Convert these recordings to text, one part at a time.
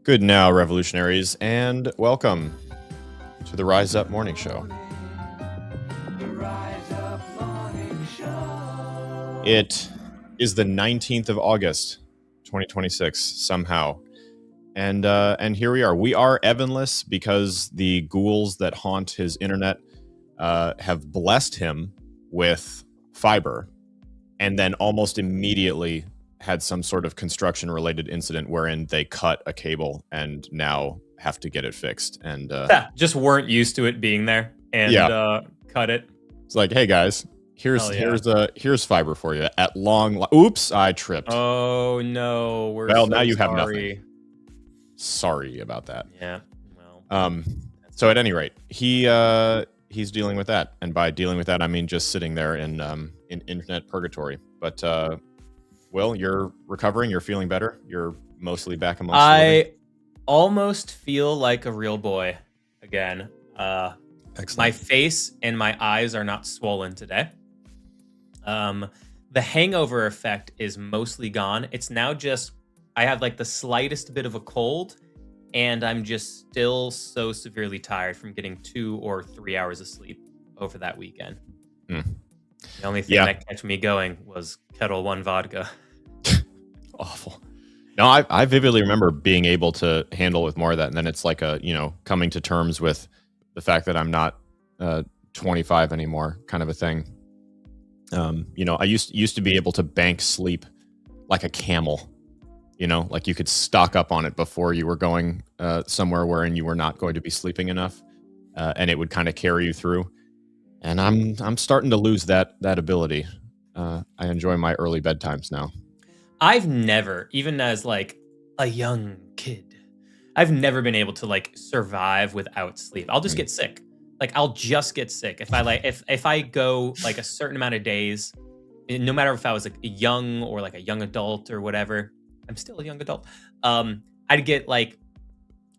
Good now, revolutionaries, and welcome to the Rise Up Morning Show. It is the 19th of August, 2026, somehow. And here we are. We are Evanless because the ghouls that haunt his internet have blessed him with fiber, and then almost immediately had some sort of construction-related incident wherein they cut a cable and now have to get it fixed. And just weren't used to it being there and cut it. It's like, hey guys, here's fiber for you at long. Oops, I tripped. Oh no, we're well so now you sorry. have nothing. Sorry about that. Yeah. Well. So at any rate, he's dealing with that, and by dealing with that, I mean just sitting there in internet purgatory. But Will, you're recovering. You're feeling better. You're mostly back amongst. I almost feel like a real boy again. Excellent. My face and my eyes are not swollen today. The hangover effect is mostly gone. It's now just I have like the slightest bit of a cold, and I'm just still so severely tired from getting 2 or 3 hours of sleep over that weekend. The only thing that kept me going was Kettle One vodka. Awful. No, I vividly remember being able to handle with more of that, and then it's like coming to terms with the fact that I'm not 25 anymore, kind of a thing. I used to be able to bank sleep like a camel. Like you could stock up on it before you were going somewhere wherein you were not going to be sleeping enough, and it would kind of carry you through. And I'm starting to lose that ability. I enjoy my early bedtimes now. I've never, even as like a young kid, I've never been able to like survive without sleep. I'll just get sick. Like I'll just get sick if I go like a certain amount of days, no matter if I was like young or like a young adult or whatever. I'm still a young adult. I'd get like,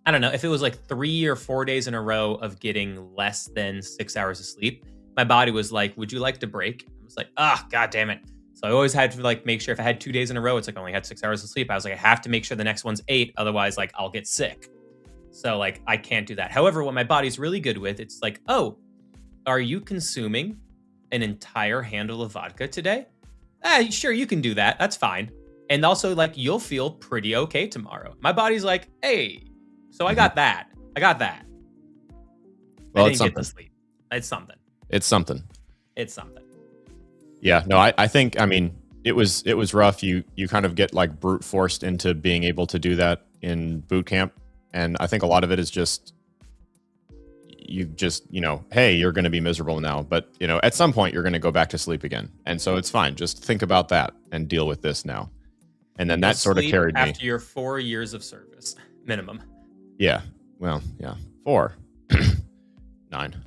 I don't know, if it was like 3 or 4 days in a row of getting less than 6 hours of sleep, my body was like, would you like to break? I was like, God damn it. So I always had to like make sure if I had 2 days in a row, it's like I only had 6 hours of sleep. I was like, I have to make sure the next one's 8. Otherwise, like I'll get sick. So like, I can't do that. However, what my body's really good with, it's like, oh, are you consuming an entire handle of vodka today? Sure, you can do that. That's fine. And also like, you'll feel pretty okay tomorrow. My body's like, hey, so I got that. Well, I didn't get to sleep. It's something. It's something. Yeah, no, I think, I mean, it was rough. You kind of get like brute forced into being able to do that in boot camp. And I think a lot of it is just, hey, you're going to be miserable now. But, at some point you're going to go back to sleep again. And so it's fine. Just think about that and deal with this now. And then that sort of carried me. After your 4 years of service, minimum. Yeah. Well, yeah. 4. 9.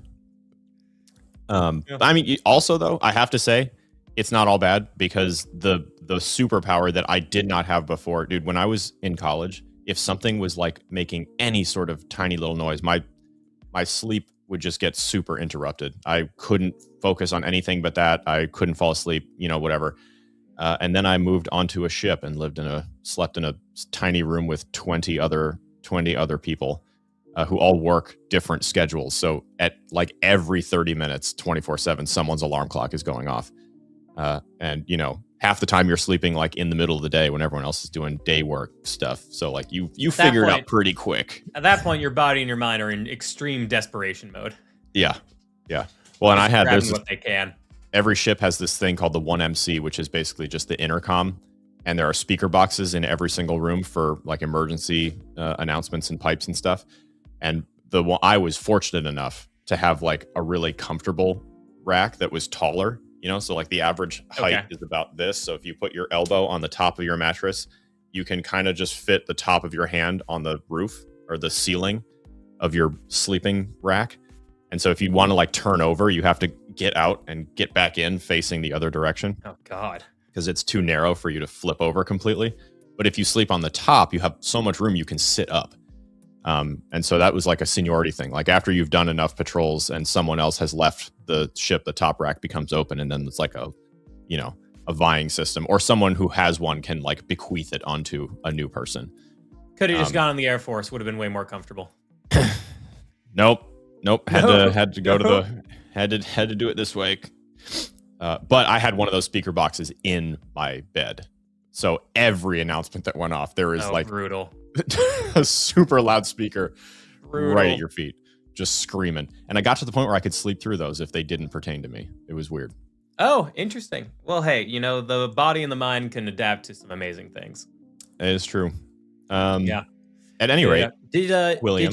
I mean, also though, I have to say, it's not all bad because the superpower that I did not have before, dude, when I was in college, if something was like making any sort of tiny little noise, my sleep would just get super interrupted. I couldn't focus on anything but that. I couldn't fall asleep, whatever. And then I moved onto a ship and slept in a tiny room with 20 other people who all work different schedules. So at like every 30 minutes, 24/7, someone's alarm clock is going off. And half the time you're sleeping like in the middle of the day when everyone else is doing day work stuff. So like you figure it out pretty quick. At that point, your body and your mind are in extreme desperation mode. Yeah. Well, and I had what they can. Every ship has this thing called the 1MC, which is basically just the intercom. And there are speaker boxes in every single room for like emergency announcements and pipes and stuff. And I was fortunate enough to have like a really comfortable rack that was taller, so like the average height is about this. So if you put your elbow on the top of your mattress, you can kind of just fit the top of your hand on the roof or the ceiling of your sleeping rack. And so if you want to like turn over, you have to get out and get back in facing the other direction. Oh God. Because it's too narrow for you to flip over completely. But if you sleep on the top, you have so much room you can sit up. And so that was like a seniority thing. Like after you've done enough patrols and someone else has left the ship, the top rack becomes open, and then it's like a vying system, or someone who has one can like bequeath it onto a new person. Could have just gone in the Air Force. Would have been way more comfortable. Nope. Had to go to the had to do it this way. But I had one of those speaker boxes in my bed, so every announcement that went off, there was like brutal, a super loud speaker right at your feet, just screaming. And I got to the point where I could sleep through those if they didn't pertain to me. It was weird. Oh, interesting. Well, hey, the body and the mind can adapt to some amazing things. It is true. Yeah. At any rate, William,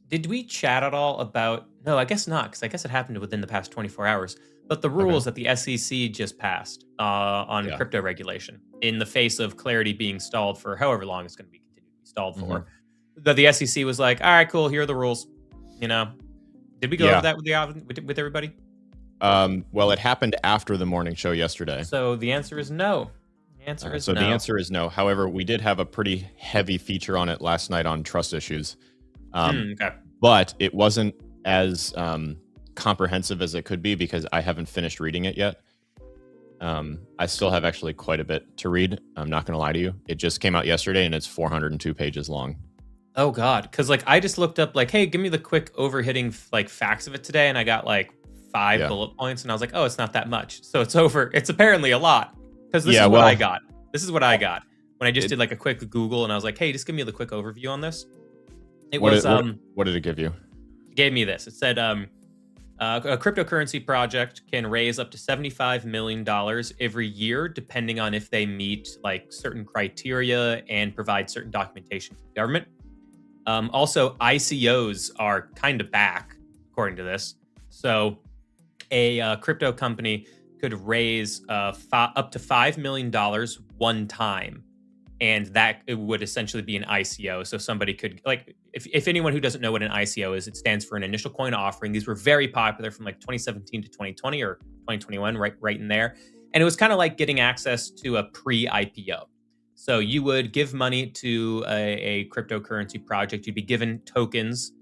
did we chat at all about? No, I guess not, because I guess it happened within the past 24 hours. But the rules that the SEC just passed on crypto regulation, in the face of clarity being stalled for however long it's going to be continued to be stalled for, that the SEC was like, all right, cool, here are the rules. Did we go over that with everybody? Well, it happened after the morning show yesterday. So the answer is no. The answer is no. The answer is no. However, we did have a pretty heavy feature on it last night on trust issues. But it wasn't as comprehensive as it could be because I haven't finished reading it yet. I still have actually quite a bit to read. I'm not going to lie to you. It just came out yesterday and it's 402 pages long. Oh God. Because I just looked up hey, give me the quick overhitting facts of it today. And I got 5 bullet points and I was like, oh, it's not that much. So it's apparently a lot. Because this is what I got. This is what I got. When I just did a quick Google and I was like, hey, just give me the quick overview on this. What did it give you? It gave me this. It said, a cryptocurrency project can raise up to $75 million every year, depending on if they meet certain criteria and provide certain documentation to the government. Also, ICOs are kind of back, according to this. So a crypto company could raise up to $5 million one time. And that it would essentially be an ICO. So somebody could, if anyone who doesn't know what an ICO is, it stands for an initial coin offering. These were very popular from 2017 to 2020 or 2021, right in there. And it was kind of like getting access to a pre-IPO. So you would give money to a cryptocurrency project. You'd be given tokens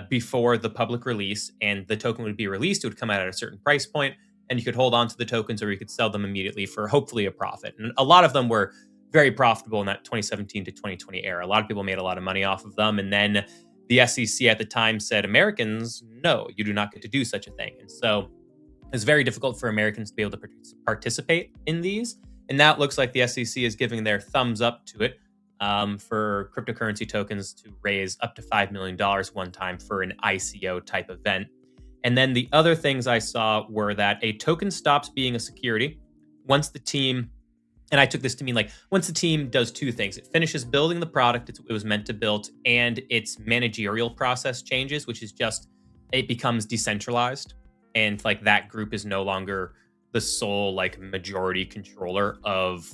before the public release, and the token would be released. It would come out at a certain price point, and you could hold on to the tokens, or you could sell them immediately for hopefully a profit. And a lot of them were very profitable in that 2017 to 2020 era. A lot of people made a lot of money off of them. And then the SEC at the time said, Americans, no, you do not get to do such a thing. And so it's very difficult for Americans to be able to participate in these. And now it looks like the SEC is giving their thumbs up to it for cryptocurrency tokens to raise up to $5 million one time for an ICO type event. And then the other things I saw were that a token stops being a security once the team, and I took this to mean once the team does two things: it finishes building the product it was meant to build, and its managerial process changes, which is just, it becomes decentralized. And that group is no longer the sole majority controller of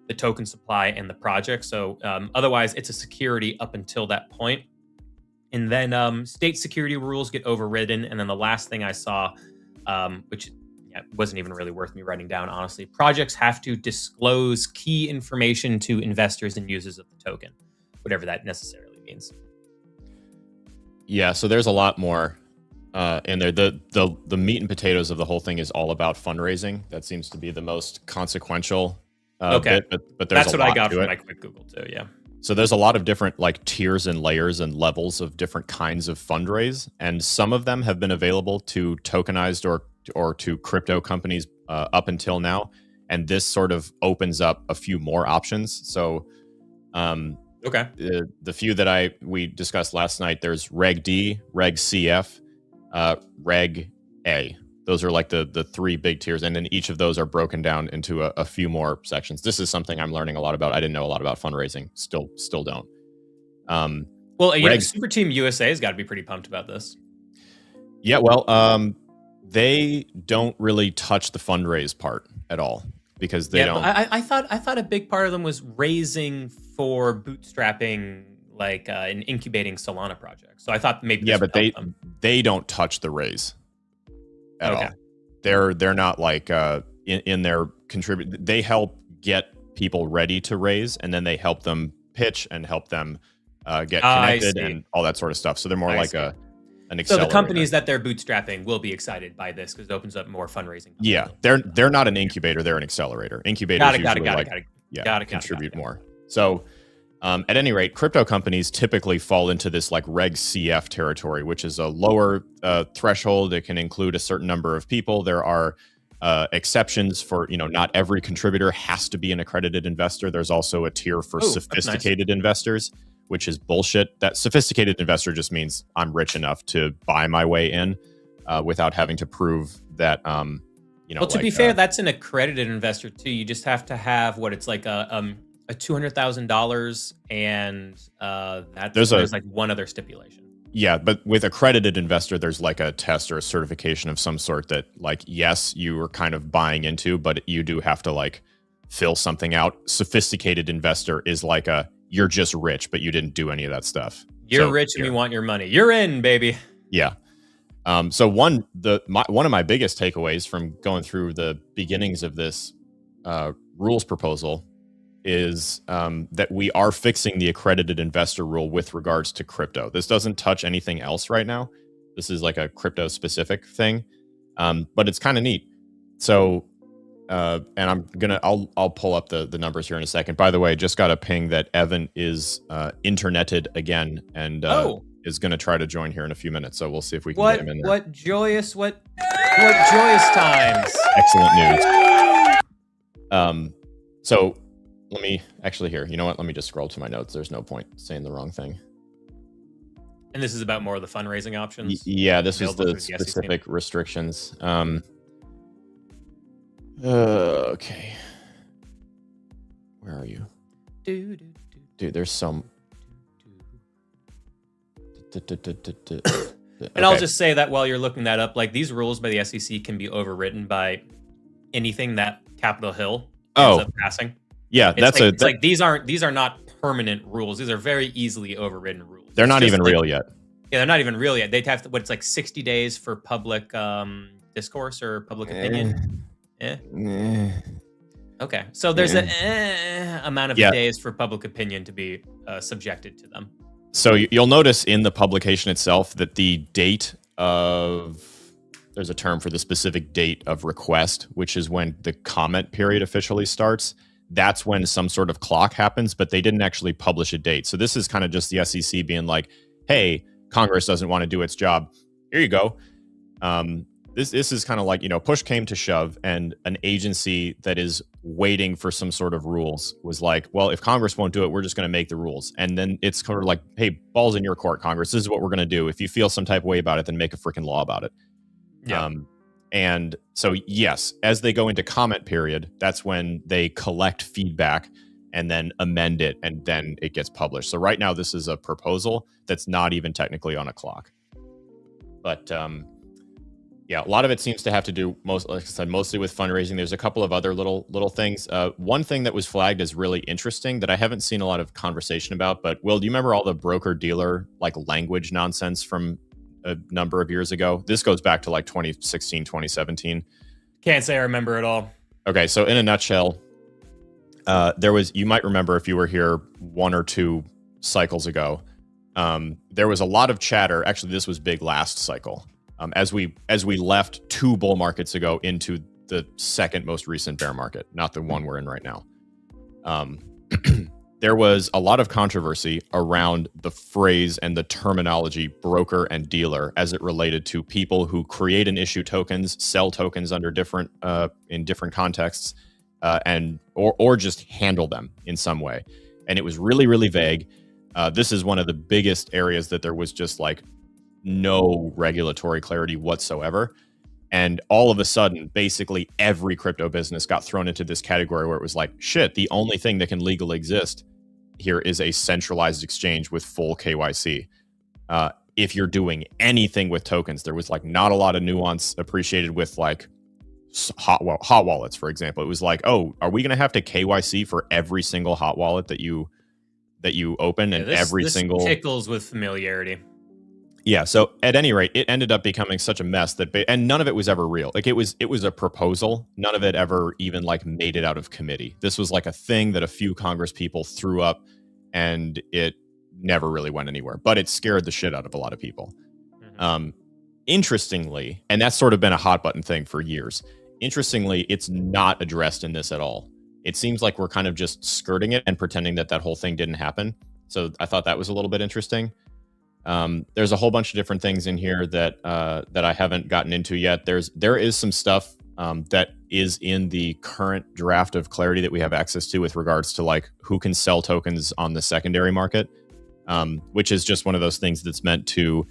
the token supply and the project. So otherwise it's a security up until that point. And then state security rules get overridden. And then the last thing I saw, which wasn't even really worth me writing down, honestly, projects have to disclose key information to investors and users of the token, whatever that necessarily means. Yeah, so there's a lot more in there. The meat and potatoes of the whole thing is all about fundraising. That seems to be the most consequential bit, but there's that's what I got from my quick Google too. Yeah. So there's a lot of different tiers and layers and levels of different kinds of fundraise, and some of them have been available to tokenized or to crypto companies up until now, and this sort of opens up a few more options. So the few that we discussed last night, there's Reg D, Reg CF, Reg A. Those are the three big tiers, and then each of those are broken down into a few more sections. This is something I'm learning a lot about. I didn't know a lot about fundraising. Still don't. Super Team USA has got to be pretty pumped about this. Yeah, well, they don't really touch the fundraise part at all because they don't. I thought a big part of them was raising for bootstrapping an incubating Solana project. So I thought maybe but they don't touch the raise at all. They're not in their contribute. They help get people ready to raise, and then they help them pitch and help them get connected and all that sort of stuff. So they're more an accelerator. So the companies that they're bootstrapping will be excited by this because it opens up more fundraising. Yeah, they're not an incubator; they're an accelerator. Incubators usually contribute more. So At any rate, crypto companies typically fall into this like Reg CF territory, which is a lower threshold. It can include a certain number of people. There are exceptions for, not every contributor has to be an accredited investor. There's also a tier for sophisticated investors, which is bullshit. That sophisticated investor just means I'm rich enough to buy my way in without having to prove that, well, to be fair, that's an accredited investor too. You just have to have what it's like a $200,000, and there's like one other stipulation. Yeah, but with accredited investor, there's like a test or a certification of some sort that, like, yes, you are kind of buying into, but you do have to like fill something out. Sophisticated investor is like you're just rich, but you didn't do any of that stuff. You're rich and we want your money. You're in, baby. Yeah. So one of my biggest takeaways from going through the beginnings of this rules proposal is that we are fixing the accredited investor rule with regards to crypto. This doesn't touch anything else right now. This is like a crypto specific thing, but it's kind of neat. So, and I'll pull up the numbers here in a second. By the way, just got a ping that Evan is interneted again and is going to try to join here in a few minutes. So we'll see if we can get him in there. What joyous times! Excellent news. So. Let me actually here. You know what? Let me just scroll to my notes. There's no point saying the wrong thing. And this is about more of the fundraising options. Yeah, this is the specific restrictions. Okay. Where are you? Dude, there's some. And I'll just say that while you're looking that up, like these rules by the SEC can be overwritten by anything that Capitol Hill ends up passing. Yeah, it's like these are not permanent rules. These are very easily overridden rules. They're not even real yet. Yeah, they're not even real yet. They'd have to, it's like 60 days for public discourse or public opinion. Okay, so there's an amount of days for public opinion to be subjected to them. So you'll notice in the publication itself that the date of, there's a term for the specific date of request, which is when the comment period officially starts. That's when some sort of clock happens, but they didn't actually publish a date. So this is kind of just the SEC being like, hey, Congress doesn't want to do its job. Here you go. This is kind of like, push came to shove, and an agency that is waiting for some sort of rules was like, well, if Congress won't do it, we're just going to make the rules. And then it's kind of like, hey, ball's in your court, Congress. This is what we're going to do. If you feel some type of way about it, then make a freaking law about it. Yeah. And so, yes, as they go into comment period, that's when they collect feedback and then amend it, and then it gets published. So right now, this is a proposal that's not even technically on a clock. But yeah, a lot of it seems to have to do, like I said, mostly with fundraising. There's a couple of other little things. One thing that was flagged as really interesting that I haven't seen a lot of conversation about, but Will, do you remember all the broker-dealer like language nonsense from a number of years ago? This goes back to like 2016, 2017. Can't say I remember at all. Okay, so in a nutshell, you might remember if you were here 1 or 2 cycles ago, there was a lot of chatter. Actually, this was big last cycle. As we left 2 bull markets ago into the second most recent bear market, not the one we're in right now. There was a lot of controversy around the phrase and the terminology broker and dealer as it related to people who create and issue tokens, sell tokens under different in different contexts, or just handle them in some way. And it was really, really vague. This is one of the biggest areas that there was just like no regulatory clarity whatsoever. And all of a sudden, basically every crypto business got thrown into this category where it was like, shit, the only thing that can legally exist here is a centralized exchange with full KYC. If you're doing anything with tokens, there was like not a lot of nuance appreciated with like hot wallets, for example. It was like, oh, are we going to have to KYC for every single hot wallet that you open, and this tickles with familiarity. Yeah, so at any rate, it ended up becoming such a mess and none of it was ever real. Like it was a proposal. None of it ever even like made it out of committee. This was like a thing that a few Congress people threw up, and it never really went anywhere. But it scared the shit out of a lot of people. Mm-hmm. Interestingly, and that's sort of been a hot button thing for years. Interestingly, it's not addressed in this at all. it seems like we're kind of just skirting it and pretending that that whole thing didn't happen. So I thought that was a little bit interesting. There's a whole bunch of different things in here that that I haven't gotten into yet. There is some stuff that is in the current draft of Clarity that we have access to with regards to like who can sell tokens on the secondary market, which is just one of those things that's meant to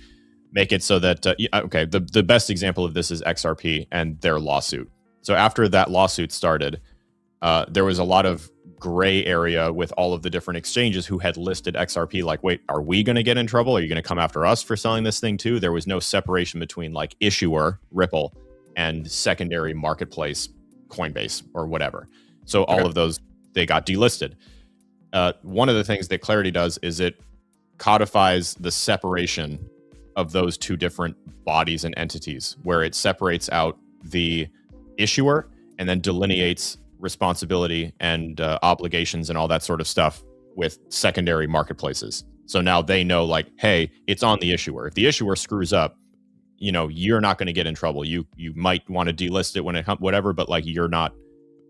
make it so that okay, the best example of this is XRP and their lawsuit. So after that lawsuit started, there was a lot of gray area with all of the different exchanges who had listed XRP like, wait, are we going to get in trouble? Are you going to come after us for selling this thing too? There was no separation between like issuer, Ripple, and secondary marketplace, Coinbase or whatever. So all of those, they got delisted. One of the things that Clarity does is it codifies the separation of those two different bodies and entities, where it separates out the issuer and then delineates responsibility and obligations and all that sort of stuff with secondary marketplaces. So now they know like, hey, it's on the issuer. If the issuer screws up, you know, you're not going to get in trouble. You might want to delist it when it comes, whatever, but like we're not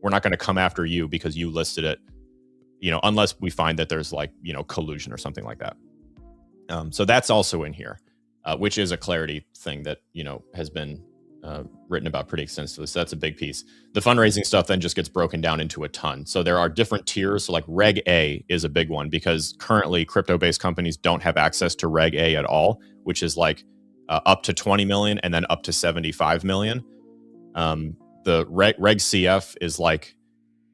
going to come after you because you listed it, you know, unless we find that there's like, you know, collusion or something like that. So that's also in here, which is a Clarity thing that, you know, has been written about pretty extensively. So that's a big piece. The fundraising stuff then just gets broken down into a ton. So there are different tiers. So like Reg A is a big one because currently crypto-based companies don't have access to Reg A at all, which is like up to 20 million and then up to 75 million. The Reg CF is like,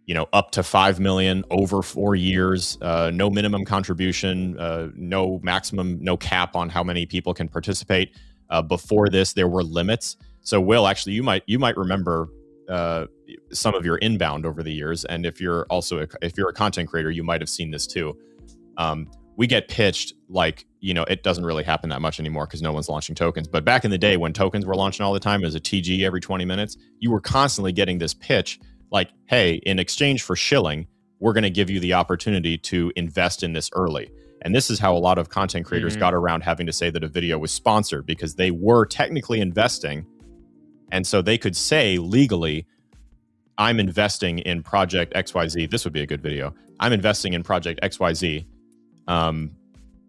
you know, up to 5 million over 4 years, no minimum contribution, no maximum, no cap on how many people can participate. Before this, there were limits. So Will, actually, you might remember some of your inbound over the years, and if you're a content creator, you might have seen this too. We get pitched like, you know, it doesn't really happen that much anymore because no one's launching tokens. But back in the day when tokens were launching all the time as a TG every 20 minutes, you were constantly getting this pitch like, hey, in exchange for shilling, we're going to give you the opportunity to invest in this early. And this is how a lot of content creators got around having to say that a video was sponsored, because they were technically investing. And so they could say legally, I'm investing in project XYZ. This would be a good video. I'm investing in project XYZ,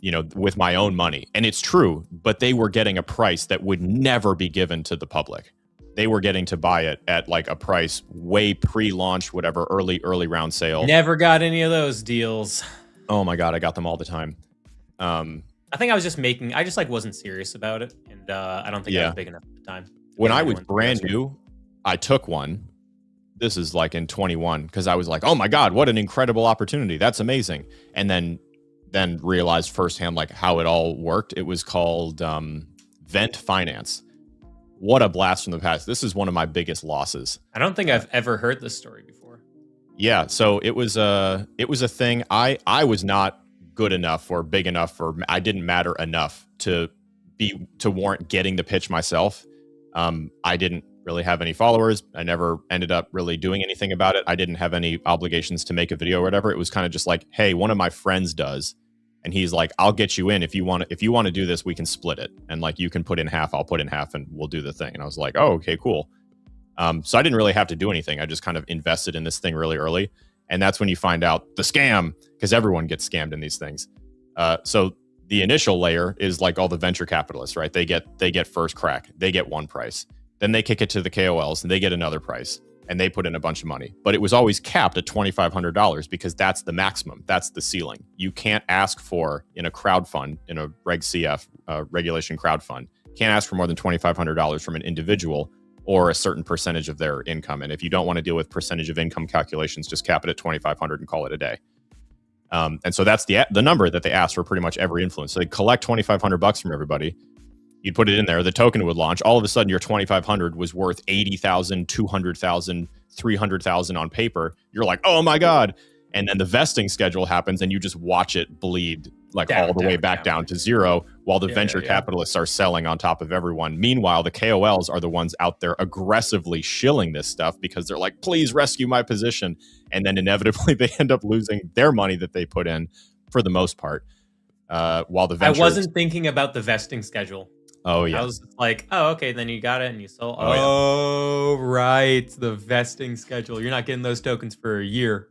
you know, with my own money. And it's true, but they were getting a price that would never be given to the public. They were getting to buy it at like a price way pre-launch, whatever, early round sale. Never got any of those deals. Oh my God, I got them all the time. I think I just like wasn't serious about it. And I don't think I was big enough at the time. When I was brand new, I took one. This is like in 21, because I was like, oh my God, what an incredible opportunity. That's amazing. And then realized firsthand like how it all worked. It was called Vent Finance. What a blast from the past. This is one of my biggest losses. I don't think I've ever heard this story before. Yeah, so it was a thing. I was not good enough or big enough, or I didn't matter enough to warrant getting the pitch myself. I didn't really have any followers. I never ended up really doing anything about it. I didn't have any obligations to make a video or whatever. It was kind of just like, hey, one of my friends does, and he's like, I'll get you in if you want to do this. We can split it, and like you can put in half, I'll put in half, and we'll do the thing. And I was like, oh, okay, cool. So I didn't really have to do anything. I just kind of invested in this thing really early, and that's when you find out the scam, because everyone gets scammed in these things. So the initial layer is like all the venture capitalists, right? They get first crack. They get one price. Then they kick it to the KOLs and they get another price, and they put in a bunch of money. But it was always capped at $2,500 because that's the maximum. That's the ceiling. You can't ask for, in a crowd fund, in a Reg CF regulation crowd fund, can't ask for more than $2,500 from an individual or a certain percentage of their income. And if you don't want to deal with percentage of income calculations, just cap it at 2,500 and call it a day. And so that's the number that they asked for pretty much every influence. So they collect $2,500 from everybody. You'd put it in there, the token would launch. All of a sudden, your 2,500 was worth 80,000, 200,000, 300,000 on paper. You're like, oh my God. And then the vesting schedule happens and you just watch it bleed like all the way back down to zero while the venture capitalists are selling on top of everyone. Meanwhile, the KOLs are the ones out there aggressively shilling this stuff because they're like, please rescue my position. And then inevitably they end up losing their money that they put in for the most part. While the venture, I wasn't thinking about the vesting schedule. Oh, yeah. I was like, oh, okay, then you got it and you sold. Oh, right. The vesting schedule. You're not getting those tokens for a year.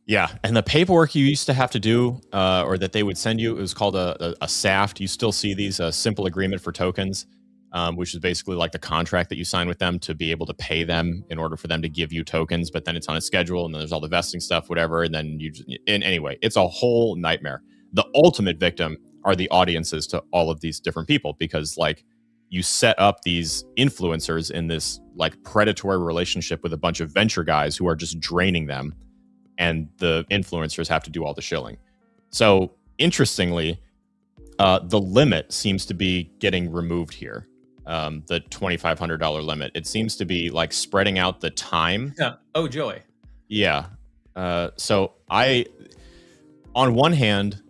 Yeah, and the paperwork you used to have to do, or that they would send you, it was called a SAFT. You still see these, a simple agreement for tokens, which is basically like the contract that you sign with them to be able to pay them in order for them to give you tokens. But then it's on a schedule, and then there's all the vesting stuff, whatever. And then anyway, it's a whole nightmare. The ultimate victim are the audiences to all of these different people, because like you set up these influencers in this like predatory relationship with a bunch of venture guys who are just draining them, and the influencers have to do all the shilling. So interestingly, the limit seems to be getting removed here. The $2,500 limit. It seems to be like spreading out the time. Yeah. Oh, joy. Yeah. So on one hand,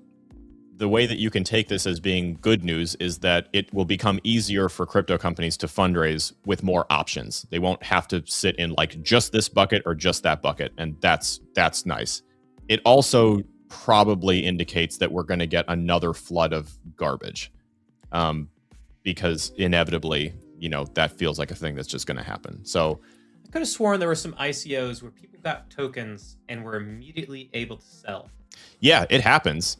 the way that you can take this as being good news is that it will become easier for crypto companies to fundraise with more options. They won't have to sit in like just this bucket or just that bucket. And that's nice. It also probably indicates that we're going to get another flood of garbage, because inevitably, that feels like a thing that's just going to happen. So I could have sworn there were some ICOs where people got tokens and were immediately able to sell. Yeah, it happens.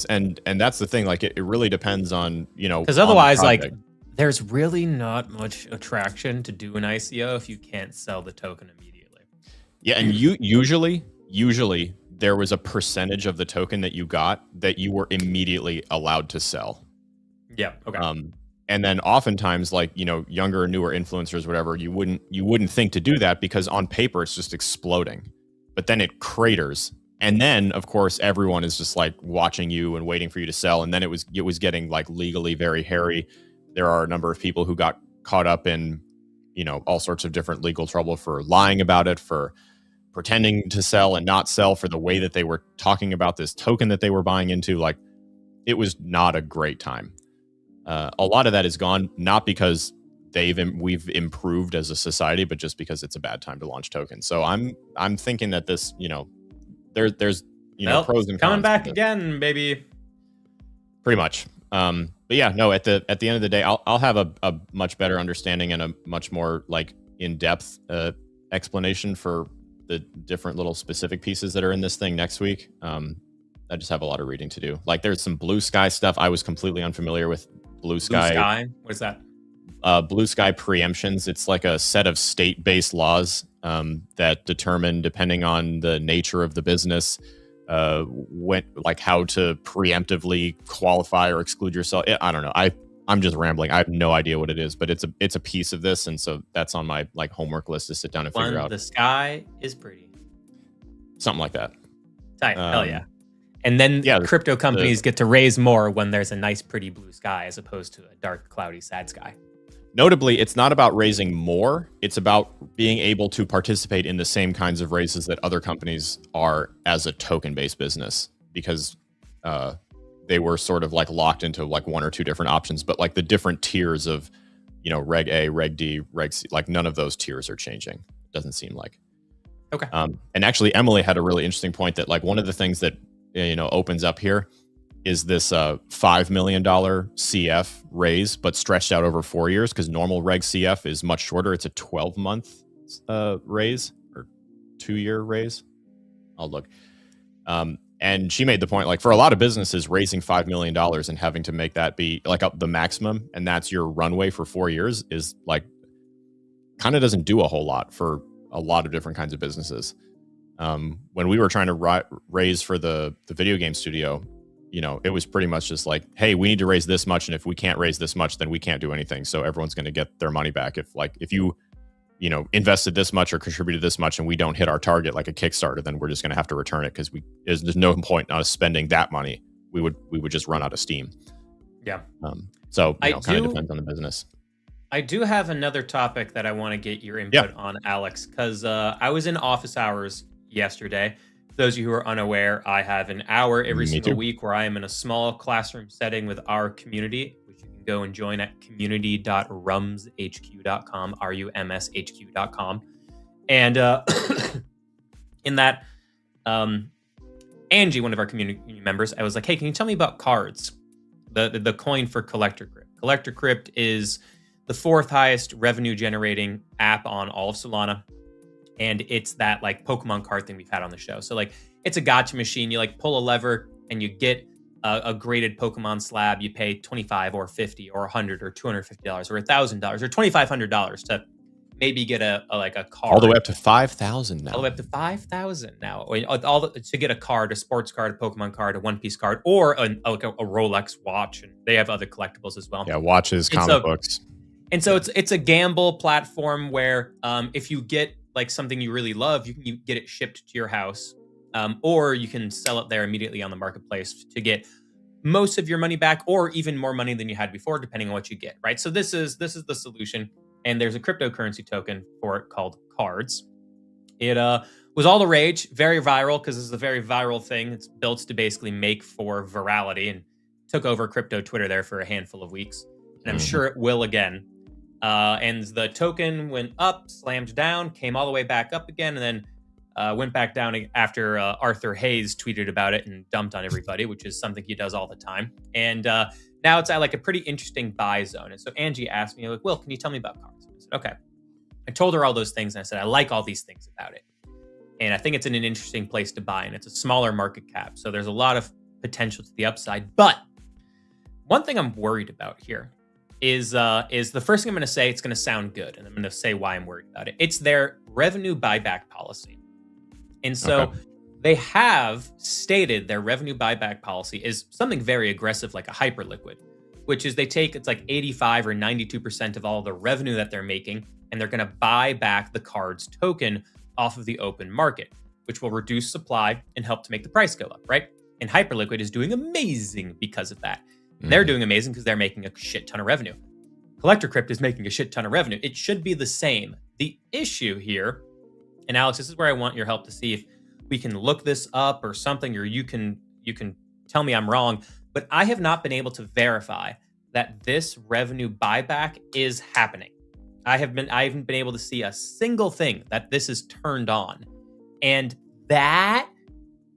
And that's the thing. Like, it really depends on, because otherwise, like, there's really not much attraction to do an ICO if you can't sell the token immediately. Yeah, and usually there was a percentage of the token that you got that you were immediately allowed to sell. Yeah. Okay. And then oftentimes, like, younger, newer influencers, whatever, you wouldn't think to do that, because on paper it's just exploding, but then it craters. And then, of course, everyone is just like watching you and waiting for you to sell. And then it was getting like legally very hairy. There are a number of people who got caught up in, all sorts of different legal trouble for lying about it, for pretending to sell and not sell, for the way that they were talking about this token that they were buying into. Like, it was not a great time. A lot of that is gone, not because we've improved as a society, but just because it's a bad time to launch tokens. So I'm thinking that this, there's pros and cons. Coming back again, baby. Pretty much. But yeah, no. At the end of the day, I'll have a much better understanding and a much more like in-depth explanation for the different little specific pieces that are in this thing next week. I just have a lot of reading to do. Like, there's some Blue Sky stuff. I was completely unfamiliar with Blue Sky. Blue Sky? What is that? Blue Sky preemptions. It's like a set of state-based laws that determine, depending on the nature of the business, how to preemptively qualify or exclude yourself. I don't know. I'm just rambling. I have no idea what it is, but it's a piece of this, and so that's on my like homework list to sit down and figure out. The sky is pretty. Something like that. Tight. Hell yeah. And then crypto companies get to raise more when there's a nice, pretty blue sky, as opposed to a dark, cloudy, sad sky. Notably, it's not about raising more. It's about being able to participate in the same kinds of raises that other companies are as a token-based business, because they were sort of like locked into like one or two different options, but like the different tiers of, Reg A, Reg D, Reg C, like none of those tiers are changing. It doesn't seem like. Okay. And actually, Emily had a really interesting point that like one of the things that, opens up here is this $5 million CF raise, but stretched out over 4 years, because normal Reg CF is much shorter. It's a 12-month raise or 2-year raise. I'll look. And she made the point, like, for a lot of businesses, raising $5 million and having to make that be like the maximum, and that's your runway for 4 years, is like kind of doesn't do a whole lot for a lot of different kinds of businesses. When we were trying to raise for the video game studio, it was pretty much just like, hey, we need to raise this much, and if we can't raise this much, then we can't do anything. So everyone's going to get their money back. If you invested this much or contributed this much and we don't hit our target, like a Kickstarter, then we're just going to have to return it, because there's no point in us spending that money. We would just run out of steam. Yeah. So kind of depends on the business. I do have another topic that I want to get your input on, Alex, because I was in office hours yesterday. For those of you who are unaware, I have an hour every single week where I am in a small classroom setting with our community, which you can go and join at community.rumshq.com, RUMSHQ.com. And in that, Angie, one of our community members, I was like, hey, can you tell me about cards? The coin for Collector Crypt. Collector Crypt is the 4th highest revenue generating app on all of Solana. And it's that like Pokemon card thing we've had on the show. So like it's a gotcha machine. You like pull a lever and you get a graded Pokemon slab. You pay 25 or 50 or 100 or $250 or $1,000 or $2,500 to maybe get a card. All the way up to 5,000 now. All the way up to 5,000 now. To get a card, a sports card, a Pokemon card, a One Piece card, or a Rolex watch, and they have other collectibles as well. Yeah, watches, comic books. And so it's a gamble platform where if you get like something you really love, you can get it shipped to your house, or you can sell it there immediately on the marketplace to get most of your money back, or even more money than you had before, depending on what you get. Right. So this is the solution. And there's a cryptocurrency token for it called Cards. It was all the rage, very viral, because this is a very viral thing. It's built to basically make for virality, and took over crypto Twitter there for a handful of weeks. And I'm sure it will again. And the token went up, slammed down, came all the way back up again, and then went back down after Arthur Hayes tweeted about it and dumped on everybody, which is something he does all the time. And now it's at like a pretty interesting buy zone. And so Angie asked me, like, Will, can you tell me about Cards? I said, okay. I told her all those things, and I said, I like all these things about it. And I think it's in an interesting place to buy, and it's a smaller market cap. So there's a lot of potential to the upside. But one thing I'm worried about here is the first thing I'm going to say. It's going to sound good, and I'm going to say why I'm worried about it. It's their revenue buyback policy. And so they have stated their revenue buyback policy is something very aggressive, like a hyperliquid, which is it's like 85 or 92% of all the revenue that they're making, and they're going to buy back the Cards token off of the open market, which will reduce supply and help to make the price go up, right? And hyperliquid is doing amazing because of that. They're doing amazing because they're making a shit ton of revenue. Collector Crypt is making a shit ton of revenue. It should be the same. The issue here, and Alex, this is where I want your help to see if we can look this up or something, or you can tell me I'm wrong, but I have not been able to verify that this revenue buyback is happening. I haven't been able to see a single thing that this is turned on. And that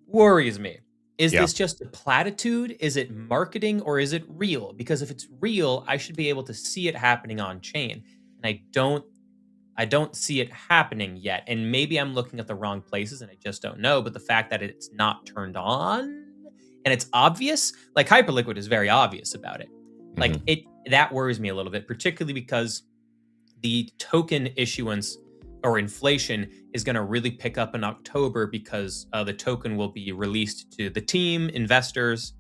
worries me. Is this just a platitude? Is it marketing, or is it real? Because if it's real, I should be able to see it happening on chain. And I don't see it happening yet. And maybe I'm looking at the wrong places and I just don't know. But the fact that it's not turned on and it's obvious, like Hyperliquid is very obvious about it. Like that worries me a little bit, particularly because the token issuance or inflation is going to really pick up in October, because the token will be released to the team, investors,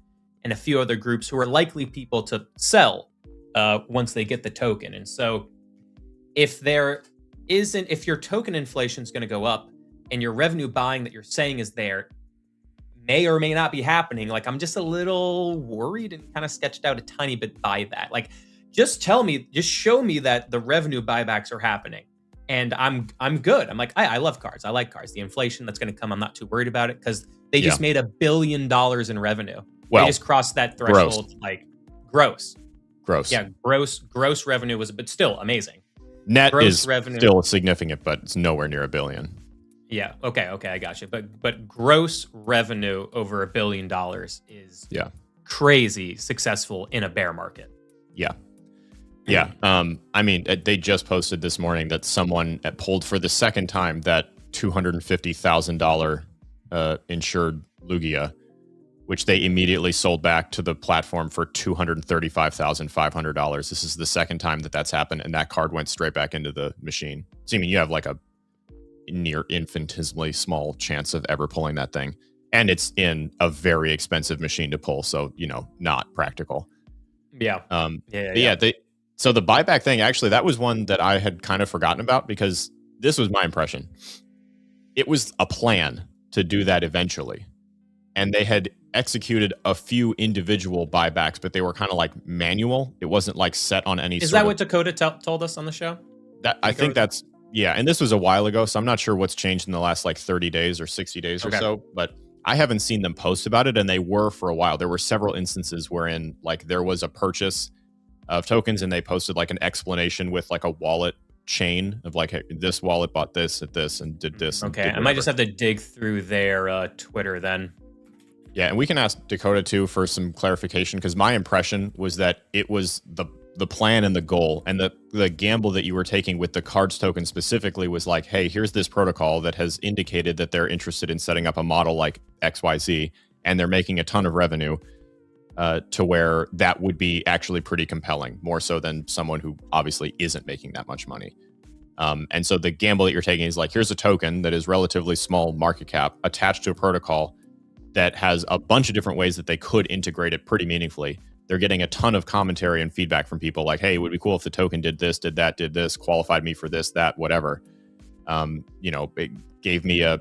and a few other groups who are likely people to sell once they get the token. And so if your token inflation is going to go up and your revenue buying that you're saying is there may or may not be happening, like I'm just a little worried and kind of sketched out a tiny bit by that. Like, just show me that the revenue buybacks are happening, and I'm good. I'm like, I love Cards. I like Cards. The inflation that's going to come, I'm not too worried about it, because they just made $1 billion in revenue. Well, they just crossed that threshold. Like gross. Yeah, gross revenue was, but still amazing. Net gross revenue still significant, but it's nowhere near $1 billion. Yeah. Okay. I got you. But gross revenue over $1 billion is crazy successful in a bear market. Yeah. Yeah. I mean, they just posted this morning that someone pulled for the second time that $250,000 insured Lugia, which they immediately sold back to the platform for $235,500. This is the second time that's happened, and that card went straight back into the machine. Assuming you have like a near infinitesimally small chance of ever pulling that thing, and it's in a very expensive machine to pull, so not practical. So the buyback thing, actually, that was one that I had kind of forgotten about, because this was my impression. It was a plan to do that eventually, and they had executed a few individual buybacks, but they were kind of like manual. It wasn't like set on any. Is that what Dakota told us on the show? I think that's and this was a while ago, so I'm not sure what's changed in the last like 30 days or 60 days or so, but I haven't seen them post about it, and they were for a while. There were several instances wherein like there was a purchase of tokens, and they posted like an explanation with like a wallet chain of like, hey, this wallet bought this at this and did this. Okay, I might just have to dig through their Twitter then. Yeah, and we can ask Dakota too for some clarification, because my impression was that it was the plan and the goal, and the gamble that you were taking with the cards token specifically was like, hey, here's this protocol that has indicated that they're interested in setting up a model like XYZ, and they're making a ton of revenue, to where that would be actually pretty compelling, more so than someone who obviously isn't making that much money. And so the gamble that you're taking is like, here's a token that is relatively small market cap attached to a protocol that has a bunch of different ways that they could integrate it pretty meaningfully. They're getting a ton of commentary and feedback from people like, hey, it would be cool if the token did this, did that, did this, qualified me for this, that, whatever. It gave me a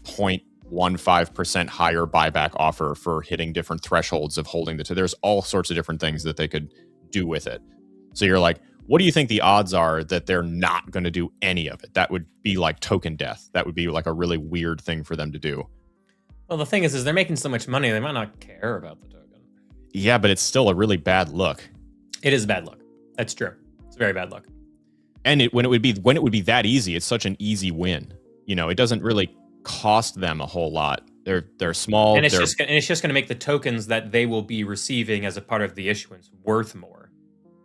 0.15% higher buyback offer for hitting different thresholds of holding there's all sorts of different things that they could do with it. So you're like, what do you think the odds are that they're not going to do any of it? That would be like token death. That would be like a really weird thing for them to do. Well, the thing is they're making so much money, they might not care about the token. Yeah, but it's still a really bad look. It is a bad look. That's true. It's a very bad look. And when it would be that easy, it's such an easy win. It doesn't really cost them a whole lot. They're small, and it's just going to make the tokens that they will be receiving as a part of the issuance worth more.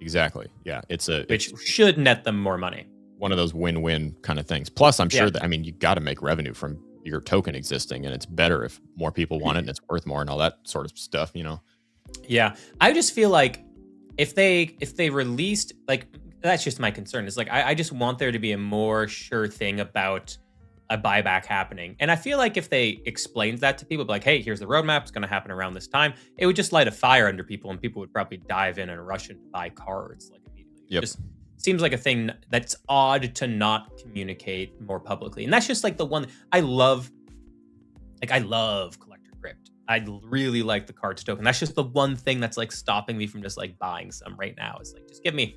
Exactly. Yeah, which should net them more money. One of those win-win kind of things. Plus, I'm sure that you got to make revenue from your token existing, and it's better if more people want it and it's worth more and all that sort of stuff. Yeah, I just feel like if they released, like, that's just my concern. Is like I just want there to be a more sure thing about a buyback happening. And I feel like if they explained that to people, like, hey, here's the roadmap, it's going to happen around this time, it would just light a fire under people, and people would probably dive in and rush in to buy cards like immediately. Yep. It just seems like a thing that's odd to not communicate more publicly. And that's just like the one I love. Like, I love Collector Crypt. I really like the cards token. That's just the one thing that's like stopping me from just like buying some right now. It's like, just give me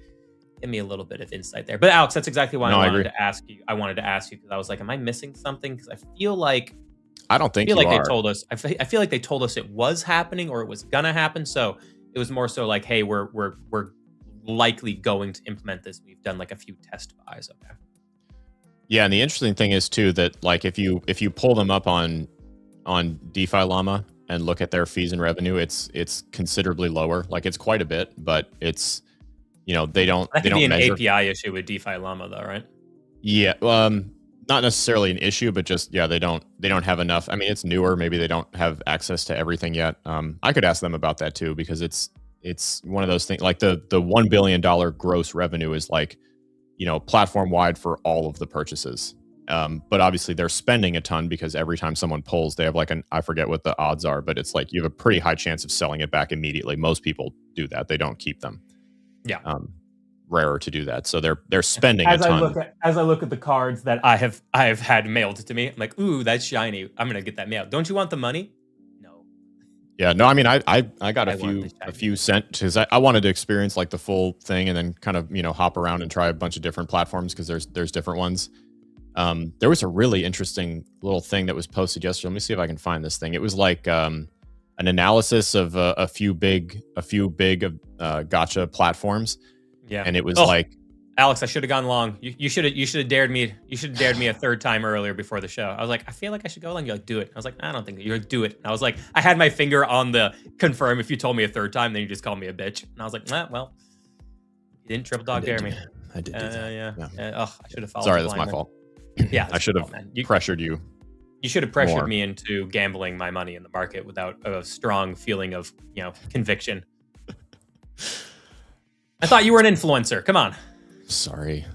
a little bit of insight there. But Alex, that's exactly why I wanted to ask you. I wanted to ask you because I was like, am I missing something? Because I feel like they told us. I feel like they told us it was happening or it was gonna happen. So it was more so like, hey, we're likely going to implement this. We've done like a few test buys. Okay. Yeah, and the interesting thing is too that like if you pull them up on DeFi Llama and look at their fees and revenue, it's considerably lower. Like, it's quite a bit, but it's they don't be an measure. API issue with DeFi Llama though, right? Yeah, not necessarily an issue, but just they don't have enough. I mean, it's newer. Maybe they don't have access to everything yet. I could ask them about that too, because it's one of those things. Like the $1 billion gross revenue is like platform wide for all of the purchases. But obviously they're spending a ton because every time someone pulls, they have like I forget what the odds are, but it's like you have a pretty high chance of selling it back immediately. Most people do that. They don't keep them. Yeah. Rarer to do that. So they're spending a ton. As I look at the cards that I have had mailed to me, I'm like, ooh, that's shiny. I'm gonna get that mailed. Don't you want the money? No. Yeah, no, I mean I got a few sent because I wanted to experience like the full thing and then kind of hop around and try a bunch of different platforms because there's different ones. There was a really interesting little thing that was posted yesterday. Let me see if I can find this thing. It was like an analysis of a few big gotcha platforms. Yeah, and it was like, Alex, I should have gone long. You should have dared me. You should have dared me a third time earlier before the show. I was like, I feel like I should go long. You're like, do it. I was like, I don't think that. You're like, do it. And I was like, I had my finger on the confirm. If you told me a third time, then you just called me a bitch. And I was like, well, you didn't triple dog dare me. I did do that. Yeah. I should have followed. Sorry, that's my fault. Yeah, I should have pressured you. You should have pressured me into gambling my money in the market without a strong feeling of conviction. I thought you were an influencer. Come on. Sorry.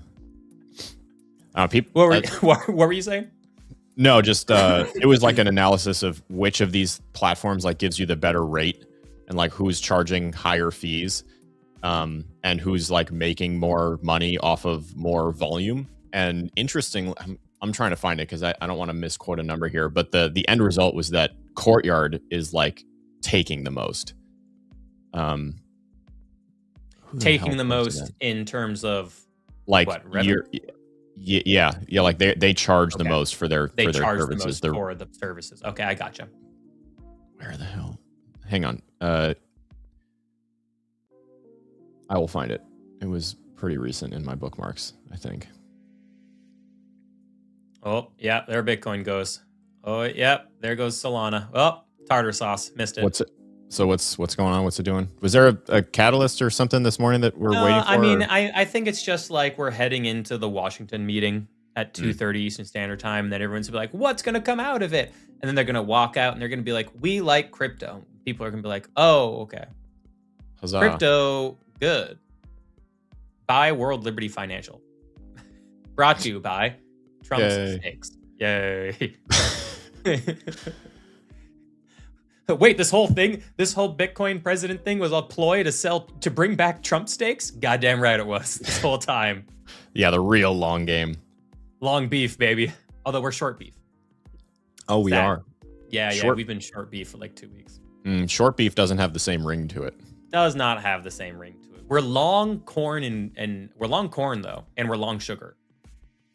People. What were you saying? No, just it was like an analysis of which of these platforms like gives you the better rate and like who's charging higher fees, and who's like making more money off of more volume. And interesting, I'm trying to find it because I don't want to misquote a number here, but the end result was that Courtyard is like taking the most. Taking the most in terms of like what, yeah, like they charge the most for their charge services. The most for the services. Okay, I gotcha. Where the hell? Hang on. I will find it. It was pretty recent in my bookmarks, I think. Oh, yeah, there Bitcoin goes. Oh, yeah, there goes Solana. Oh, tartar sauce. Missed it. So what's going on? What's it doing? Was there a catalyst or something this morning that we're waiting for? I mean, I think it's just like we're heading into the Washington meeting at 2:30 Eastern Standard Time, and then everyone's gonna be like, "What's gonna come out of it?" And then they're gonna walk out and they're gonna be like, "We like crypto." People are gonna be like, "Oh, okay, Huzzah. crypto, good." Buy World Liberty Financial. Brought to you by Trump's Snakes. Yay! Wait, this whole Bitcoin president thing was a ploy to bring back Trump stakes? Goddamn right it was this whole time. Yeah, the real long game. Long beef, baby. Although we're short beef. Oh, we are. Yeah, we've been short beef for like 2 weeks. Short beef doesn't have the same ring to it. Does not have the same ring to it. We're long corn and we're long corn though, and we're long sugar.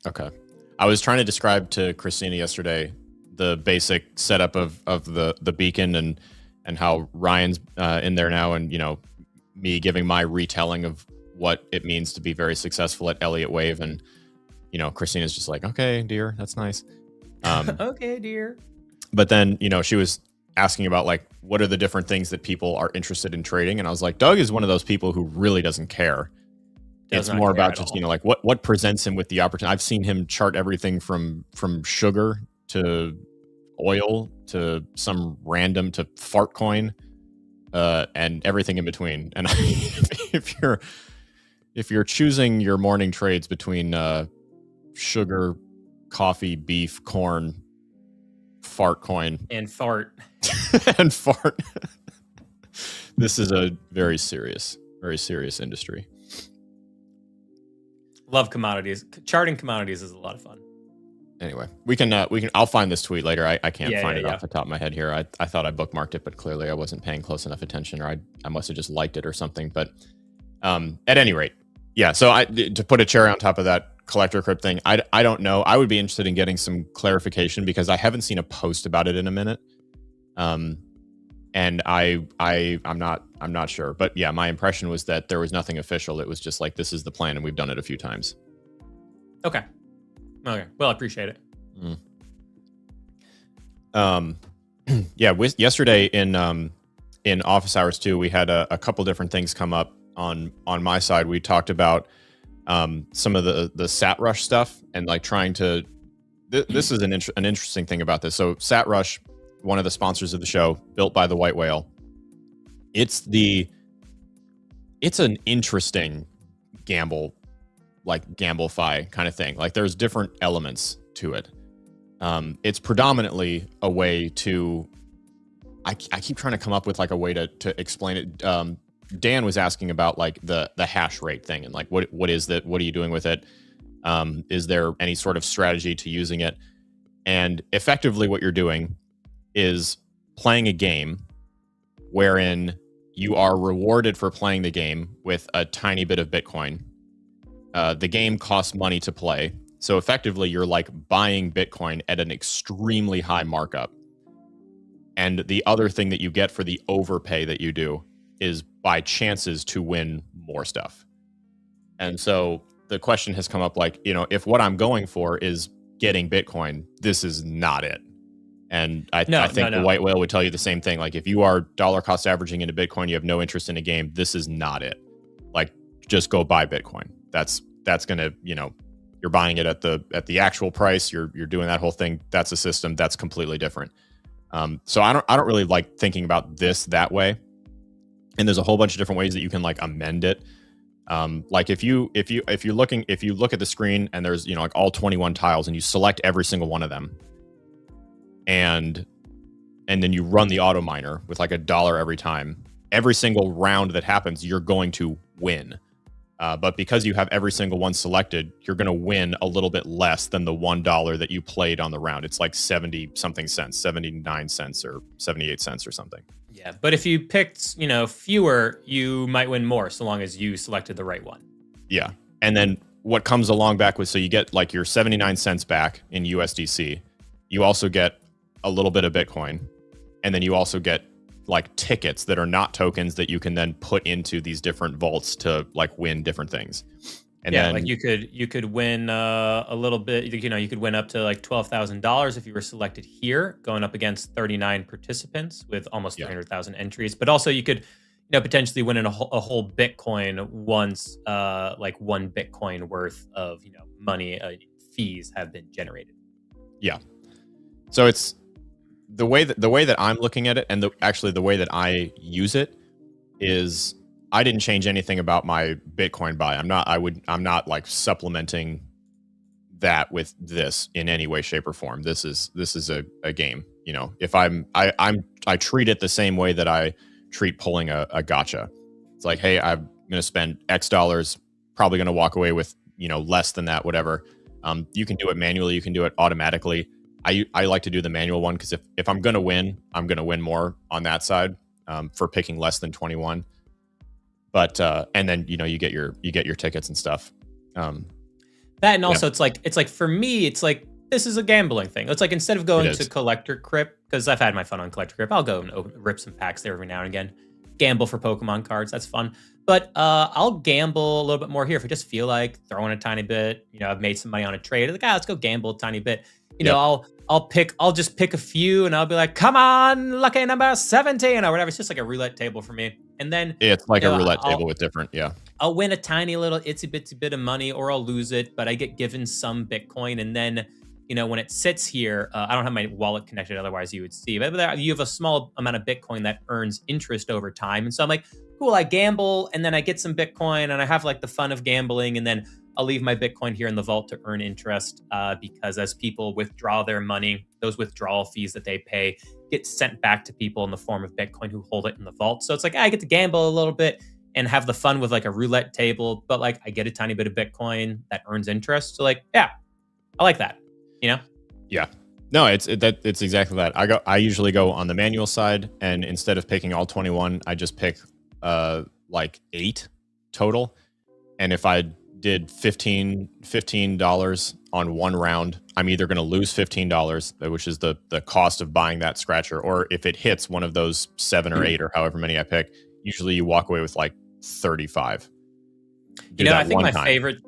Okay. I was trying to describe to Christina yesterday the basic setup of the beacon and how Ryan's in there now, and me giving my retelling of what it means to be very successful at Elliott Wave, and Christina's just like, okay, dear, that's nice. Okay, dear. But then she was asking about like what are the different things that people are interested in trading, and I was like, Doug is one of those people who really doesn't care. It's more about just like what presents him with the opportunity. I've seen him chart everything from sugar to oil to some random to fart coin, and everything in between. And if you're choosing your morning trades between sugar, coffee, beef, corn, fart coin, and fart and fart, this is a very serious industry. Love commodities. Charting commodities is a lot of fun. Anyway, we can I'll find this tweet later. I can't find it off the top of my head here. I thought I bookmarked it, but clearly I wasn't paying close enough attention, or I must have just liked it or something. But at any rate, yeah. So to put a cherry on top of that collector crypt thing, I don't know. I would be interested in getting some clarification because I haven't seen a post about it in a minute. And I'm not sure, but yeah, my impression was that there was nothing official. It was just like, this is the plan, and we've done it a few times. Okay. Well, I appreciate it. Yeah. Yesterday in office hours too, we had a couple different things come up on my side. We talked about some of the Sat Rush stuff and like trying to. This is an interesting thing about this. So Sat Rush, one of the sponsors of the show, built by the White Whale. It's an interesting gamble-fi kind of thing. Like there's different elements to it. It's predominantly a way to, I keep trying to come up with like a way to explain it. Dan was asking about like the hash rate thing and like, what is that? What are you doing with it? Is there any sort of strategy to using it? And effectively what you're doing is playing a game wherein you are rewarded for playing the game with a tiny bit of Bitcoin. The game costs money to play. So effectively, you're like buying Bitcoin at an extremely high markup. And the other thing that you get for the overpay that you do is by chances to win more stuff. And so the question has come up like, if what I'm going for is getting Bitcoin, this is not it. And I think the White Whale would tell you the same thing. Like if you are dollar cost averaging into Bitcoin, you have no interest in a game, this is not it. Like just go buy Bitcoin. That's gonna, you're buying it at the actual price. You're doing that whole thing. That's a system that's completely different. So I don't really like thinking about this that way. And there's a whole bunch of different ways that you can like amend it. Like if you look at the screen and there's like all 21 tiles and you select every single one of them, and then you run the auto miner with like $1 every time, every single round that happens, you're going to win. But because you have every single one selected, you're going to win a little bit less than the $1 that you played on the round. It's like 70 something cents, 79 cents or 78 cents or something. Yeah. But if you picked, fewer, you might win more so long as you selected the right one. Yeah. And then what comes along back with, so you get like your 79 cents back in USDC. You also get a little bit of Bitcoin, and then you also get like tickets that are not tokens that you can then put into these different vaults to like win different things. And Yeah, then like you could win a little bit. You know, you could win up to like $12,000 if you were selected here, going up against 39 participants with almost yeah, 300,000 entries. But also, you could, you know, potentially win in a whole Bitcoin once, like 1 Bitcoin worth of, you know, money fees have been generated. yeah. So it's the way that I'm looking at it, and actually the way that I use it is I didn't change anything about my Bitcoin buy. I'm not like supplementing that with this in any way, shape, or form. This is a game. You know, if I treat it the same way that I treat pulling a gotcha. It's like, hey, I'm gonna spend X dollars, probably gonna walk away with, you know, less than that, whatever. You can do it manually, you can do it automatically. I like to do the manual one because if I'm gonna win, I'm gonna win more on that side for picking less than 21. But and then, you know, you get your tickets and stuff. That, and also it's like for me, it's like this is a gambling thing. It's like instead of going to Collector Crypt, because I've had my fun on Collector Crypt, I'll go and rip some packs there every now and again. Gamble for Pokemon cards, that's fun. But I'll gamble a little bit more here if I just feel like throwing a tiny bit. You know, I've made some money on a trade. Like, let's go gamble a tiny bit. You know, I'll just pick a few and I'll be like, come on, lucky number 17 or whatever. It's just like a roulette table for me. And then it's like a roulette table with different, I'll win a tiny little itsy bitsy bit of money, or I'll lose it, but I get given some Bitcoin. And then, you know, when it sits here, I don't have my wallet connected, otherwise you would see. But you have a small amount of Bitcoin that earns interest over time. And so I'm like, cool, I gamble and then I get some Bitcoin and I have like the fun of gambling. And then I'll leave my Bitcoin here in the vault to earn interest because as people withdraw their money, those withdrawal fees that they pay get sent back to people in the form of Bitcoin who hold it in the vault. So it's like, I get to gamble a little bit and have the fun with like a roulette table, but like I get a tiny bit of Bitcoin that earns interest. So like, yeah, I like that, you know? Yeah. No, it's exactly that. I usually go on the manual side, and instead of picking all 21, I just pick like 8 total. And if I did $15 on one round, I'm either going to lose $15, which is the cost of buying that scratcher, or if it hits one of those 7 or 8 or however many I pick, usually you walk away with like 35. You know, I think my favorite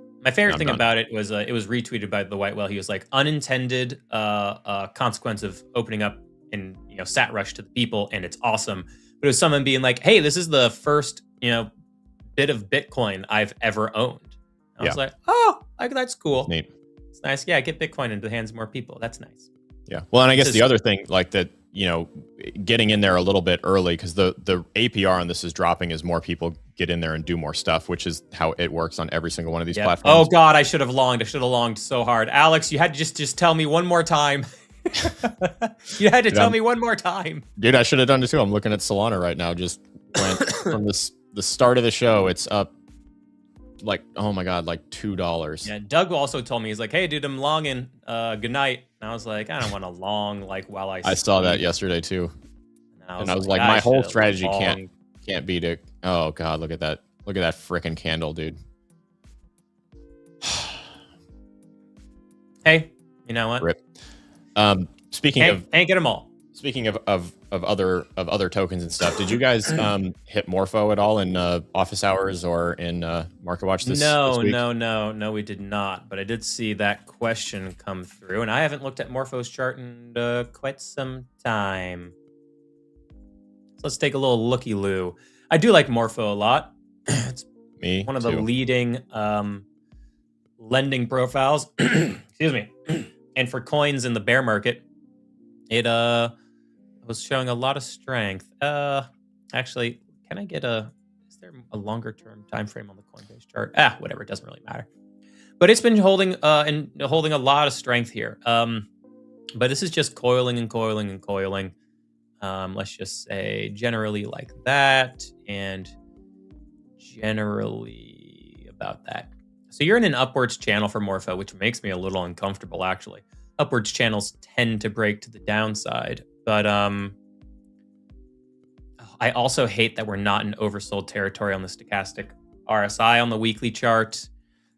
thing about it was retweeted by the White Whale. He was like, unintended consequence of opening up and, you know, sat rush to the people, and it's awesome. But it was someone being like, hey, this is the first, you know, bit of Bitcoin I've ever owned. I was like, oh, like, that's cool. Neat. It's nice. Yeah, get Bitcoin into the hands of more people. That's nice. Yeah. Well, and I guess the other thing, like that, you know, getting in there a little bit early, because the APR on this is dropping as more people get in there and do more stuff, which is how it works on every single one of these platforms. Oh God, I should have longed so hard. Alex, you had to just tell me one more time. You had to tell me one more time. Dude, I should have done it too. I'm looking at Solana right now. Just went from the start of the show, it's up like, oh my God, like $2. Yeah, Doug also told me, he's like, hey dude, I'm longing. Good night. And I was like, I don't want to long like while I saw that yesterday too. And I was like, my whole strategy can't beat it. Oh God, look at that. Look at that freaking candle, dude. Hey, you know what? Rip. Speaking of, ain't get them all. Speaking of other tokens and stuff, did you guys hit Morpho at all in office hours or in Market Watch this week? No, we did not. But I did see that question come through, and I haven't looked at Morpho's chart in quite some time. So let's take a little looky-loo. I do like Morpho a lot. It's one of the leading lending profiles. Excuse me. And for coins in the bear market, it was showing a lot of strength. Actually, can I get is there a longer term time frame on the Coinbase chart? Whatever, it doesn't really matter. But it's been holding a lot of strength here. But this is just coiling and coiling and coiling. Let's just say generally like that, and generally about that. So you're in an upwards channel for Morpho, which makes me a little uncomfortable, actually. Upwards channels tend to break to the downside, but I also hate that we're not in oversold territory on the stochastic RSI on the weekly chart.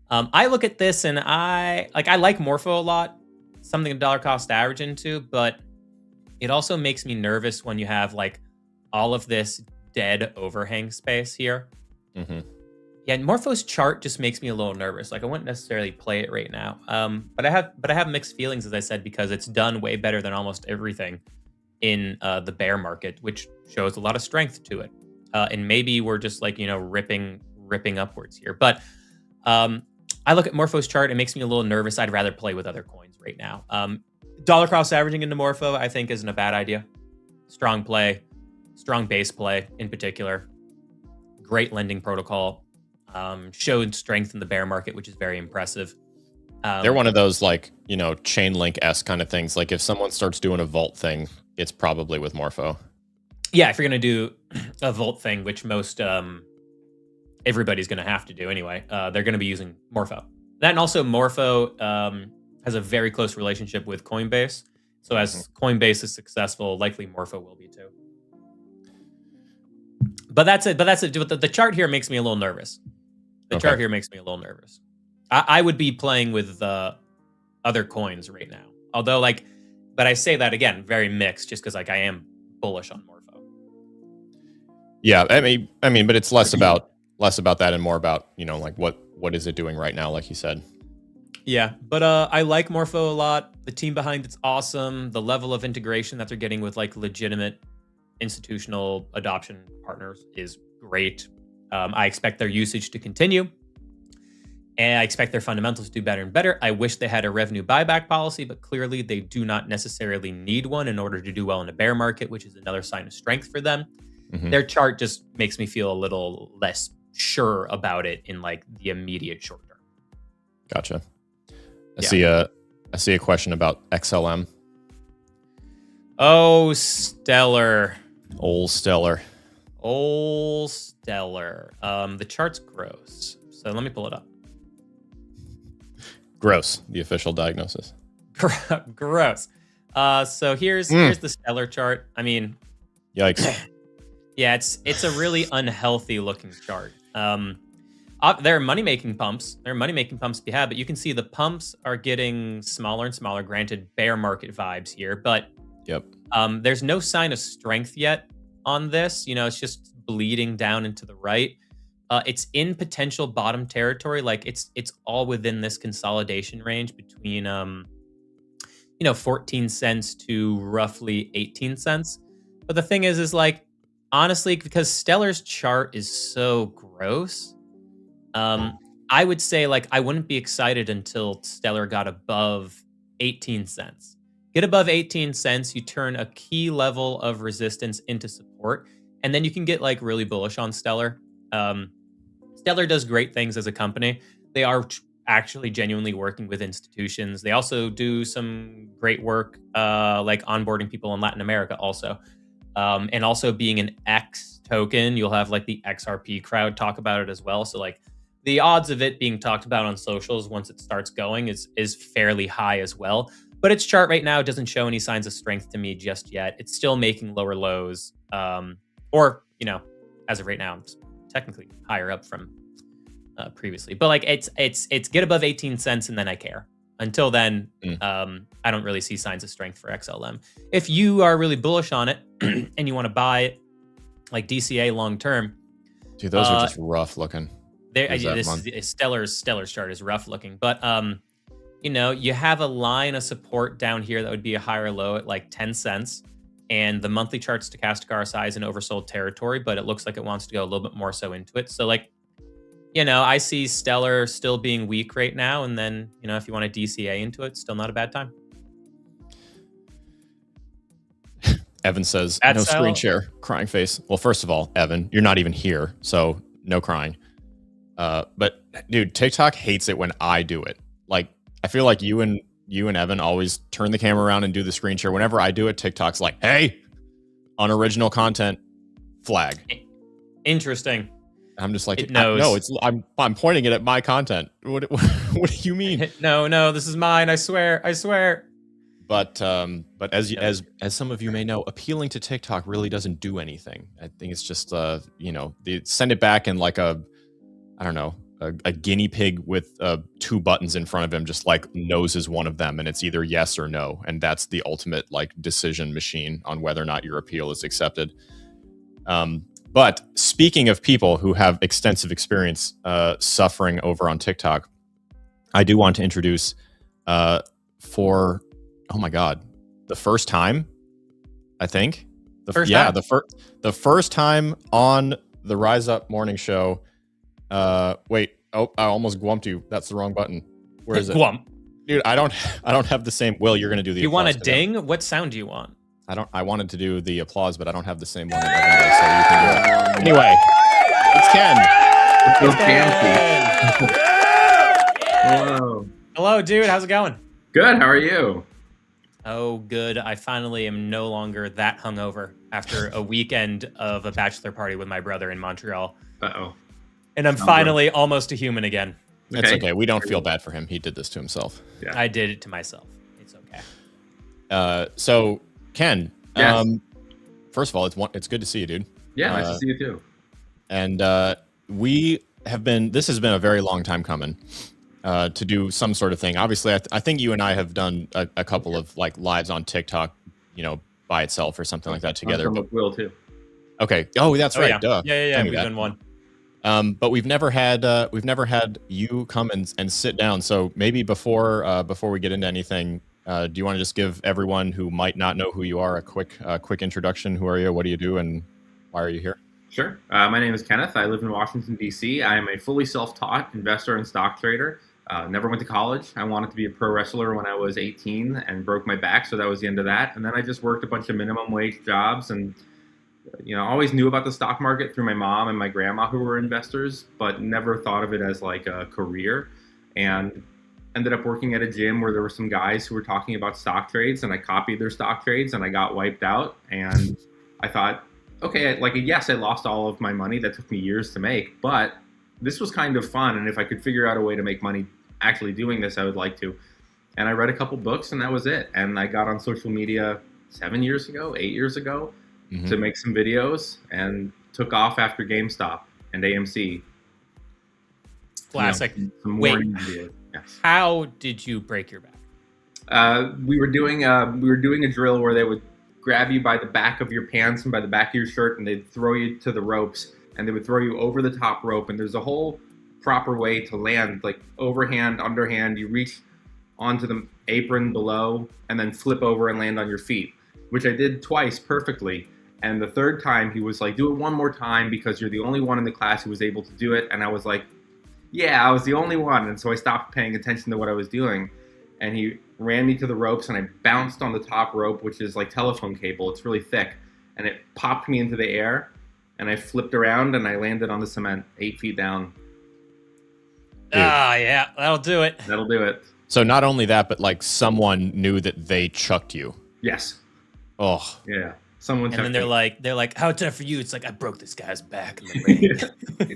I look at this and I like Morpho a lot, something to dollar cost average into, but it also makes me nervous when you have like all of this dead overhang space here. Mm-hmm. Yeah, Morpho's chart just makes me a little nervous. Like I wouldn't necessarily play it right now. But I have mixed feelings, as I said, because it's done way better than almost everything in the bear market, which shows a lot of strength to it. And maybe we're just like, ripping upwards here. But I look at Morpho's chart, it makes me a little nervous. I'd rather play with other coins right now. Dollar cost averaging into Morpho, I think, isn't a bad idea. Strong play, strong base play in particular. Great lending protocol. Showed strength in the bear market, which is very impressive. They're one of those like, chain link-esque kind of things. Like if someone starts doing a vault thing, it's probably with Morpho. Yeah, if you're going to do a vault thing, which most everybody's going to have to do anyway, they're going to be using Morpho. That and also Morpho has a very close relationship with Coinbase. So as Coinbase is successful, likely Morpho will be too. But that's it. The chart here makes me a little nervous. The chart here makes me a little nervous. I would be playing with other coins right now. Although, but I say that again, very mixed, just because I am bullish on Morpho. Yeah, I mean, but it's less about that and more about what is it doing right now, like you said. Yeah, but I like Morpho a lot. The team behind it's awesome. The level of integration that they're getting with legitimate institutional adoption partners is great. I expect their usage to continue, and I expect their fundamentals to do better and better. I wish they had a revenue buyback policy, but clearly they do not necessarily need one in order to do well in a bear market, which is another sign of strength for them. Their chart just makes me feel a little less sure about it in the immediate short term. Gotcha. I see a question about XLM. Oh, Stellar. Old Stellar. The chart's gross. So let me pull it up. Gross, the official diagnosis. Gross. So here's the Stellar chart. I mean, yikes. Yeah, it's a really unhealthy looking chart. There are money-making pumps. There are money-making pumps to be had, but you can see the pumps are getting smaller and smaller. Granted, bear market vibes here, but there's no sign of strength yet on this. It's just bleeding down into the right. It's in potential bottom territory. It's all within this consolidation range between 14 cents to roughly 18 cents. But the thing is honestly, because Stellar's chart is so gross, I would say I wouldn't be excited until Stellar got above 18 cents. Get above 18 cents, you turn a key level of resistance into support, and then you can get really bullish on Stellar. Stellar does great things as a company. They are actually genuinely working with institutions. They also do some great work onboarding people in Latin America also. And also being an X token, you'll have the XRP crowd talk about it as well. So the odds of it being talked about on socials once it starts going is fairly high as well. But its chart right now doesn't show any signs of strength to me just yet. It's still making lower lows, or as of right now, it's technically higher up from previously. But it's get above 18 cents and then I care. Until then, I don't really see signs of strength for XLM. If you are really bullish on it and you want to buy it, DCA long term, dude, those are just rough looking. Stellar's chart is rough looking, but you have a line of support down here that would be a higher low at 10 cents, and the monthly chart stochastic RSI is in oversold territory, but it looks like it wants to go a little bit more so into it. So I see Stellar still being weak right now, and then if you want to DCA into it, still not a bad time. Evan says, no screen share, crying face. Well, first of all, Evan, you're not even here, so no crying. But dude, TikTok hates it when I do it. I feel like you and Evan always turn the camera around and do the screen share. Whenever I do it, TikTok's like, hey, unoriginal content, flag. Interesting. I'm just like, it knows. No, I'm pointing it at my content. What do you mean? No, this is mine. I swear. But as some of you may know, appealing to TikTok really doesn't do anything. I think it's just they send it back in a guinea pig with 2 buttons in front of him, just noses one of them, and it's either yes or no, and that's the ultimate decision machine on whether or not your appeal is accepted. But speaking of people who have extensive experience suffering over on TikTok, I do want to introduce for, oh my God, the first time, I think. The first time on the Rise Up Morning Show. Wait, oh, I almost gumped you. That's the wrong button. Where is it? Gwump. Dude, I don't have the same. Will, you're gonna do the. You want a ding? What sound do you want? I wanted to do the applause, but I don't have the same one that Evan does, so you can do it. Anyway, it's Ken. It's so fancy. Hello. Hello, dude. How's it going? Good. How are you? Oh, good. I finally am no longer that hungover after a weekend of a bachelor party with my brother in Montreal. Uh-oh. And I'm finally almost a human again. It's okay. We don't feel bad for him. He did this to himself. Yeah. I did it to myself. It's okay. So, Ken, yes. First of all, it's good to see you, dude. Yeah, nice to see you too. And this has been a very long time coming to do some sort of thing. Obviously, I think you and I have done a couple of like lives on TikTok, by itself or something like that together. But Will too. Okay. Oh, that's right. Yeah. Duh. Yeah. We've done one. But we've never had you come and sit down. So maybe before we get into anything, do you want to just give everyone who might not know who you are a quick introduction? Who are you? What do you do? And why are you here? Sure. My name is Kenneth. I live in Washington, D.C. I am a fully self-taught investor and stock trader. Never went to college. I wanted to be a pro wrestler when I was 18 and broke my back, so that was the end of that. And then I just worked a bunch of minimum wage jobs and always knew about the stock market through my mom and my grandma who were investors, but never thought of it as like a career. And ended up working at a gym where there were some guys who were talking about stock trades, and I copied their stock trades and I got wiped out. And I thought, okay, yes, I lost all of my money. That took me years to make, but this was kind of fun. And if I could figure out a way to make money actually doing this, I would like to. And I read a couple books and that was it. And I got on social media 8 years ago, to make some videos and took off after GameStop and AMC. Classic. Wait, yes. How did you break your back? We were doing a drill where they would grab you by the back of your pants and by the back of your shirt, and they'd throw you to the ropes, and they would throw you over the top rope. And there's a whole proper way to land, like overhand, underhand. You reach onto the apron below and then flip over and land on your feet, which I did twice perfectly. And the third time he was like, do it one more time because you're the only one in the class who was able to do it. And I was like, yeah, I was the only one. And so I stopped paying attention to what I was doing. And he ran me to the ropes and I bounced on the top rope, which is like telephone cable. It's really thick. And it popped me into the air and I flipped around and I landed on the cement 8 feet down. Dude. Yeah, that'll do it. That'll do it. So not only that, but like someone knew that they chucked you. Yes. Oh. Yeah. And then they're like, how tough for you? It's like, I broke this guy's back in the ring.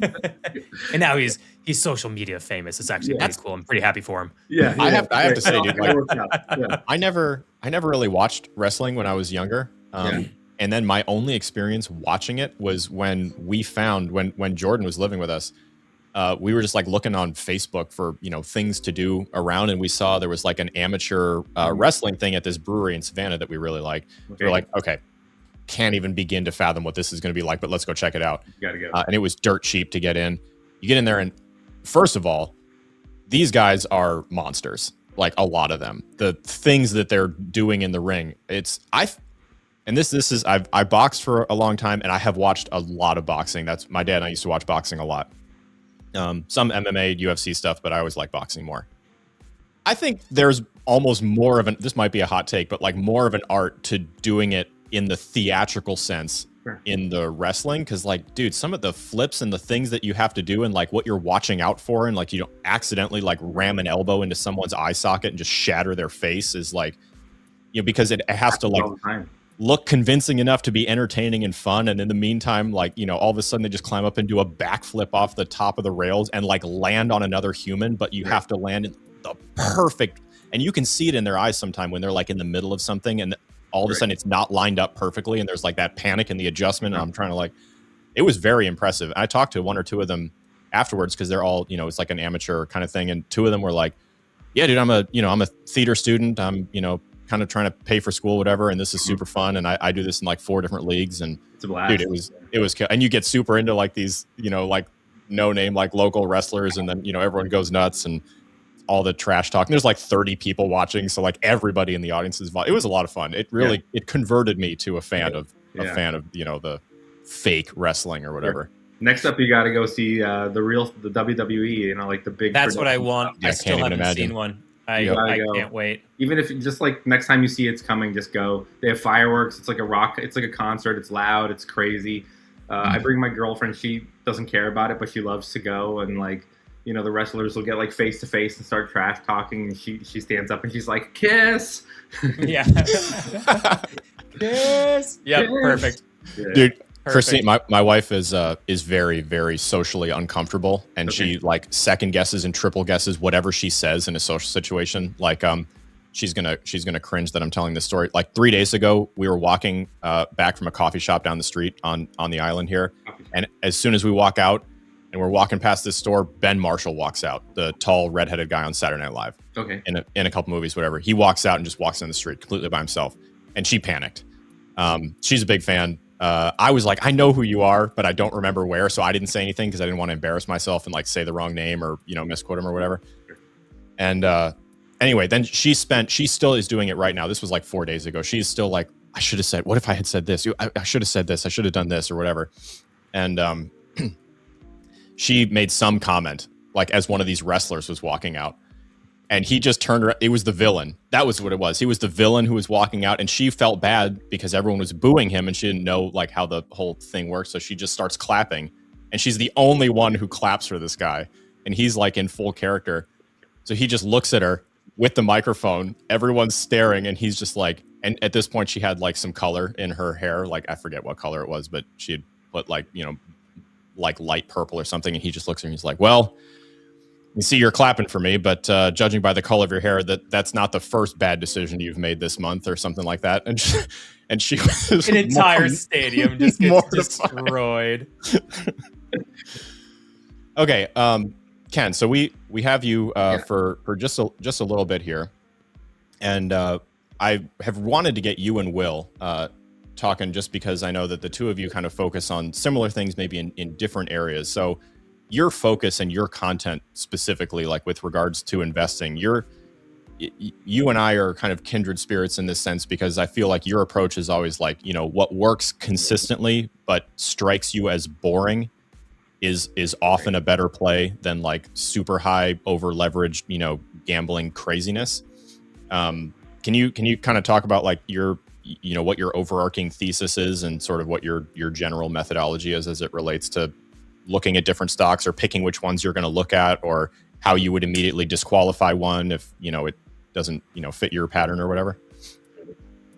And now he's social media famous. It's actually pretty cool. I'm pretty happy for him. Yeah. I have to say, dude, I never really watched wrestling when I was younger. And then my only experience watching it was when Jordan was living with us. We were just like looking on Facebook for, things to do around, and we saw there was like an amateur wrestling thing at this brewery in Savannah that we really liked. Okay. We're like, okay, can't even begin to fathom what this is going to be like, but let's go check it out. You gotta go. And it was dirt cheap to get in. You get in there, and first of all, these guys are monsters. Like a lot of them, the things that they're doing in the ring. I boxed for a long time, and I have watched a lot of boxing. That's my dad and I used to watch boxing a lot. Some MMA, UFC stuff, but I always like boxing more. I think there's almost more of this might be a hot take, but like more of an art to doing it in the theatrical sense in the wrestling. Cause like, dude, some of the flips and the things that you have to do and like what you're watching out for, and like, you don't accidentally like ram an elbow into someone's eye socket and just shatter their face is like, because it has to like look convincing enough to be entertaining and fun. And in the meantime, like, all of a sudden they just climb up and do a backflip off the top of the rails and like land on another human, but you have to land in the perfect, and you can see it in their eyes sometime when they're like in the middle of something and all of a sudden it's not lined up perfectly. And there's like that panic and the adjustment. And I'm trying to it was very impressive. I talked to one or two of them afterwards, cause they're all, it's like an amateur kind of thing. And two of them were like, yeah, dude, I'm a theater student. I'm, kind kind of trying to pay for school, whatever. And this is super fun. And I do this in like 4 different leagues. And It's a blast. dude, it was, and you get super into like these, like no name, like local wrestlers. And then, everyone goes nuts and all the trash talk. And there's like 30 people watching. So like everybody in the audience is involved. It was a lot of fun. It really, it converted me to a fan of, the fake wrestling or whatever. Next up, you got to go see the WWE, like the big. That's what I want. Yeah, I still haven't seen one. I can't wait. Even if just like next time you see it's coming, just go. They have fireworks. It's like a rock. It's like a concert. It's loud. It's crazy. I bring my girlfriend. She doesn't care about it, but she loves to go. And like, the wrestlers will get like face to face and start trash talking. And she stands up and she's like, "Kiss." Yeah. Kiss. Yep. Perfect. Yeah. Dude. Perfect. Christine, my wife is very, very socially uncomfortable, and she like second guesses and triple guesses whatever she says in a social situation. Like she's gonna cringe that I'm telling this story. Like 3 days ago, we were walking back from a coffee shop down the street on the island here, and as soon as we walk out and we're walking past this store, Ben Marshall walks out, the tall redheaded guy on Saturday Night Live. Okay. In a couple movies, whatever. He walks out and just walks down the street completely by himself, and she panicked. She's a big fan. I was like, I know who you are, but I don't remember where. So I didn't say anything because I didn't want to embarrass myself and like say the wrong name or, misquote him or whatever. And anyway, then she still is doing it right now. This was like 4 days ago. She's still like, I should have said, what if I had said this? I should have said this. I should have done this or whatever. And she made some comment like as one of these wrestlers was walking out. And he just turned around. It was the villain. That was what it was. He was the villain who was walking out, and she felt bad because everyone was booing him, and she didn't know like how the whole thing works. So she just starts clapping, and she's the only one who claps for this guy, and he's like in full character. So he just looks at her with the microphone. Everyone's staring, and he's just like. And at this point, she had like some color in her hair, like I forget what color it was, but she had put like like light purple or something. And he just looks at her and he's like, "Well, you see, you're clapping for me, but judging by the color of your hair, that's not the first bad decision you've made this month," or something like that. And she was an entire stadium just gets destroyed. Okay, Ken. So we have you for just a little bit here, and I have wanted to get you and Will talking just because I know that the two of you kind of focus on similar things, maybe in different areas. So your focus and your content specifically, like with regards to investing, you and I are kind of kindred spirits in this sense, because I feel like your approach is always like, what works consistently but strikes you as boring is often a better play than like super high over leveraged, gambling craziness. Can you kind of talk about like your, what your overarching thesis is and sort of what your general methodology is as it relates to looking at different stocks or picking which ones you're going to look at, or how you would immediately disqualify one if, it doesn't, fit your pattern or whatever?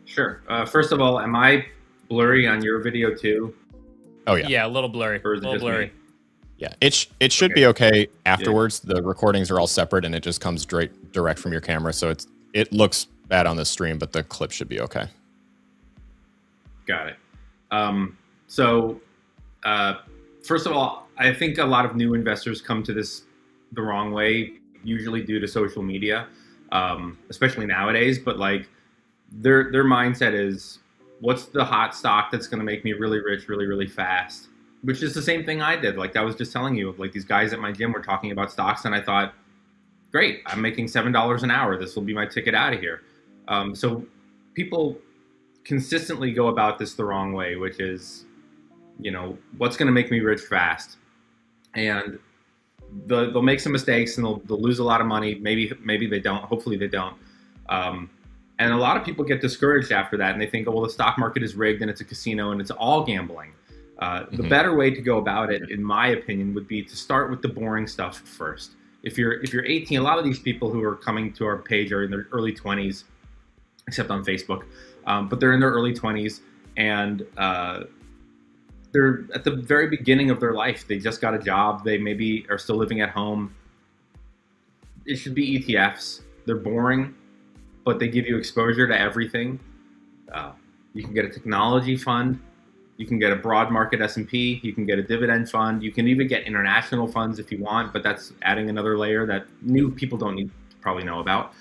Sure. First of all, am I blurry on your video too? Oh yeah. Yeah, a little blurry. Or is it just blurry. me? Yeah. It should be okay afterwards. Yeah. The recordings are all separate and it just comes direct from your camera. So it looks bad on the stream, but the clip should be okay. Got it. First of all, I think a lot of new investors come to this the wrong way, usually due to social media, especially nowadays. But like their mindset is, what's the hot stock that's going to make me really rich, really, really fast? Which is the same thing I did. Like I was just telling you, like these guys at my gym were talking about stocks, and I thought, great, I'm making $7 an hour. This will be my ticket out of here. So people consistently go about this the wrong way, which is, what's going to make me rich fast? And they'll make some mistakes and they'll lose a lot of money. Maybe they don't. Hopefully they don't. And a lot of people get discouraged after that, and they think, oh, well, the stock market is rigged and it's a casino and it's all gambling. The better way to go about it, in my opinion, would be to start with the boring stuff first. If you're 18, a lot of these people who are coming to our page are in their early 20s, except on Facebook, but they're in their early 20s, and they're at the very beginning of their life. They just got a job. They maybe are still living at home. It should be ETFs. They're boring, but they give you exposure to everything. You can get a technology fund. You can get a broad market S&P. You can get a dividend fund. You can even get international funds if you want, but that's adding another layer that new people don't need to probably know about.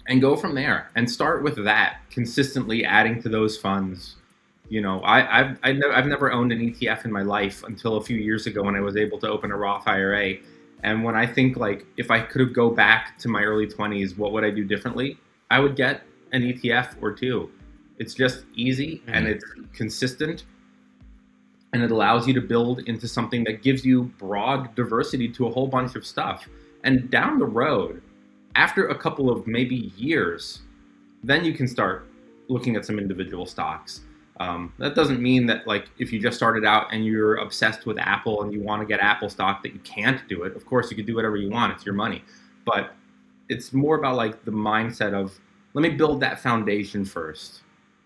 and go from there and start with that, consistently adding to those funds. You know, I've never owned an ETF in my life until a few years ago when I was able to open a Roth IRA. And when I think like, if I could go back to my early 20s, what would I do differently? I would get an ETF or two. It's just easy and it's consistent, and it allows you to build into something that gives you broad diversity to a whole bunch of stuff. And down the road, after a couple of maybe years, then you can start looking at some individual stocks. That doesn't mean that like if you just started out and you're obsessed with Apple and you want to get Apple stock that you can't do it. Of course, you can do whatever you want. It's your money. But it's more about like the mindset of, let me build that foundation first.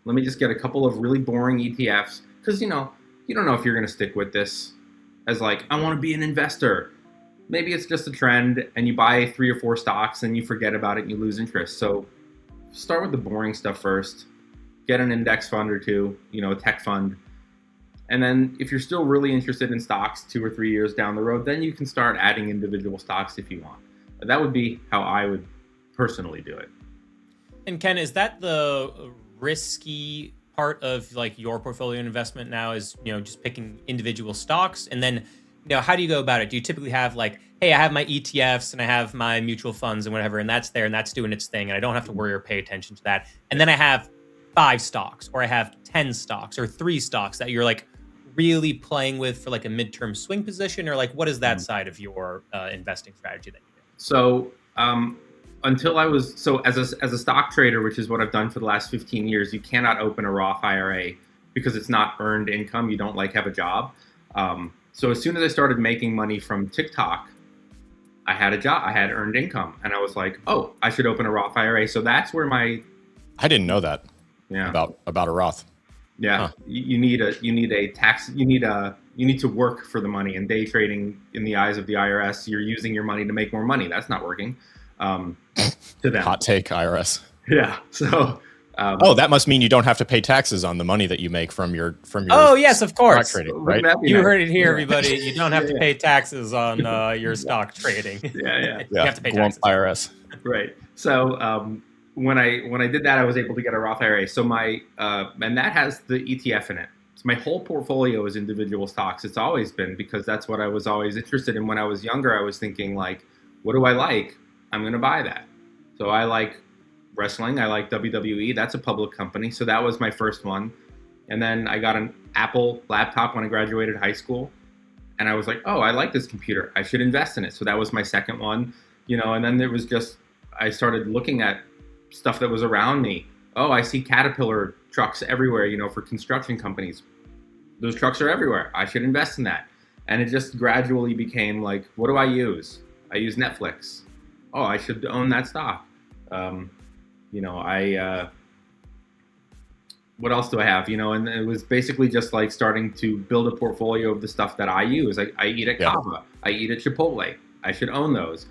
Let me just get a couple of really boring ETFs, because you don't know if you're going to stick with this as like, I want to be an investor. Maybe it's just a trend and you buy 3 or 4 stocks and you forget about it and you lose interest. So start with the boring stuff first. Get an index fund or two, a tech fund. And then if you're still really interested in stocks 2 or 3 years down the road, then you can start adding individual stocks if you want. That would be how I would personally do it. And Ken, is that the risky part of like your portfolio investment now, is just picking individual stocks? And then how do you go about it? Do you typically have like, hey, I have my ETFs and I have my mutual funds and whatever, and that's there and that's doing its thing and I don't have to worry or pay attention to that, and then I have 5 stocks or I have 10 stocks or 3 stocks that you're like really playing with for like a midterm swing position? Or like, what is that side of your investing strategy that you do? So as a stock trader, which is what I've done for the last 15 years, you cannot open a Roth IRA because it's not earned income. You don't like have a job. So as soon as I started making money from TikTok, I had a job, I had earned income, and I was like, oh, I should open a Roth IRA. So that's where I didn't know that. Yeah. About a Roth. Yeah. Huh. You need a tax, you need to work for the money, and day trading in the eyes of the IRS, you're using your money to make more money. That's not working. To them. Hot take, IRS. Yeah. So. That must mean you don't have to pay taxes on the money that you make from your. Oh yes, of course. Trading, right? You heard it here, everybody. You don't have to pay taxes on your stock trading. Yeah. You have to pay taxes. IRS. Right. So when I did that, I was able to get a Roth IRA. So my and that has the ETF in it. So my whole portfolio is individual stocks. It's always been, because that's what I was always interested in. When I was younger, I was thinking like, what do I like? I'm going to buy that. So I like wrestling. I like WWE. That's a public company. So that was my first one. And then I got an Apple laptop when I graduated high school. And I was like, oh, I like this computer. I should invest in it. So that was my second one, and then there was just, I started looking at stuff that was around me. Oh, I see Caterpillar trucks everywhere, for construction companies. Those trucks are everywhere. I should invest in that. And it just gradually became like, what do I use? I use Netflix. Oh, I should own that stock. What else do I have? And it was basically just like starting to build a portfolio of the stuff that I use. I eat at Kava. I eat at Chipotle. I should own those.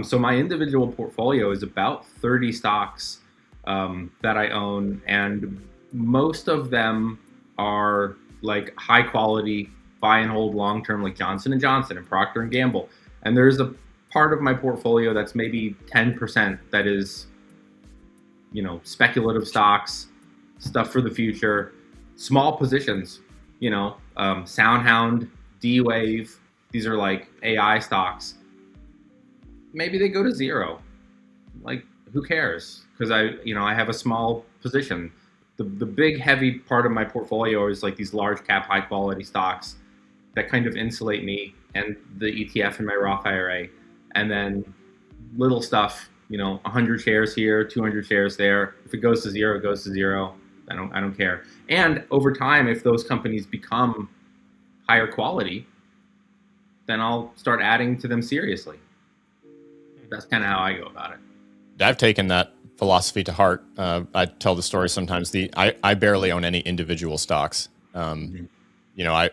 So my individual portfolio is about 30 stocks that I own, and most of them are like high quality, buy and hold long term, like Johnson & Johnson and Procter & Gamble. And there's a part of my portfolio that's maybe 10% that is, speculative stocks, stuff for the future, small positions, SoundHound, D-Wave. These are like AI stocks. Maybe they go to zero. Like, who cares? Because I have a small position. The big heavy part of my portfolio is like these large cap, high quality stocks that kind of insulate me, and the ETF in my Roth IRA. And then little stuff, 100 shares here, 200 shares there. If it goes to zero, it goes to zero. I don't care. And over time, if those companies become higher quality, then I'll start adding to them seriously. That's kind of how I go about it. I've taken that philosophy to heart. I tell the story sometimes. I barely own any individual stocks. I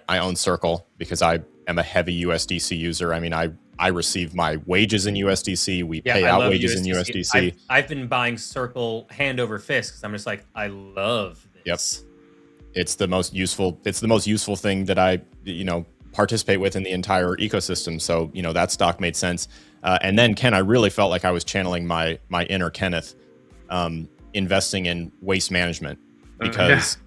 own Circle because I am a heavy USDC user. I mean, I receive my wages in USDC. We pay out wages in USDC. I've been buying Circle hand over fist because I'm just like, I love this. Yep. It's the most useful thing that I, participate with in the entire ecosystem. So, that stock made sense. And then Ken, I really felt like I was channeling my inner Kenneth investing in waste management because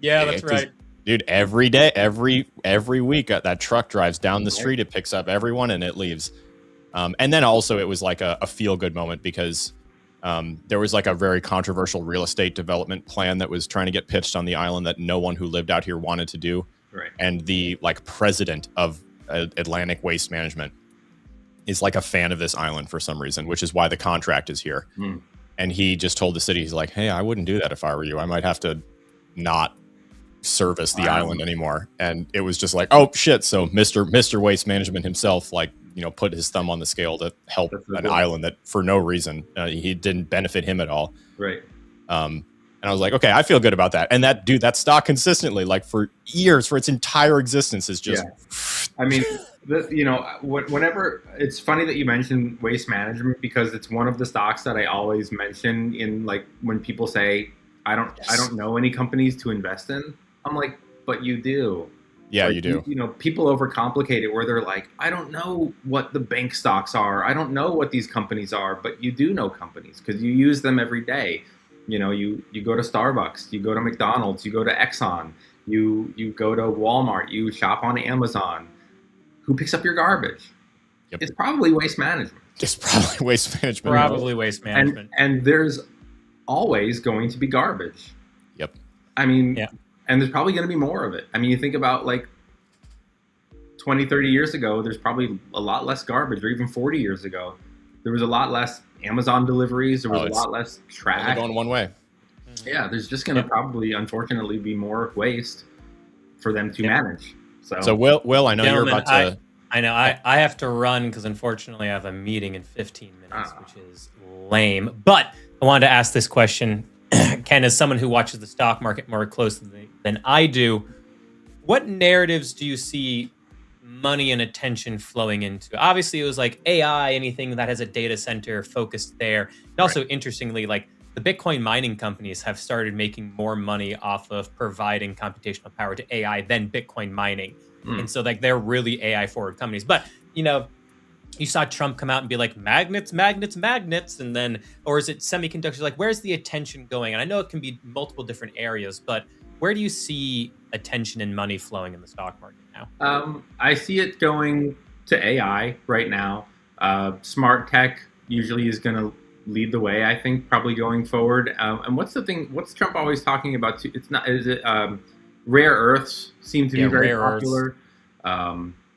yeah, that's right. Dude, every day, every week, that truck drives down the street, it picks up everyone, and it leaves. And then also, it was like a feel-good moment because there was like a very controversial real estate development plan that was trying to get pitched on the island that no one who lived out here wanted to do. Right. And the like president of Atlantic Waste Management is like a fan of this island for some reason, which is why the contract is here. And he just told the city, he's like, hey, I wouldn't do that if I were you. I might have to not service the island anymore. And it was just like, oh shit. So Mr. Waste Management himself, like, you know, put his thumb on the scale to help an island that for no reason, he didn't benefit him at all. Right. And I was like, okay, I feel good about that. And that stock consistently, like for years, for its entire existence, is just. I mean, you know, whenever it's funny that you mentioned waste management because it's one of the stocks that I always mention in like when people say I don't know any companies to invest in. I'm like, but you do. Yeah, like, you do. You know, people overcomplicate it where they're like, I don't know what the bank stocks are. I don't know what these companies are, but you do know companies because you use them every day. You know, you go to Starbucks, you go to McDonald's, you go to Exxon, you go to Walmart, you shop on Amazon. Who picks up your garbage? Yep. It's probably waste management. It's probably waste management. Probably waste management. And there's always going to be garbage. Yep. I mean, and there's probably going to be more of it. I mean, you think about like 20, 30 years ago, there's probably a lot less garbage, or even 40 years ago. There was a lot less Amazon deliveries. There was a lot less trash. Going one way. Yeah, there's just going to probably, unfortunately, be more waste for them to manage. So Will, I know you're about to. I know I have to run because unfortunately I have a meeting in 15 minutes, which is lame. But I wanted to ask this question, Ken, as someone who watches the stock market more closely than I do, what narratives do you see money and attention flowing into? Obviously, it was like AI, anything that has a data center focused there. And also, interestingly, like the Bitcoin mining companies have started making more money off of providing computational power to AI than Bitcoin mining. And so like they're really AI forward companies. But, you know, you saw Trump come out and be like, magnets. And then, or is it semiconductors? Like, where's the attention going? And I know it can be multiple different areas, but where do you see attention and money flowing in the stock market now? I see it going to AI right now. Smart tech usually is going to lead the way, I think, probably going forward. And what's the thing? What's Trump always talking about? Too? It's not. Is it rare earths seem to be very popular?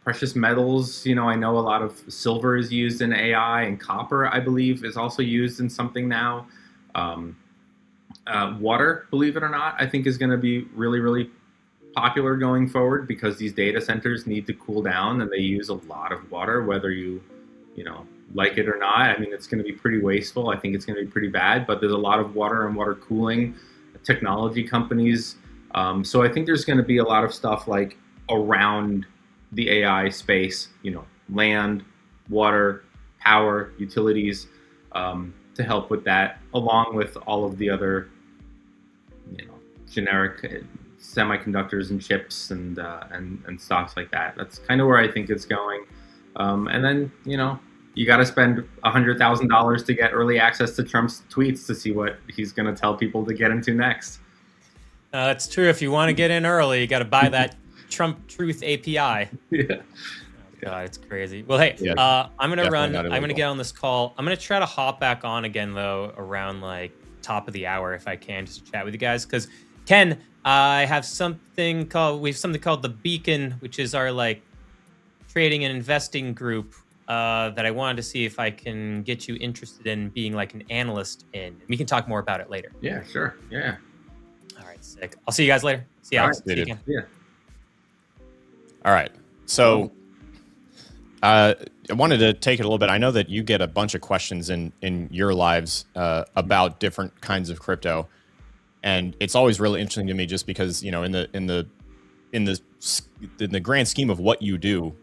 Precious metals. You know, I know a lot of silver is used in AI, and copper, I believe, is also used in something now. Water, believe it or not, I think is going to be really, really popular going forward because these data centers need to cool down and they use a lot of water, whether you know, like it or not. I mean, it's going to be pretty wasteful. I think it's going to be pretty bad, but there's a lot of water and water cooling technology companies. So I think there's going to be a lot of stuff like around the AI space, you know, land, water, power, utilities, to help with that, along with all of the other, you know, generic semiconductors and chips and stocks like that. That's kind of where I think it's going. And then, you know, you got to spend $100,000 to get early access to Trump's tweets to see what he's going to tell people to get into next. That's true. If you want to get in early, you got to buy that Trump Truth API. Yeah. Oh, God, it's crazy. Well, hey, I'm going to run. I'm going to get on this call. I'm going to try to hop back on again, though, around like top of the hour if I can, just to chat with you guys. Because, Ken, I have something called the Beacon, which is our like trading and investing group that I wanted to see if I can get you interested in being like an analyst in. We can talk more about it later. Yeah, sure. Yeah. All right, sick. I'll see you guys later. See you, Alex. Right, see you again. Yeah. All right. So I wanted to take it a little bit. I know that you get a bunch of questions in your lives about different kinds of crypto. And it's always really interesting to me just because, you know, in the grand scheme of what you do,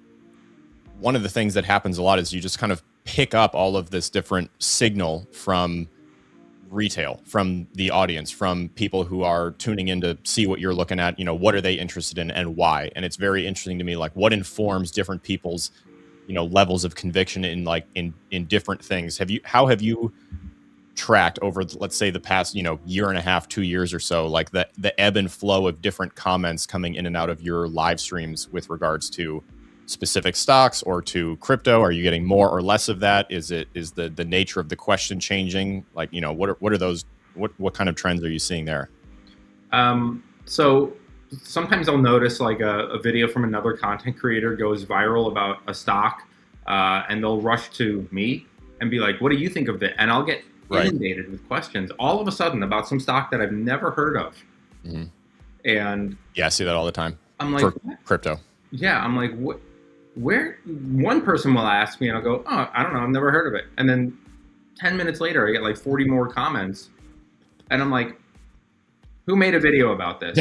one of the things that happens a lot is you just kind of pick up all of this different signal from retail, from the audience, from people who are tuning in to see what you're looking at, you know, what are they interested in and why? And it's very interesting to me, like what informs different people's, you know, levels of conviction in like in different things. How have you tracked over, let's say, the past, year and a half, 2 years or so, like the ebb and flow of different comments coming in and out of your live streams with regards to specific stocks or to crypto? Are you getting more or less of that? Is the nature of the question changing? Like, what are those, what kind of trends are you seeing there? So sometimes I'll notice like a video from another content creator goes viral about a stock, and they'll rush to me and be like, what do you think of it? And I'll get inundated with questions all of a sudden about some stock that I've never heard of. Mm-hmm. And yeah, I see that all the time. I'm like, for crypto. Yeah, I'm like, what? Where? One person will ask me, and I'll go, oh, I don't know, I've never heard of it. And then 10 minutes later, I get like 40 more comments, and I'm like, who made a video about this?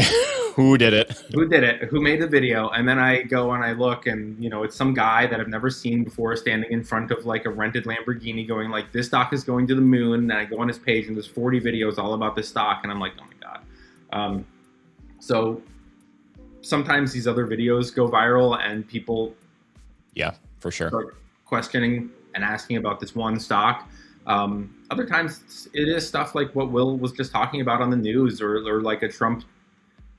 Who did it? Who did it? Who made the video? And then I go and I look, and it's some guy that I've never seen before standing in front of like a rented Lamborghini going like, this stock is going to the moon. And I go on his page and there's 40 videos all about this stock. And I'm like, oh my God. So sometimes these other videos go viral and people for sure start questioning and asking about this one stock. Other times it is stuff like what Will was just talking about on the news, or like a Trump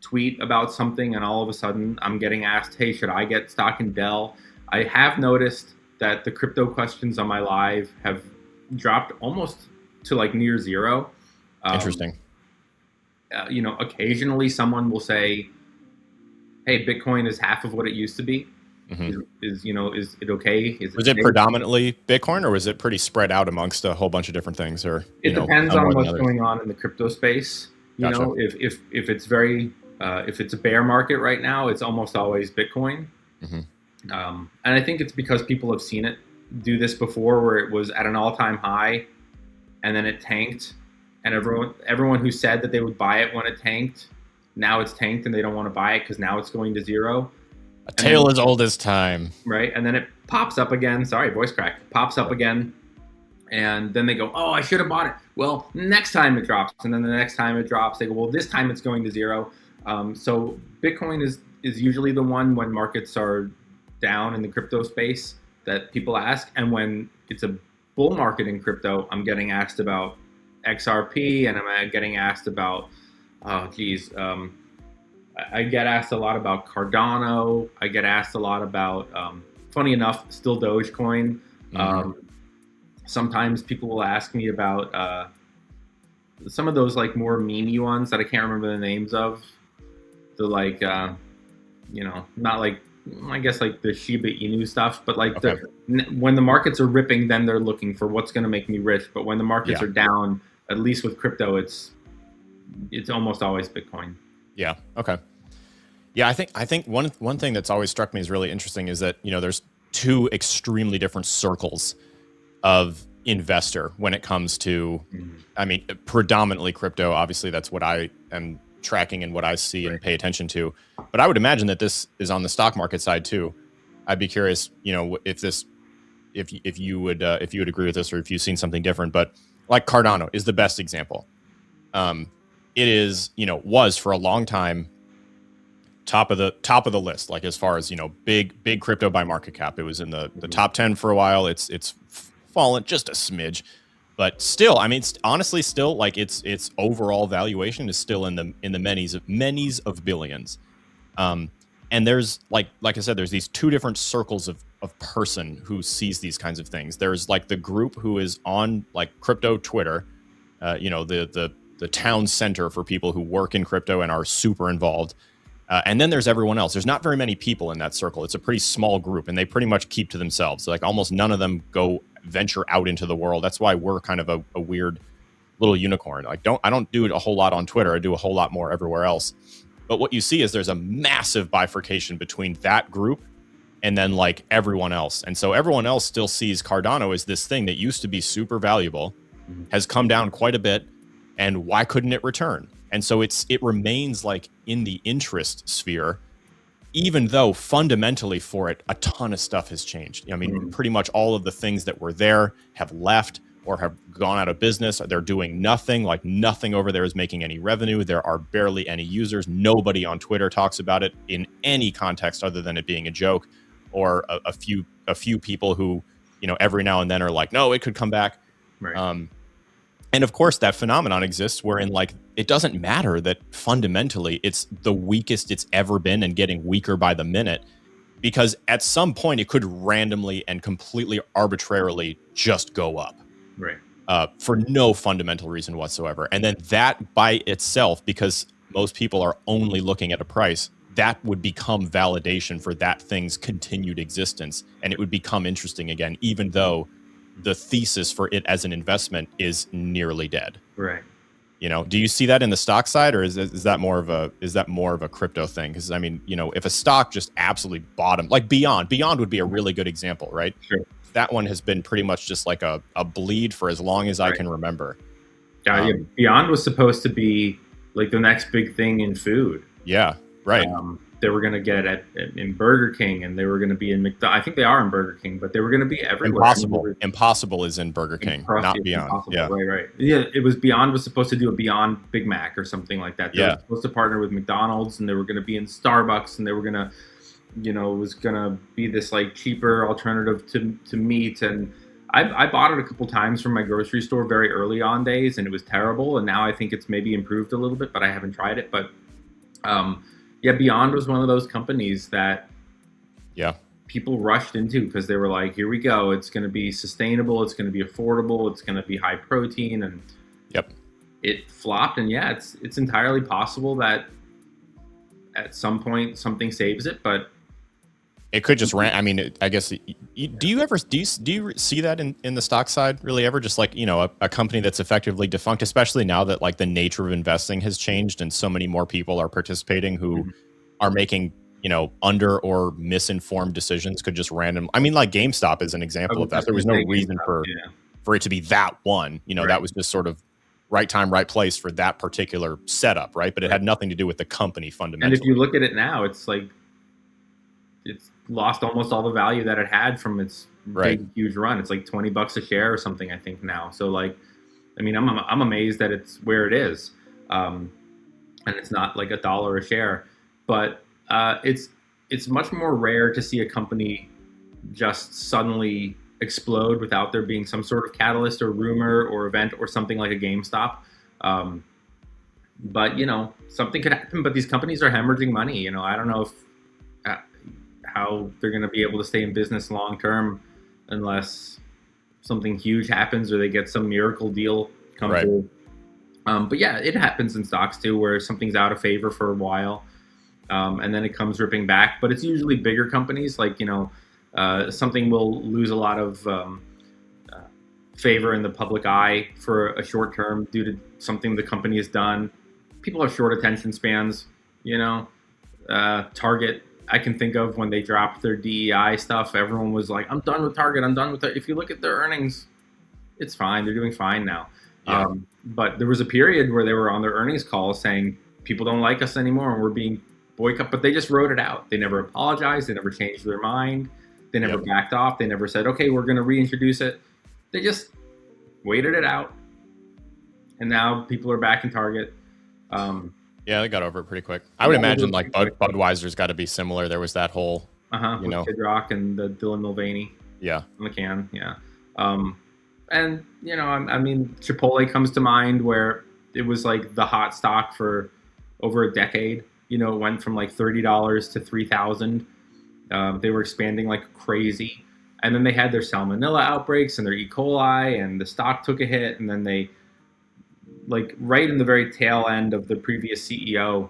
tweet about something, and all of a sudden I'm getting asked, hey, should I get stock in Dell? I have noticed that the crypto questions on my live have dropped almost to like near zero. Interesting. Occasionally someone will say, hey, Bitcoin is half of what it used to be. Mm-hmm. Is it okay? Was it predominantly Bitcoin, or was it pretty spread out amongst a whole bunch of different things? Or it depends on what's going on in the crypto space. Gotcha. If it's very if it's a bear market right now, it's almost always Bitcoin. Mm-hmm. And I think it's because people have seen it do this before, where it was at an all-time high and then it tanked, and everyone who said that they would buy it when it tanked, now it's tanked and they don't want to buy it because now it's going to zero. A tale as old as time. Right. And then it pops up again. Sorry, voice crack. Pops up again. And then they go, oh, I should have bought it. Well, next time it drops. And then the next time it drops, they go, well, this time it's going to zero. So Bitcoin is usually the one when markets are down in the crypto space that people ask. And when it's a bull market in crypto, I'm getting asked about XRP, and I'm getting asked about, I get asked a lot about Cardano. I get asked a lot about, funny enough, still Dogecoin. Mm-hmm. Sometimes people will ask me about some of those like more memey ones that I can't remember the names of. The like, not like, I guess like the Shiba Inu stuff, but like when the markets are ripping, then they're looking for what's going to make me rich. But when the markets are down, at least with crypto, it's almost always Bitcoin. Yeah. Okay. Yeah, I think one thing that's always struck me as really interesting is that there's two extremely different circles of investor when it comes to, I mean, predominantly crypto. Obviously, that's what I am tracking and what I see and pay attention to. But I would imagine that this is on the stock market side too. I'd be curious, if you would agree with this, or if you've seen something different. But like Cardano is the best example. It is, was for a long time top of the list, like as far as big crypto by market cap. It was in the top 10 for a while. It's fallen just a smidge, but still, I mean, it's honestly still like its overall valuation is still in the many's of billions. And there's like I said, there's these two different circles of person who sees these kinds of things. There's like the group who is on like crypto Twitter, the town center for people who work in crypto and are super involved. And then there's everyone else. There's not very many people in that circle. It's a pretty small group, and they pretty much keep to themselves. Like almost none of them venture out into the world. That's why we're kind of a weird little unicorn. Like I don't do it a whole lot on Twitter. I do a whole lot more everywhere else. But what you see is there's a massive bifurcation between that group and then like everyone else. And so everyone else still sees Cardano as this thing that used to be super valuable, has come down quite a bit, and why couldn't it return? And so it remains like in the interest sphere, even though fundamentally for it, a ton of stuff has changed. I mean, pretty much all of the things that were there have left or have gone out of business. They're doing nothing. Like nothing over there is making any revenue. There are barely any users. Nobody on Twitter talks about it in any context other than it being a joke, or a few people who, every now and then are like, no, it could come back. Right. And of course, that phenomenon exists wherein like it doesn't matter that fundamentally it's the weakest it's ever been and getting weaker by the minute, because at some point it could randomly and completely arbitrarily just go up. Right. For no fundamental reason whatsoever. And then that by itself, because most people are only looking at a price, that would become validation for that thing's continued existence. And it would become interesting again, even though the thesis for it as an investment is nearly dead. Right. You know, do you see that in the stock side, or is that more of a crypto thing? Because I mean, you know, if a stock just absolutely bottomed, like Beyond would be a really good example, right? Sure. That one has been pretty much just like a bleed for as long as I can remember. Yeah, Beyond was supposed to be like the next big thing in food. Yeah, right. They were going to get in Burger King, and they were going to be in McDonald's. I think they are in Burger King, but they were going to be everywhere. Impossible is in Burger King, not Beyond. Impossible. Yeah, right. Yeah, it was Beyond was supposed to do a Beyond Big Mac or something like that. They were supposed to partner with McDonald's, and they were going to be in Starbucks, and they were going to, you know, it was going to be this like cheaper alternative to meat. And I bought it a couple times from my grocery store very early on days, and it was terrible. And now I think it's maybe improved a little bit, but I haven't tried it. But yeah, Beyond was one of those companies that people rushed into because they were like, here we go. It's going to be sustainable. It's going to be affordable. It's going to be high protein. And it flopped. And yeah, it's entirely possible that at some point something saves it, but it could just I mean, I guess, do you see that in the stock side really ever? Just like, you know, a company that's effectively defunct, especially now that like the nature of investing has changed and so many more people are participating who are making, you know, under or misinformed decisions, could just I mean, like GameStop is an example of that. There was no reason for it to be that one, you know, that was just sort of right time, right place for that particular setup, right? But it had nothing to do with the company fundamentally. And if you look at it now, it's like, it's lost almost all the value that it had from its big, huge run. It's like $20 a share or something, I think now. So like, I mean, I'm amazed that it's where it is. And it's not like $1 a share, but it's much more rare to see a company just suddenly explode without there being some sort of catalyst or rumor or event or something like a GameStop. But you know, something could happen, but these companies are hemorrhaging money. You know, I don't know if, how they're going to be able to stay in business long term unless something huge happens or they get some miracle deal come through. But yeah, it happens in stocks too, where something's out of favor for a while, and then it comes ripping back. But it's usually bigger companies, like, you know, something will lose a lot of favor in the public eye for a short term due to something the company has done. People have short attention spans, you know. Target, I can think of when they dropped their DEI stuff, everyone was like, I'm done with Target. I'm done with it. If you look at their earnings, it's fine. They're doing fine now. Yeah. But there was a period where they were on their earnings call saying people don't like us anymore and we're being boycotted, but they just wrote it out. They never apologized. They never changed their mind. They never backed off. They never said, okay, we're going to reintroduce it. They just waited it out. And now people are back in Target. Yeah, they got over it pretty quick. I would imagine like Budweiser's got to be similar. There was that whole, you know, Kid Rock and the Dylan Mulvaney. Yeah. On the can. Yeah. And you know, I mean, Chipotle comes to mind, where it was like the hot stock for over a decade. You know, it went from like $30 to $3,000. They were expanding like crazy, and then they had their salmonella outbreaks and their E. coli, and the stock took a hit, and then they, like right in the very tail end of the previous CEO,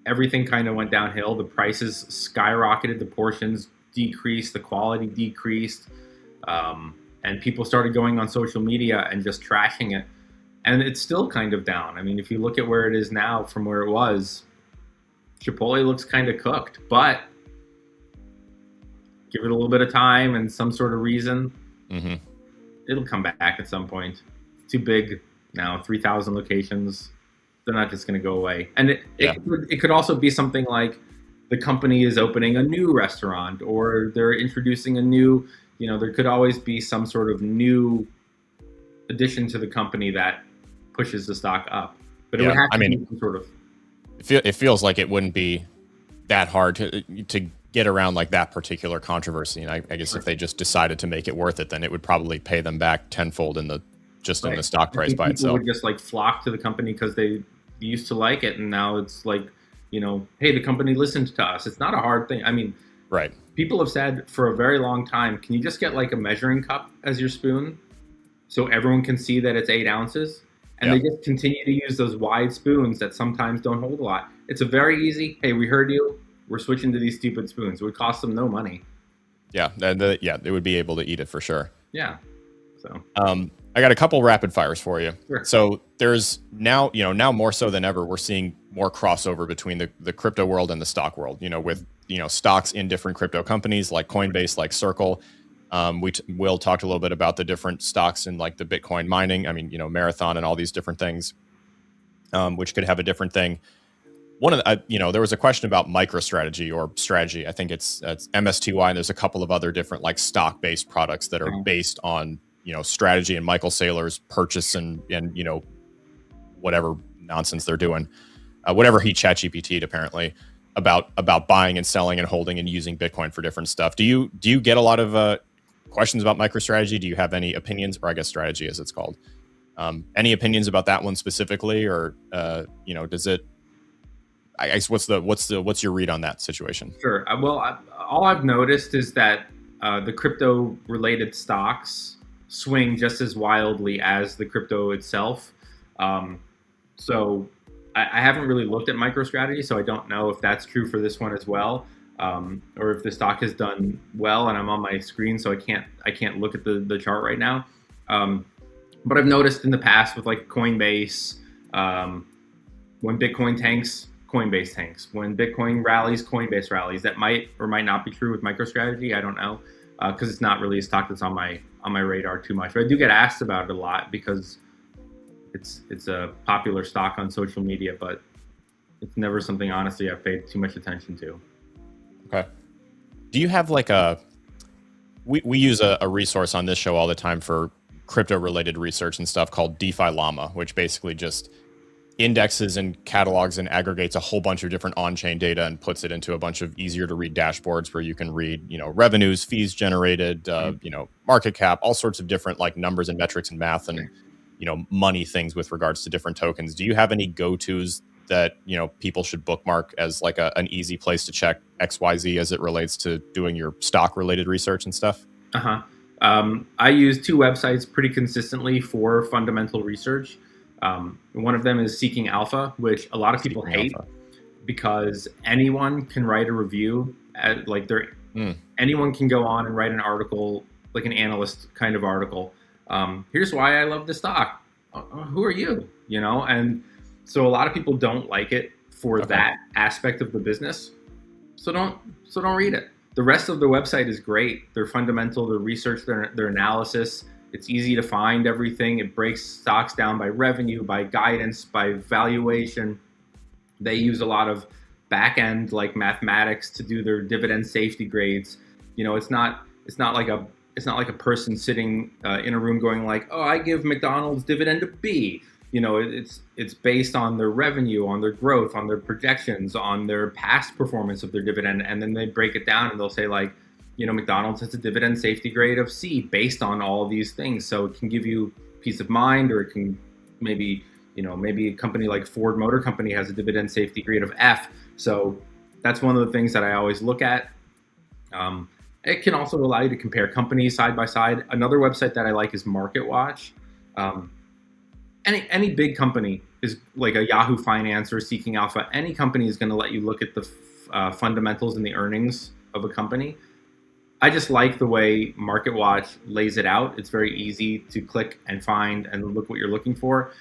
everything kind of went downhill. The prices skyrocketed, the portions decreased, the quality decreased, and people started going on social media and just trashing it. And it's still kind of down. I mean, if you look at where it is now from where it was, Chipotle looks kind of cooked, but give it a little bit of time and some sort of reason, it'll come back at some point. Too big now, 3,000 locations. They're not just going to go away. And it could also be something like the company is opening a new restaurant, or they're introducing a new, you know, there could always be some sort of new addition to the company that pushes the stock up. But it would have to be some sort of. It feels like it wouldn't be that hard to get around like that particular controversy. And I guess if they just decided to make it worth it, then it would probably pay them back tenfold in the just in the stock price by people itself. would just like flock to the company because they used to like it, and now it's like, you know, hey, the company listened to us. It's not a hard thing. I mean, right. People have said for a very long time, can you just get like a measuring cup as your spoon so everyone can see that it's 8 ounces? And they just continue to use those wide spoons that sometimes don't hold a lot. It's a very easy, hey, we heard you, we're switching to these stupid spoons. It would cost them no money. Yeah, they would be able to eat it for sure. Yeah. So I got a couple rapid fires for you. Sure. So there's now, now more so than ever, we're seeing more crossover between the crypto world and the stock world, with, stocks in different crypto companies like Coinbase, like Circle. Will talked a little bit about the different stocks in like the Bitcoin mining. I mean, Marathon and all these different things, which could have a different thing. One of the, there was a question about MicroStrategy or strategy. I think it's MSTY, and there's a couple of other different like stock-based products that are based on, strategy and Michael Saylor's purchase and whatever nonsense they're doing, whatever he ChatGPT'd apparently about buying and selling and holding and using Bitcoin for different stuff. Do you get a lot of questions about MicroStrategy? Do you have any opinions, or I guess strategy as it's called? Any opinions about that one specifically, or does it? I guess what's your read on that situation? Sure. Well, all I've noticed is that the crypto related stocks swing just as wildly as the crypto itself. So I haven't really looked at MicroStrategy, so I don't know if that's true for this one as well, or if the stock has done well. And I'm on my screen, so I can't look at the chart right now. But I've noticed in the past with like Coinbase, when Bitcoin tanks, Coinbase tanks. When Bitcoin rallies, Coinbase rallies. That might or might not be true with MicroStrategy. I don't know, because it's not really a stock that's on my radar too much. But I do get asked about it a lot because it's a popular stock on social media, but it's never something honestly I've paid too much attention to. Okay. Do you have like we use a resource on this show all the time for crypto related research and stuff called DeFi Llama, which basically just indexes and catalogs and aggregates a whole bunch of different on-chain data and puts it into a bunch of easier to read dashboards where you can read, revenues, fees generated, market cap, all sorts of different like numbers and metrics and math and, money things with regards to different tokens. Do you have any go-tos that, people should bookmark as like an easy place to check XYZ as it relates to doing your stock related research and stuff? I use 2 websites pretty consistently for fundamental research. One of them is Seeking Alpha, which a lot of people hate because anyone can write a review. Anyone can go on and write an article, like an analyst kind of article. Here's why I love the stock. Who are you? And so a lot of people don't like it for that aspect of the business. So don't read it. The rest of the website is great. Their fundamental, their research, their analysis. It's easy to find everything. It breaks stocks down by revenue, by guidance, by valuation. They use a lot of back end like mathematics to do their dividend safety grades. It's not like a person sitting in a room going like, oh, I give McDonald's dividend a B. It's based on their revenue, on their growth, on their projections, on their past performance of their dividend, and then they break it down and they'll say like, McDonald's has a dividend safety grade of C based on all of these things. So it can give you peace of mind, or it can maybe a company like Ford Motor Company has a dividend safety grade of F. So that's one of the things that I always look at. It can also allow you to compare companies side by side. Another website that I like is MarketWatch. Any big company is like a Yahoo Finance or Seeking Alpha. Any company is going to let you look at the fundamentals and the earnings of a company. I just like the way MarketWatch lays it out. It's very easy to click and find and look what you're looking for.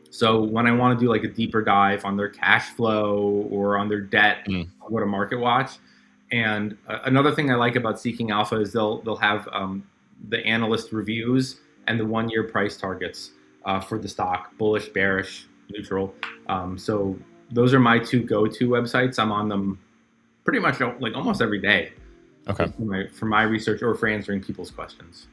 So when I want to do like a deeper dive on their cash flow or on their debt, I'll go to MarketWatch. And another thing I like about Seeking Alpha is they'll have the analyst reviews and the 1-year price targets for the stock, bullish, bearish, neutral. So those are my 2 go-to websites. I'm on them pretty much like almost every day. Okay. For my research or for answering people's questions.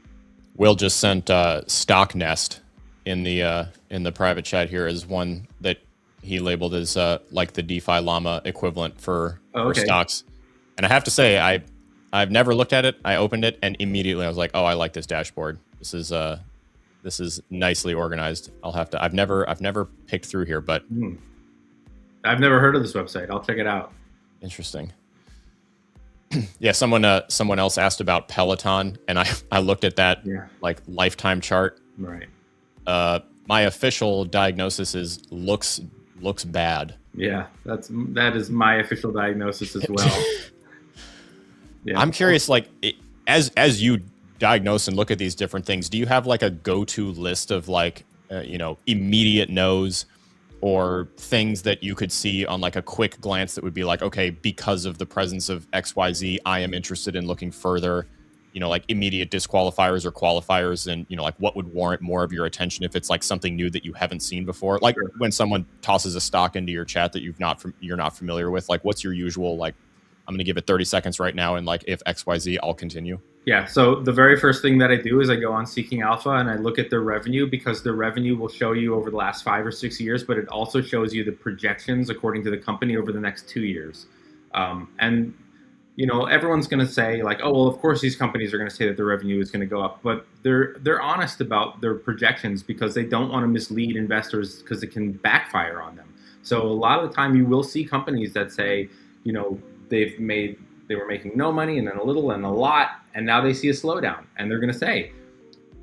Will just sent Stock Nest in the private chat here as one that he labeled as like the DeFi Llama equivalent for stocks. And I have to say, I've never looked at it. I opened it and immediately I was like, oh, I like this dashboard. This is This is nicely organized. I'll have to. I've never picked through here, but I've never heard of this website. I'll check it out. Interesting. Yeah, someone else asked about Peloton, and I looked at that like lifetime chart. Right. My official diagnosis is looks bad. Yeah, that is my official diagnosis as well. Yeah. I'm curious, like, as you diagnose and look at these different things, do you have like a go-to list of like, immediate no's or things that you could see on like a quick glance that would be like, okay, because of the presence of XYZ, I am interested in looking further, like immediate disqualifiers or qualifiers, and, like what would warrant more of your attention if it's like something new that you haven't seen before? Like when someone tosses a stock into your chat that you're not familiar with, like what's your usual, like, I'm going to give it 30 seconds right now, and like if XYZ, I'll continue. Yeah, so the very first thing that I do is I go on Seeking Alpha and I look at their revenue, because their revenue will show you over the last 5 or 6 years, but it also shows you the projections according to the company over the next 2 years. And everyone's going to say like, oh, well, of course these companies are going to say that their revenue is going to go up, but they're honest about their projections because they don't want to mislead investors, because it can backfire on them. So a lot of the time you will see companies that say, they were making no money and then a little and a lot, and now they see a slowdown, and they're going to say,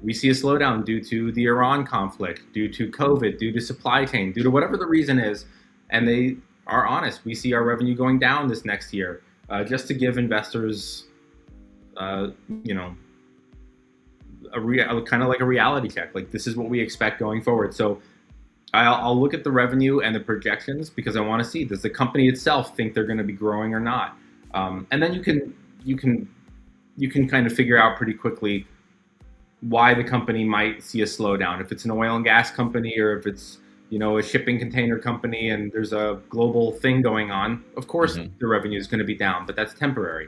we see a slowdown due to the Iran conflict, due to COVID, due to supply chain, due to whatever the reason is, and they are honest. We see our revenue going down this next year, just to give investors, kind of like a reality check. Like, this is what we expect going forward. So I'll look at the revenue and the projections, because I want to see, does the company itself think they're going to be growing or not? And then you can kind of figure out pretty quickly why the company might see a slowdown. If it's an oil and gas company, or if it's a shipping container company and there's a global thing going on, of course the revenue is going to be down, but that's temporary.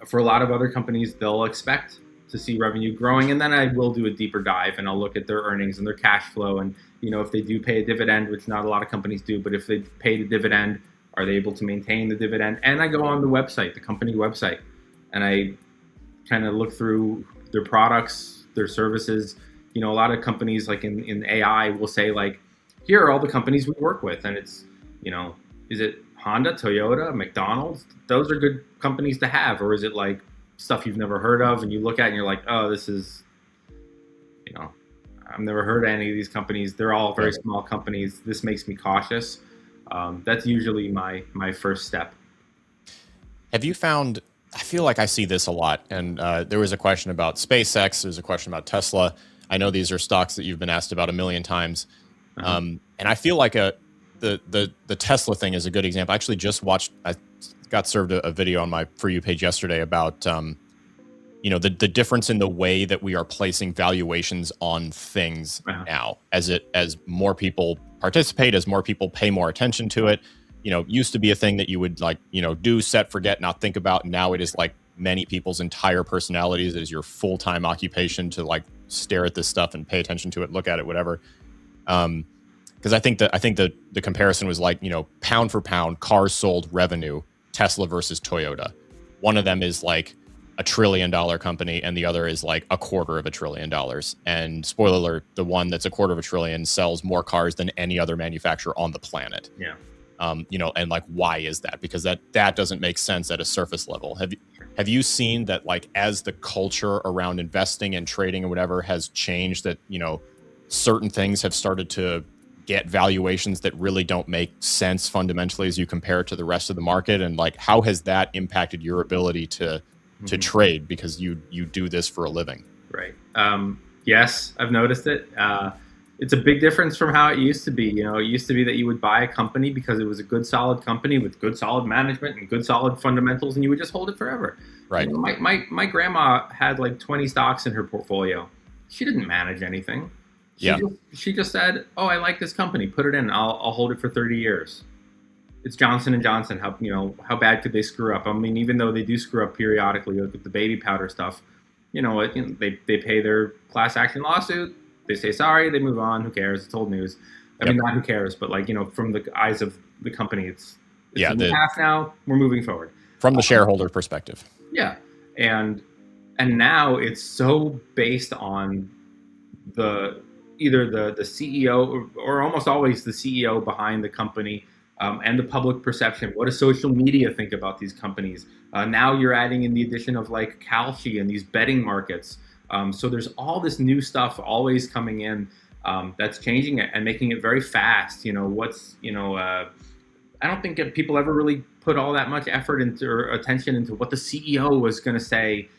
For a lot of other companies, they'll expect to see revenue growing, and then I will do a deeper dive and I'll look at their earnings and their cash flow, and if they do pay a dividend, which not a lot of companies do, but if they pay the dividend, are they able to maintain the dividend? And I go on the website, the company website, and I kind of look through their products, their services. A lot of companies like in AI will say like, here are all the companies we work with, and it's, is it Honda, Toyota, McDonald's? Those are good companies to have, or is it like stuff you've never heard of, and you look at it and you're like, oh, this is, I've never heard of any of these companies. They're all very small companies. This makes me cautious. That's usually my first step. Have you found, I feel like I see this a lot, and there was a question about SpaceX, there's a question about Tesla. I know these are stocks that you've been asked about a million times. And I feel like the Tesla thing is a good example. I actually just watched, I got served a video on my For You page yesterday about, the difference in the way that we are placing valuations on things now, as more people participate, as more people pay more attention to it. Used to be a thing that you would like, do, set, forget, not think about. Now it is like many people's entire personalities. It is your full-time occupation to like stare at this stuff and pay attention to it, look at it, whatever. Because I think the comparison was like, pound for pound, cars sold revenue, Tesla versus Toyota. One of them is like $1 trillion company, and the other is like $250 billion. And spoiler alert, the one that's $250 billion sells more cars than any other manufacturer on the planet. Yeah. And like, why is that? Because that doesn't make sense at a surface level. Have you seen that, like, as the culture around investing and trading and whatever has changed, that, certain things have started to get valuations that really don't make sense fundamentally as you compare it to the rest of the market? And like, how has that impacted your ability to trade, because you do this for a living? Right. Yes, I've noticed it. It's a big difference from how it used to be. It used to be that you would buy a company because it was a good, solid company with good, solid management and good, solid fundamentals, and you would just hold it forever. Right. My grandma had like 20 stocks in her portfolio. She didn't manage anything. She just said, "Oh, I like this company. Put it in. I'll hold it for 30 years." It's Johnson & Johnson. How bad could they screw up? I mean, even though they do screw up periodically, look at the baby powder stuff. They pay their class action lawsuit. They say sorry. They move on. Who cares? It's old news. I mean, not who cares, but like, from the eyes of the company, it's in the past now. We're moving forward from the shareholder perspective. Yeah, and now it's so based on the either the CEO or almost always the CEO behind the company, and the public perception. What does social media think about these companies? Now you're adding in the addition of like Kalshi and these betting markets. So there's all this new stuff always coming in, that's changing it and making it very fast. I don't think people ever really put all that much effort into or attention into what the CEO was going to say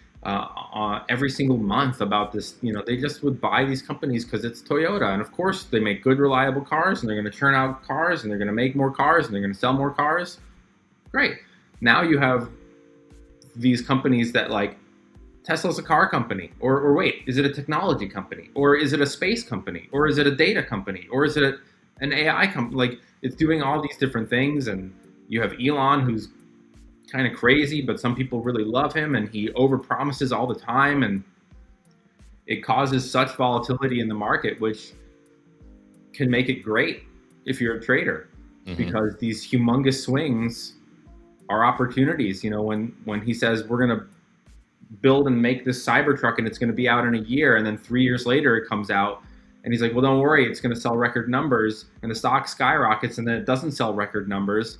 every single month about this. They just would buy these companies because it's Toyota, and of course they make good, reliable cars, and they're going to churn out cars, and they're going to make more cars, and they're going to sell more cars. Great. Now you have these companies that like Tesla's a car company, or wait, is it a technology company, or is it a space company, or is it a data company, or is it an AI company? Like, it's doing all these different things, and you have Elon, who's kind of crazy, but some people really love him, and he overpromises all the time, and it causes such volatility in the market, which can make it great if you're a trader, because these humongous swings are opportunities. When he says we're going to build and make this Cybertruck and it's going to be out in a year, and then 3 years later it comes out, and he's like, well, don't worry, it's going to sell record numbers, and the stock skyrockets, and then it doesn't sell record numbers,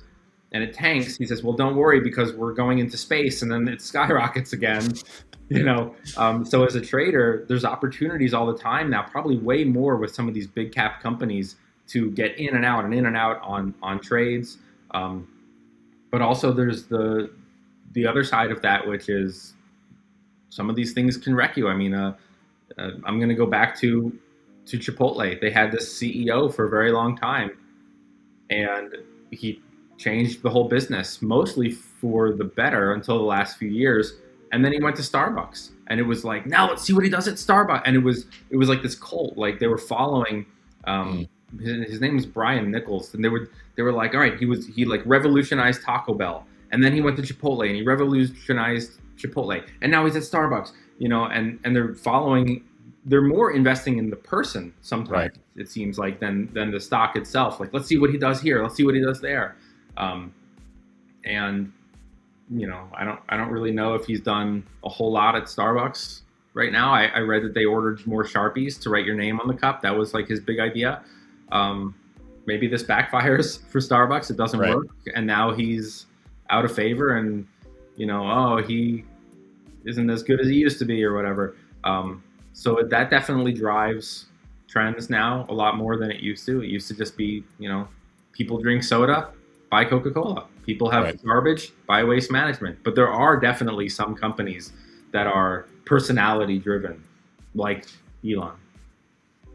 and it tanks. He says, well, don't worry, because we're going into space, and then it skyrockets again. So as a trader, there's opportunities all the time now, probably way more with some of these big cap companies, to get in and out on trades. But also there's the other side of that, which is some of these things can wreck you. I mean, I'm going to go back to Chipotle. They had this CEO for a very long time, and he changed the whole business, mostly for the better, until the last few years. And then he went to Starbucks, and it was like, now let's see what he does at Starbucks. And it was like this cult. Like, they were following. His name was Brian Nichols, and they were like, all right, he like revolutionized Taco Bell, and then he went to Chipotle, and he revolutionized Chipotle, and now he's at Starbucks. And they're following. They're more investing in the person sometimes, right, it seems like, than the stock itself. Like, let's see what he does here. Let's see what he does there. And I don't really know if he's done a whole lot at Starbucks right now. I read that they ordered more Sharpies to write your name on the cup. That was like his big idea. Maybe this backfires for Starbucks. It doesn't work, and now he's out of favor, and he isn't as good as he used to be, or whatever. So that definitely drives trends now a lot more than it used to. It used to just be, people drink soda, buy Coca-Cola. People have garbage, buy Waste Management. But there are definitely some companies that are personality driven, like Elon.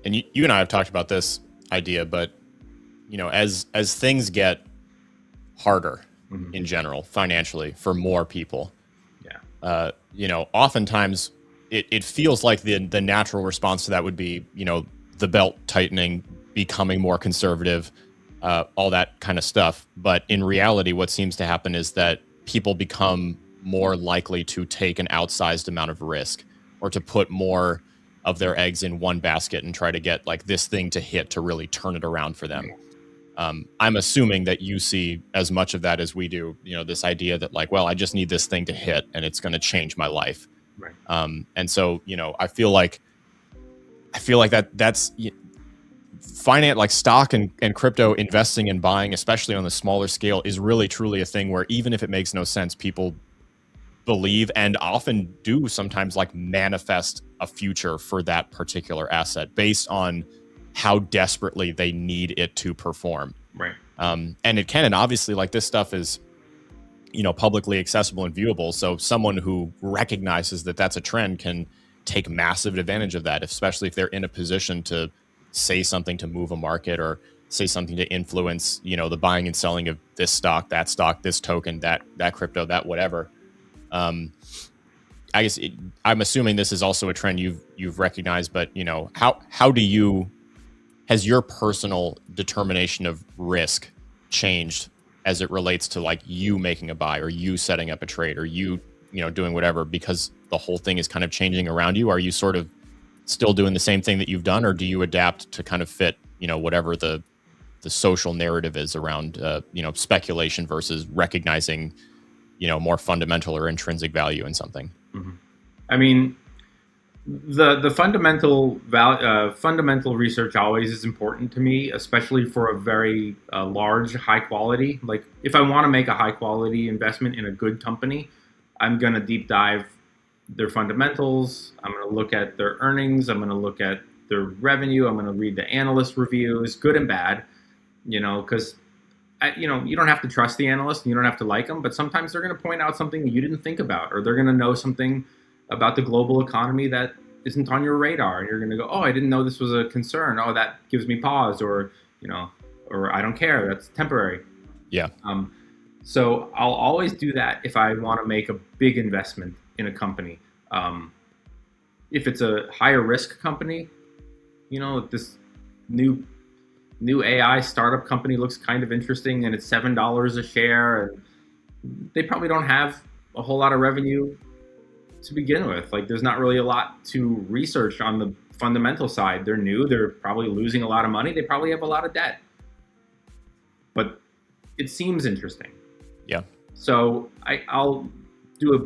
And you and I have talked about this idea, but as things get harder in general financially for more people, oftentimes it feels like the natural response to that would be, the belt tightening, becoming more conservative, all that kind of stuff. But in reality, what seems to happen is that people become more likely to take an outsized amount of risk, or to put more of their eggs in one basket and try to get like this thing to hit to really turn it around for them. I'm assuming that you see as much of that as we do, this idea that like, well, I just need this thing to hit and it's going to change my life. Right. And so, I feel like that's finance, like stock and crypto investing and buying, especially on the smaller scale, is really truly a thing where even if it makes no sense, people believe and often do sometimes like manifest a future for that particular asset based on how desperately they need it to perform. Right. And it can, and obviously like this stuff is, publicly accessible and viewable. So someone who recognizes that that's a trend can take massive advantage of that, especially if they're in a position to say something to move a market, or say something to influence, the buying and selling of this stock, this token, that crypto, that whatever. I guess I'm assuming this is also a trend you've recognized, but has your personal determination of risk changed as it relates to like you making a buy, or you setting up a trade, or you doing whatever, because the whole thing is kind of changing around you? Are you sort of still doing the same thing that you've done, or do you adapt to kind of fit whatever the social narrative is around speculation versus recognizing more fundamental or intrinsic value in something? I mean, The fundamental research always is important to me, especially for a very large, high quality. Like if I want to make a high quality investment in a good company, I'm going to deep dive their fundamentals. I'm going to look at their earnings. I'm going to look at their revenue. I'm going to read the analyst reviews, good and bad, because you don't have to trust the analyst and you don't have to like them, but sometimes they're going to point out something you didn't think about, or they're going to know something about the global economy that isn't on your radar, and you're going to go, oh, I didn't know this was a concern. Oh, that gives me pause, or or I don't care. That's temporary. Yeah. So I'll always do that if I want to make a big investment in a company. If it's a higher risk company, this new AI startup company looks kind of interesting, and it's $7 a share, and they probably don't have a whole lot of revenue to begin with. Like, there's not really a lot to research on the fundamental side. They're new. They're probably losing a lot of money. They probably have a lot of debt. But it seems interesting. Yeah. So I'll do a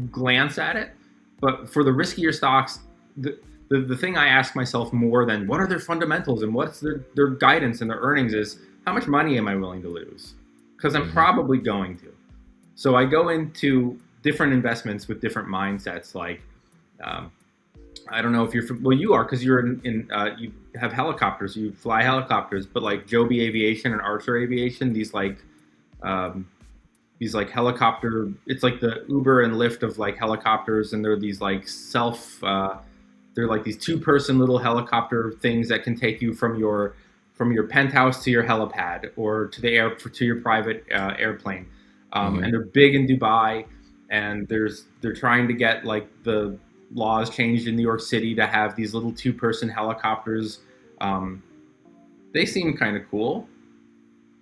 glance at it. But for the riskier stocks, the thing I ask myself more than what are their fundamentals and what's their guidance and their earnings is how much money am I willing to lose? Because I'm probably going to. So I go into different investments with different mindsets. Like, I don't know if you are, because you're you have helicopters, you fly helicopters, but like Joby Aviation and Archer Aviation, these helicopter, it's like the Uber and Lyft of like helicopters, and they're these like they're like these 2-person little helicopter things that can take you from your penthouse to your helipad or to to your private airplane. And they're big in Dubai. And they're trying to get like the laws changed in New York City to have these little 2-person helicopters. They seem kind of cool.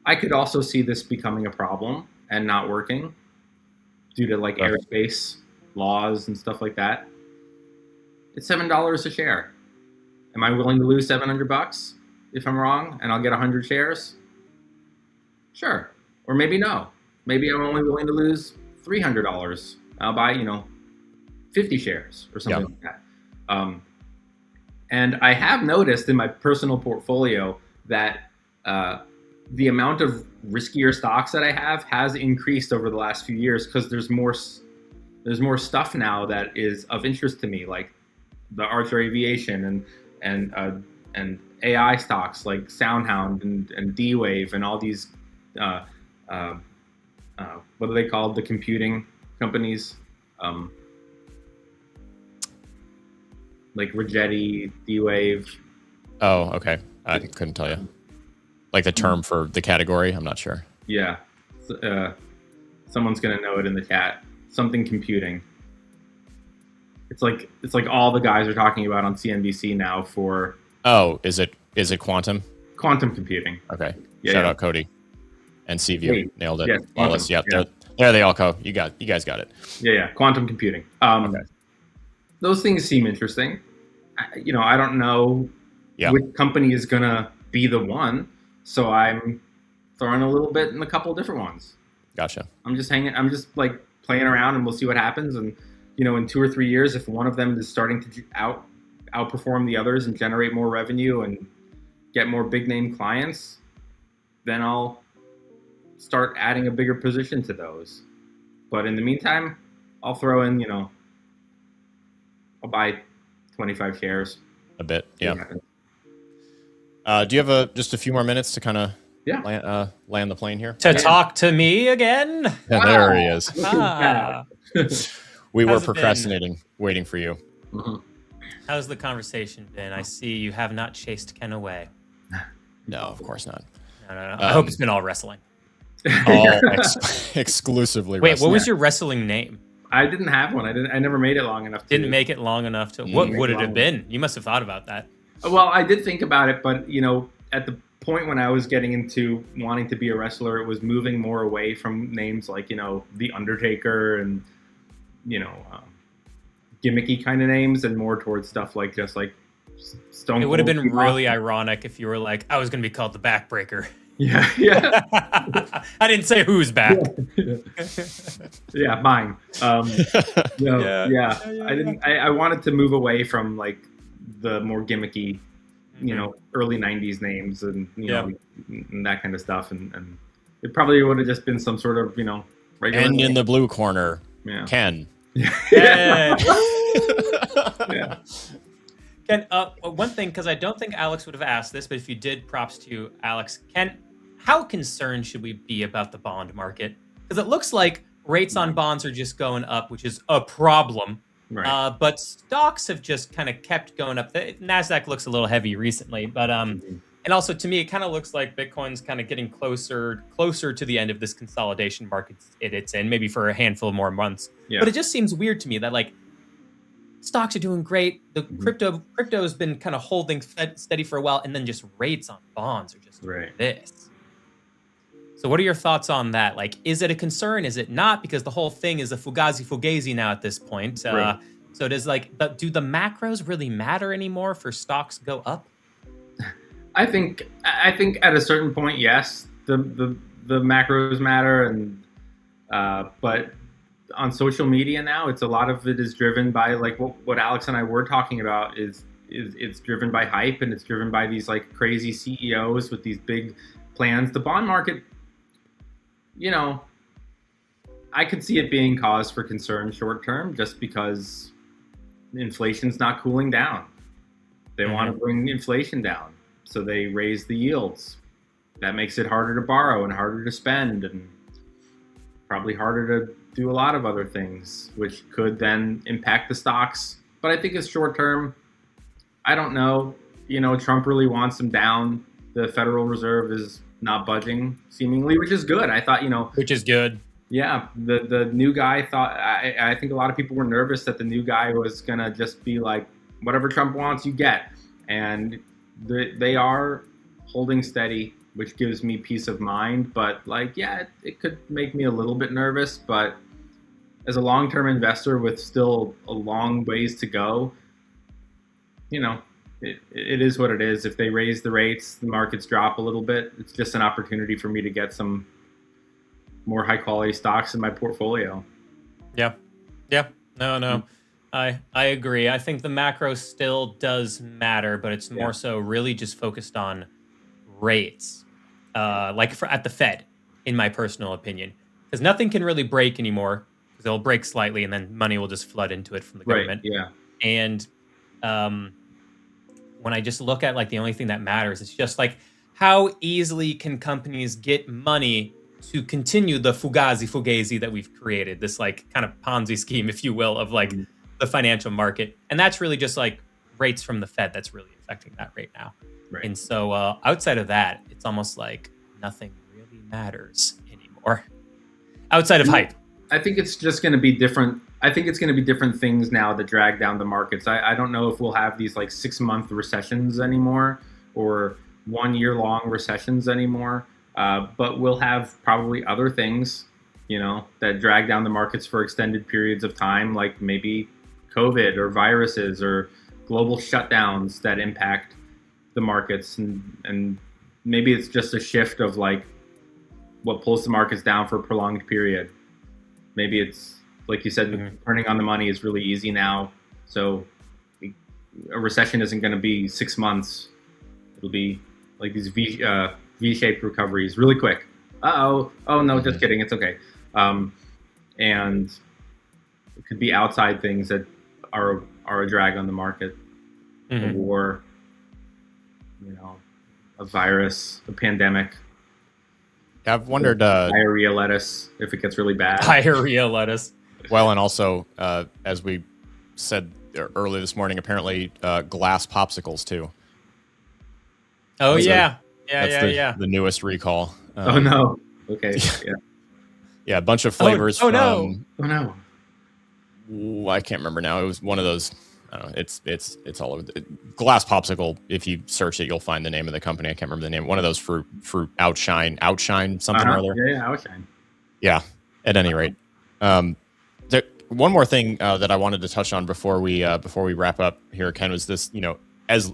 I could also see this becoming a problem and not working due to like airspace laws and stuff like that. It's $7 a share. Am I willing to lose $700 if I'm wrong and I'll get 100 shares? Sure. Or maybe no. Maybe I'm only willing to lose $300. I'll buy, 50 shares or something like that. And I have noticed in my personal portfolio that the amount of riskier stocks that I have has increased over the last few years because there's more stuff now that is of interest to me, like the Archer Aviation and AI stocks like SoundHound and D-Wave and all these what are they called? The computing companies, like Rigetti, D-Wave. Oh, okay. I couldn't tell you. Like the term for the category, I'm not sure. Yeah, someone's gonna know it in the chat. Something computing. It's like all the guys are talking about on CNBC now for. Oh, is it quantum? Quantum computing. Okay. Yeah, Shout out Cody and CView. Nailed it. Yes, Wallace. Yep. Yeah. There they all go. You guys got it. Yeah. Quantum computing. Okay. Those things seem interesting. I don't know which company is gonna be the one, so I'm throwing a little bit in a couple different ones. Gotcha. I'm just like playing around, and we'll see what happens. And in 2 or 3 years, if one of them is starting to outperform the others and generate more revenue and get more big name clients, then I'll start adding a bigger position to those. But in the meantime, I'll throw in, I'll buy 25 shares. A bit, yeah. Do you have just a few more minutes to kind of land the plane here? To talk to me again? Yeah, there he is. We were How's it procrastinating, waiting for you. Mm-hmm. How's the conversation been? I see you have not chased Ken away. No, of course not. No. I hope it's been all wrestling. All exclusively Wait, wrestling. what was your wrestling name? I didn't have one. I never made it long enough. Didn't make it long enough to. What would it have been? You must have thought about that. Well, I did think about it, but at the point when I was getting into wanting to be a wrestler, it was moving more away from names like The Undertaker and gimmicky kind of names, and more towards stuff like just like Stone Cold. It would have been really ironic if you were like, I was going to be called the Backbreaker. Yeah, yeah, I didn't say who's back. yeah, mine. Yeah. I wanted to move away from like the more gimmicky, early '90s names and and that kind of stuff, and it probably would have just been some sort of regular. And in name. the blue corner, Ken. Yeah. Yeah. Ken, one thing, because I don't think Alex would have asked this, but if you did, props to you, Alex. Ken, how concerned should we be about the bond market? Because it looks like rates on bonds are just going up, which is a problem. Right. But stocks have just kind of kept going up. The NASDAQ looks a little heavy recently, but and also to me, it kind of looks like Bitcoin's kind of getting closer to the end of this consolidation market it's in, maybe for a handful of more months. Yeah. But it just seems weird to me that like stocks are doing great. The crypto has been kind of holding steady for a while, and then just rates on bonds are just this. So what are your thoughts on that? Like, is it a concern? Is it not? Because the whole thing is a fugazi now at this point. So does but do the macros really matter anymore for stocks go up? I think at a certain point, yes, the macros matter, and but on social media now, it's a lot of it is driven by like what Alex and I were talking about is it's driven by hype, and it's driven by these like crazy CEOs with these big plans. The bond market, I could see it being cause for concern short term, just because inflation's not cooling down. They want to bring inflation down, so they raise the yields. That makes it harder to borrow and harder to spend, and probably harder to do a lot of other things, which could then impact the stocks. But I think it's short term. I don't know. Trump really wants them down. The Federal Reserve is not budging, seemingly, which is good. I thought, which is good. Yeah, the new guy thought. I think a lot of people were nervous that the new guy was gonna just be like, whatever Trump wants, you get. And they are holding steady, which gives me peace of mind. But it could make me a little bit nervous. But as a long-term investor with still a long ways to go, it is what it is. If they raise the rates, the markets drop a little bit. It's just an opportunity for me to get some more high-quality stocks in my portfolio. Yeah. No. I agree. I think the macro still does matter, but it's more so really just focused on rates, at the Fed, in my personal opinion, because nothing can really break anymore. Because they'll break slightly, and then money will just flood into it from the government. Yeah. And when I just look at the only thing that matters, it's just how easily can companies get money to continue the fugazi that we've created, this kind of Ponzi scheme, if you will, of the financial market. And that's really just rates from the Fed that's really affecting that right now. Right. And so outside of that, it's almost like nothing really matters anymore outside of hype. I think it's just going to be different. I think it's going to be different things now that drag down the markets. I don't know if we'll have these 6-month recessions anymore, or 1-year-long recessions anymore. But we'll have probably other things, that drag down the markets for extended periods of time, like maybe COVID or viruses or global shutdowns that impact the markets. And maybe it's just a shift of what pulls the markets down for a prolonged period. Maybe it's, like you said, turning on the money is really easy now. So a recession isn't going to be 6 months. It'll be like these V-shaped recoveries really quick. Oh no, just kidding. It's okay. And it could be outside things that are a drag on the market. A war, a virus, a pandemic. I've wondered diarrhea lettuce if it gets really bad. Diarrhea lettuce. Well, and also as we said earlier this morning, apparently glass popsicles too. Oh yeah. That's the newest recall. Oh no. Okay. Yeah, a bunch of flavors from. Oh no. I can't remember now. It was one of those. I don't know. It's all over. Glass popsicle. If you search it, you'll find the name of the company. I can't remember the name. One of those fruit outshine something or other. Yeah, outshine. Yeah. At any rate, one more thing that I wanted to touch on before we wrap up here, Ken, was this. As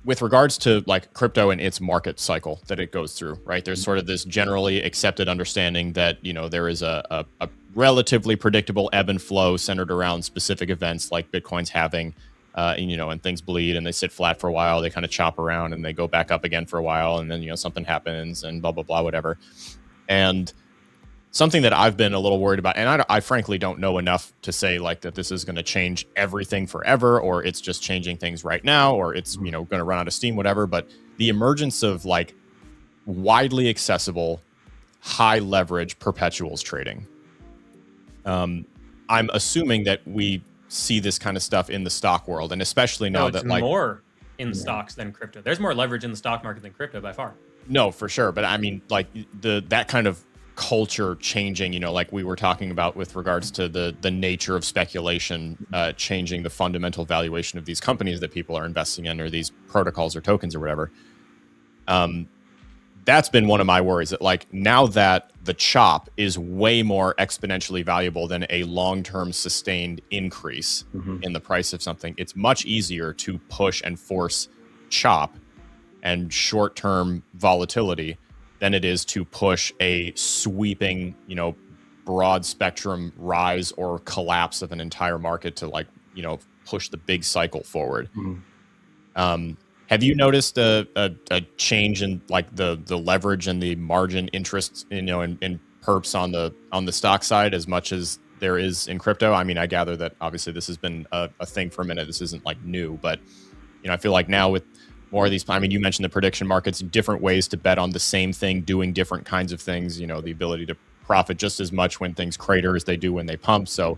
with regards to like crypto and its market cycle that it goes through, right? There's sort of this generally accepted understanding that, you know, there is a relatively predictable ebb and flow centered around specific events like Bitcoin's having, and, you know, and things bleed and they sit flat for a while, they kind of chop around and they go back up again for a while. And then, you know, something happens and blah, blah, blah, whatever. And something that I've been a little worried about, and I frankly don't know enough to say like that this is going to change everything forever, or it's just changing things right now, or it's, you know, going to run out of steam, whatever. But the emergence of like widely accessible, high leverage perpetuals trading. I'm assuming that we see this kind of stuff in the stock world, and especially now that like more in the stocks than crypto. There's more leverage in the stock market than crypto by far. No, for sure. But I mean, like that kind of culture changing, you know, like we were talking about with regards to the nature of speculation, changing the fundamental valuation of these companies that people are investing in, or these protocols or tokens or whatever. That's been one of my worries, that like now that the chop is way more exponentially valuable than a long-term sustained increase in the price of something, it's much easier to push and force chop and short-term volatility than it is to push a sweeping, you know, broad spectrum rise or collapse of an entire market to like, you know, push the big cycle forward. Have you noticed a change in like the leverage and the margin interest, you know, in perps on the stock side as much as there is in crypto? I mean, I gather that obviously this has been a thing for a minute. This isn't like new, but you know, I feel like now with more of these, I mean, you mentioned the prediction markets, different ways to bet on the same thing, doing different kinds of things, you know, the ability to profit just as much when things crater as they do when they pump. So,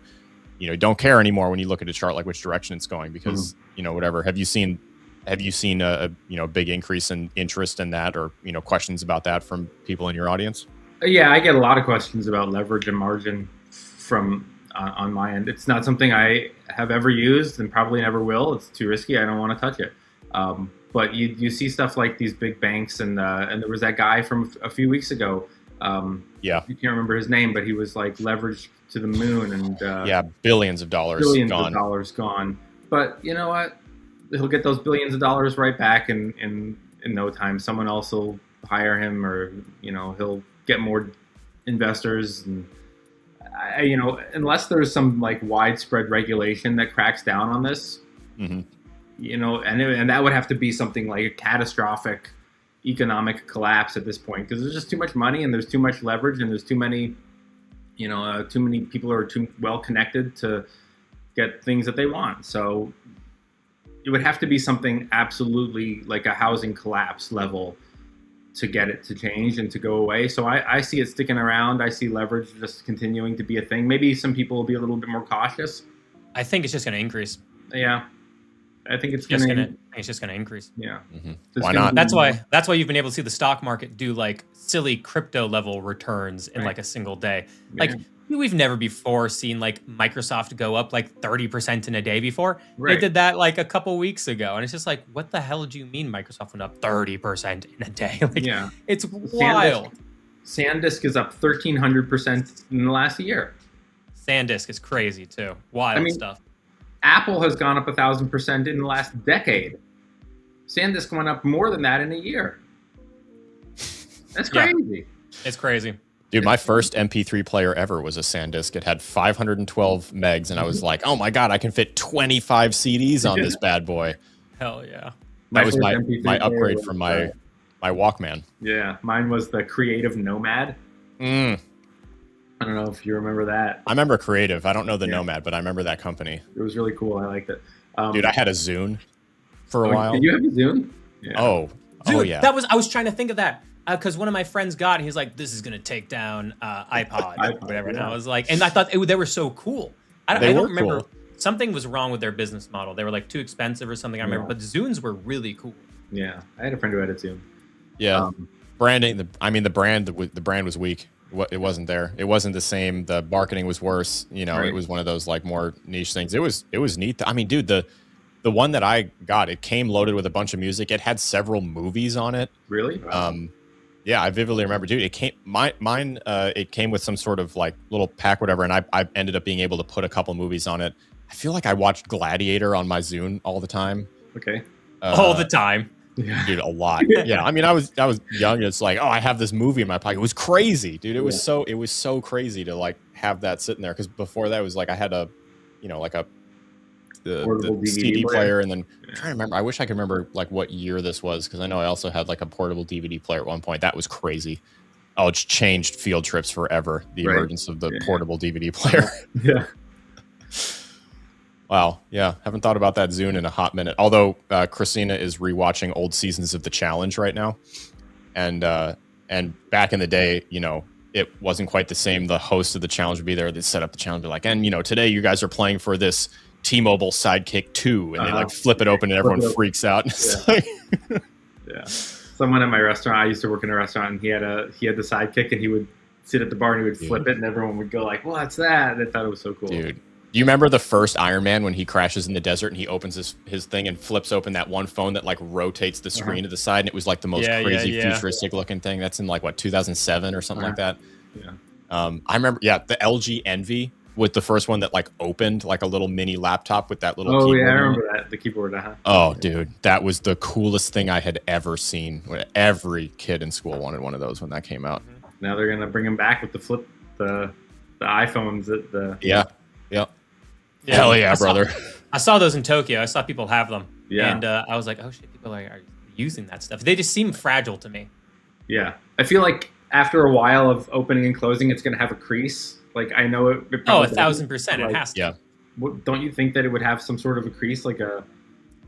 you know, don't care anymore when you look at a chart like which direction it's going, because, you know, whatever. Have you seen a you know, big increase in interest in that, or, you know, questions about that from people in your audience? Yeah, I get a lot of questions about leverage and margin from on my end. It's not something I have ever used and probably never will. It's too risky. I don't want to touch it. But you see stuff like these big banks, and there was that guy from a few weeks ago. Yeah, you can't remember his name, but he was like leveraged to the moon, and yeah, billions of dollars gone. But you know what? He'll get those billions of dollars right back in no time. Someone else will hire him, or you know, he'll get more investors. And you know, unless there's some like widespread regulation that cracks down on this. You know, and that would have to be something like a catastrophic economic collapse at this point, because there's just too much money and there's too much leverage and there's too many, you know, too many people are too well connected to get things that they want. So it would have to be something absolutely like a housing collapse level to get it to change and to go away. So I see it sticking around. I see leverage just continuing to be a thing. Maybe some people will be a little bit more cautious. I think it's just going to increase. Yeah. I think it's just going to increase. Yeah. Why not? That's why you've been able to see the stock market do like silly crypto level returns in like a single day. Yeah. Like we've never before seen like Microsoft go up like 30% in a day before. They did that like a couple weeks ago. And it's just like, what the hell do you mean Microsoft went up 30% in a day? Like, it's wild. SanDisk is up 1,300% in the last year. SanDisk is crazy too. Wild stuff. Apple has gone up 1,000% in the last decade. SanDisk went up more than that in a year. That's crazy. It's crazy. Dude, my first MP3 player ever was a SanDisk. It had 512 megs, and I was like, oh my God, I can fit 25 CDs on this bad boy. Hell yeah. That was my upgrade from my Walkman. Yeah, mine was the Creative Nomad. I don't know if you remember that. I remember Creative. I don't know the Nomad, but I remember that company. It was really cool. I liked it. Dude, I had a Zune for a while. Did you have a Zune? Yeah. Oh, dude, yeah. I was trying to think of that because one of my friends got it. He's like, this is going to take down iPod or whatever. And I was like, and I thought they were so cool. I don't remember. Cool. Something was wrong with their business model. They were like too expensive or something. I remember, but Zunes were really cool. Yeah, I had a friend who had a Zune. Yeah, branding. The brand was weak. It wasn't there. It wasn't the same. The marketing was worse. You know, It was one of those like more niche things. It was neat. I mean, dude, the one that I got, it came loaded with a bunch of music. It had several movies on it. Really? Yeah, I vividly remember, dude. It came mine. It came with some sort of like little pack, whatever, and I ended up being able to put a couple movies on it. I feel like I watched Gladiator on my Zune all the time. Okay. All the time. Dude, a lot. Yeah, I mean, I was young. It's like, oh, I have this movie in my pocket. It was crazy, dude. It was so crazy to like have that sitting there, because before that it was like I had a, you know, like the CD player, and then I'm trying to remember. I wish I could remember like what year this was, because I know I also had like a portable DVD player at one point. That was crazy. Oh, it's changed field trips forever. The emergence of the portable DVD player. Yeah. Wow. Yeah. Haven't thought about that Zune in a hot minute. Although Christina is rewatching old seasons of The Challenge right now. And back in the day, you know, it wasn't quite the same. The host of The Challenge would be there. They'd set up the challenge. They're like, and, you know, today you guys are playing for this T-Mobile Sidekick 2. And they like flip it open and everyone freaks out. And it's like Someone at my restaurant, I used to work in a restaurant, and he had the Sidekick, and he would sit at the bar and he would flip it, and everyone would go like, what's that? They thought it was so cool. Dude. Do you remember the first Iron Man when he crashes in the desert and he opens his thing and flips open that one phone that like rotates the screen to the side, and it was like the most crazy futuristic looking thing? That's in like what, 2007 or something like that. Yeah. I remember, the LG Envy with the first one that like opened like a little mini laptop with that little keyboard. Yeah, I remember that, the keyboard. Oh, dude, that was the coolest thing I had ever seen. Every kid in school wanted one of those when that came out. Now they're gonna bring them back with the iPhones. Hell yeah, brother. I saw those in Tokyo. I saw people have them. Yeah. And I was like, oh shit, people are using that stuff. They just seem fragile to me. Yeah. I feel like after a while of opening and closing, it's going to have a crease. Like, I know it probably 1,000%. It has to. Yeah. Don't you think that it would have some sort of a crease, like a...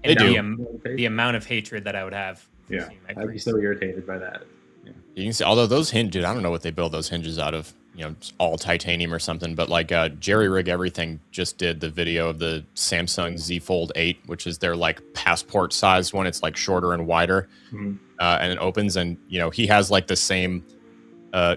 They do. The amount of hatred that I would have. Yeah. I'd be so irritated by that. Yeah. You can see, although those hinges, I don't know what they build those hinges out of. You know, all titanium or something, but like Jerry Rig Everything just did the video of the Samsung Z Fold 8, which is their like passport sized one. It's like shorter and wider, and it opens, and you know, he has like the same,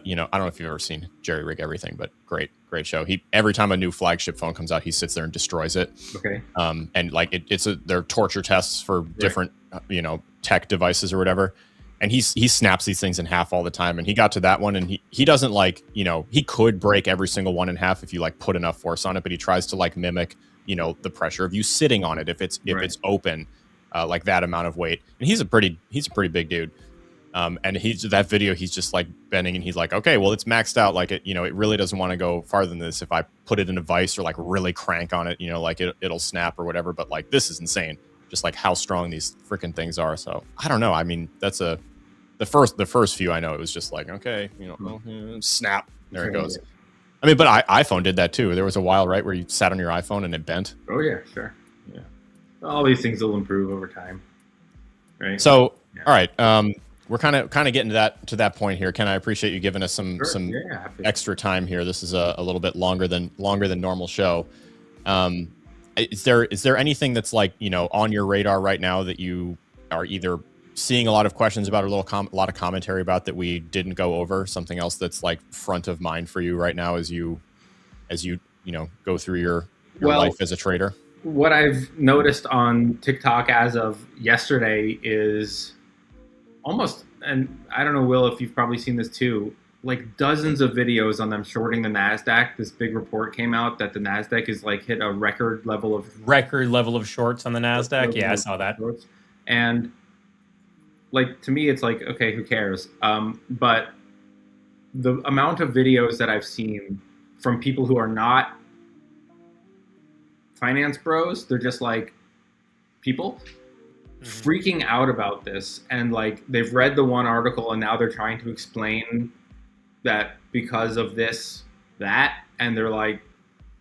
you know, I don't know if you've ever seen Jerry Rig Everything, but great show. Every time a new flagship phone comes out, he sits there and destroys it. Okay. And like they're torture tests for different, you know, tech devices or whatever. And he snaps these things in half all the time. And he got to that one, and he doesn't like, you know, he could break every single one in half if you like put enough force on it, but he tries to like mimic, you know, the pressure of you sitting on it if it's open, like that amount of weight. And he's a pretty big dude. And that video, he's just like bending, and he's like, okay, well, it's maxed out. Like it, you know, it really doesn't want to go farther than this. If I put it in a vise or like really crank on it, you know, like it'll snap or whatever. But like, this is insane. Just like how strong these freaking things are. So I don't know. I mean, that's the first few I know, it was just like, okay, you know, snap, there it goes. I mean, but iPhone did that too. There was a while, right, where you sat on your iPhone and it bent. Oh yeah, sure. Yeah. All these things will improve over time. Right. So, all right. We're kind of getting to that point here. Ken, I appreciate you giving us some extra time here. This is a little bit longer than normal show. Is there anything that's like, you know, on your radar right now that you are either seeing a lot of questions about, or a lot of commentary about, that we didn't go over? Something else that's like front of mind for you right now as you know, go through your life as a trader? What I've noticed on TikTok as of yesterday is almost, and I don't know, Will, if you've probably seen this too, like dozens of videos on them shorting the NASDAQ. This big report came out that the NASDAQ is like hit a record level of shorts on the NASDAQ. Yeah, I saw that. And like, to me, it's like, okay, who cares? But the amount of videos that I've seen from people who are not finance bros, they're just like people freaking out about this. And like, they've read the one article and now they're trying to explain that because of this, that, and they're like,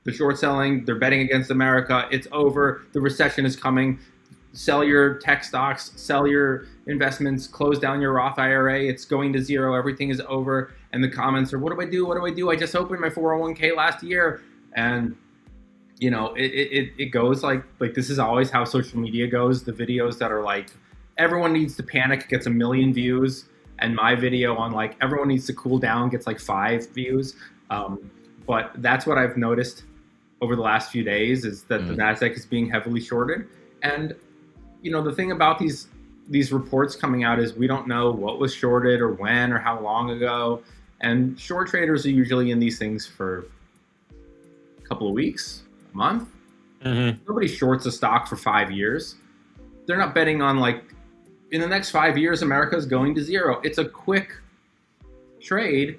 the short selling, they're betting against America. It's over. The recession is coming. Sell your tech stocks, sell your investments, close down your Roth IRA. It's going to zero. Everything is over. And the comments are, what do I do? What do I do? I just opened my 401k last year. And, you know, it goes like this is always how social media goes. The videos that are like, everyone needs to panic gets 1 million views. And my video on like, everyone needs to cool down gets like 5 views. But that's what I've noticed over the last few days, is that the NASDAQ is being heavily shorted. And, you know, the thing about these reports coming out is we don't know what was shorted or when or how long ago. And short traders are usually in these things for a couple of weeks, a month. Nobody shorts a stock for 5 years. They're not betting on like in the next 5 years, America is going to zero. It's a quick trade,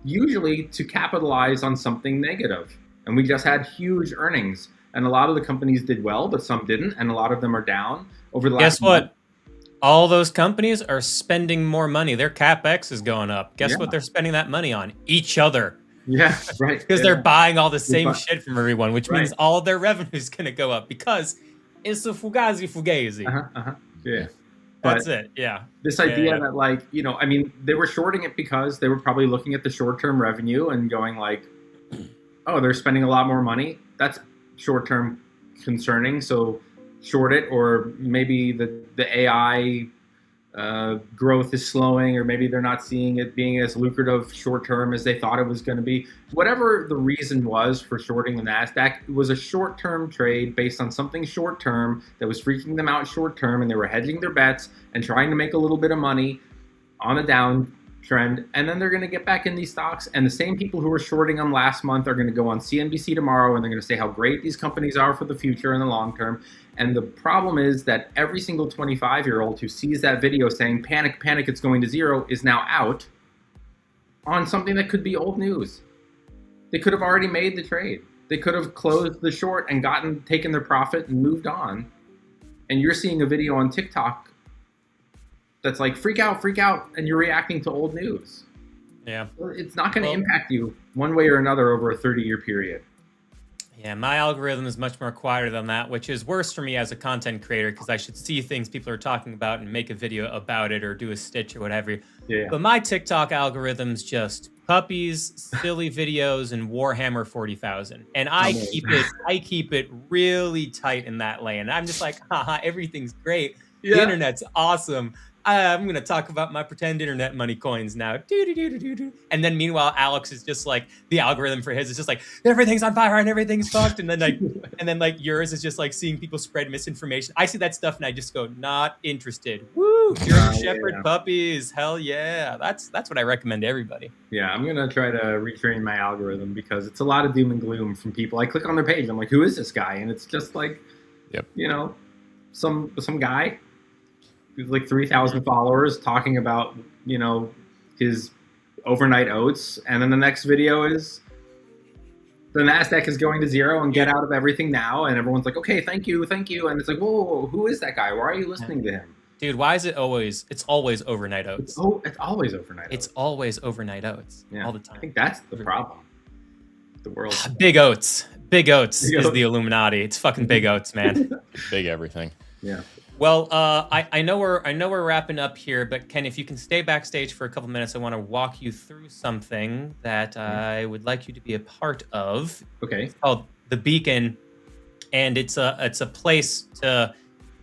usually to capitalize on something negative. And we just had huge earnings. And a lot of the companies did well, but some didn't. And a lot of them are down over the last Guess what? All those companies are spending more money. Their CapEx is going up. Guess what they're spending that money on? Each other. Yeah, right. Because they're buying all the same shit from everyone, which means all of their revenue is going to go up because it's a fugazi. Yeah. That's it. Yeah. This idea that, like, you know, I mean, they were shorting it because they were probably looking at the short-term revenue and going like, oh, they're spending a lot more money. That's short-term concerning. So short it, or maybe the AI growth is slowing, or maybe they're not seeing it being as lucrative short-term as they thought it was going to be. Whatever the reason was for shorting the NASDAQ, it was a short-term trade based on something short-term that was freaking them out short-term, and they were hedging their bets and trying to make a little bit of money on a downtrend, and then they're going to get back in these stocks, and the same people who were shorting them last month are going to go on CNBC tomorrow, and they're going to say how great these companies are for the future and the long term. And the problem is that every single 25-year-old who sees that video saying, panic, panic, it's going to zero, is now out on something that could be old news. They could have already made the trade. They could have closed the short and taken their profit and moved on. And you're seeing a video on TikTok that's like, freak out, and you're reacting to old news. Yeah. It's not going to impact you one way or another over a 30-year period. Yeah, my algorithm is much more quieter than that, which is worse for me as a content creator because I should see things people are talking about and make a video about it or do a stitch or whatever. Yeah. But my TikTok algorithm's just puppies, silly videos, and Warhammer 40,000. And I keep it really tight in that lane. I'm just like, haha, everything's great. The internet's awesome. I'm going to talk about my pretend internet money coins now. And then meanwhile, Alex is just like, the algorithm for his is just like, everything's on fire and everything's fucked. And then like yours is just like seeing people spread misinformation. I see that stuff and I just go, not interested. Woo, German Shepherd puppies. Hell yeah. That's what I recommend to everybody. Yeah, I'm going to try to retrain my algorithm because it's a lot of doom and gloom from people. I click on their page. I'm like, who is this guy? And it's just like, you know, some guy. Like 3,000 followers talking about, you know, his overnight oats. And then the next video is the NASDAQ is going to zero and get out of everything now. And everyone's like, okay, thank you. And it's like, whoa, who is that guy? Why are you listening to him? Dude, why is it always, it's always overnight oats. It's always overnight oats. It's always overnight oats all the time. I think that's the problem. The world. Big oats. Big oats is the Illuminati. It's fucking big oats, man. Big everything. Yeah. Well, I know we're wrapping up here, but Ken, if you can stay backstage for a couple minutes, I want to walk you through something that I would like you to be a part of. Okay. It's called The Beacon, and it's a place to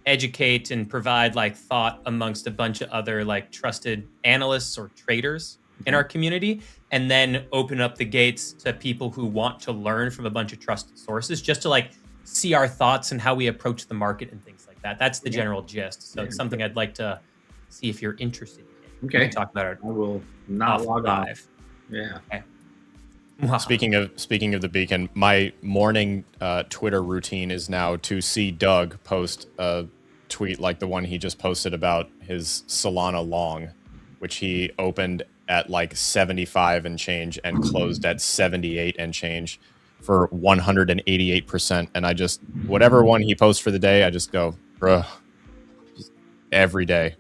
educate and provide like thought amongst a bunch of other like trusted analysts or traders in our community, and then open up the gates to people who want to learn from a bunch of trusted sources, just to like see our thoughts and how we approach the market and things like that. That's the general gist. So it's something I'd like to see if you're interested in. Okay. We can talk about it. I will not log live. Yeah. Okay. Wow. Speaking of the Beacon, my morning Twitter routine is now to see Doug post a tweet like the one he just posted about his Solana long, which he opened at like 75 and change and closed at 78 and change for 188%. And I just, whatever one he posts for the day, I just go, bruh, just every day.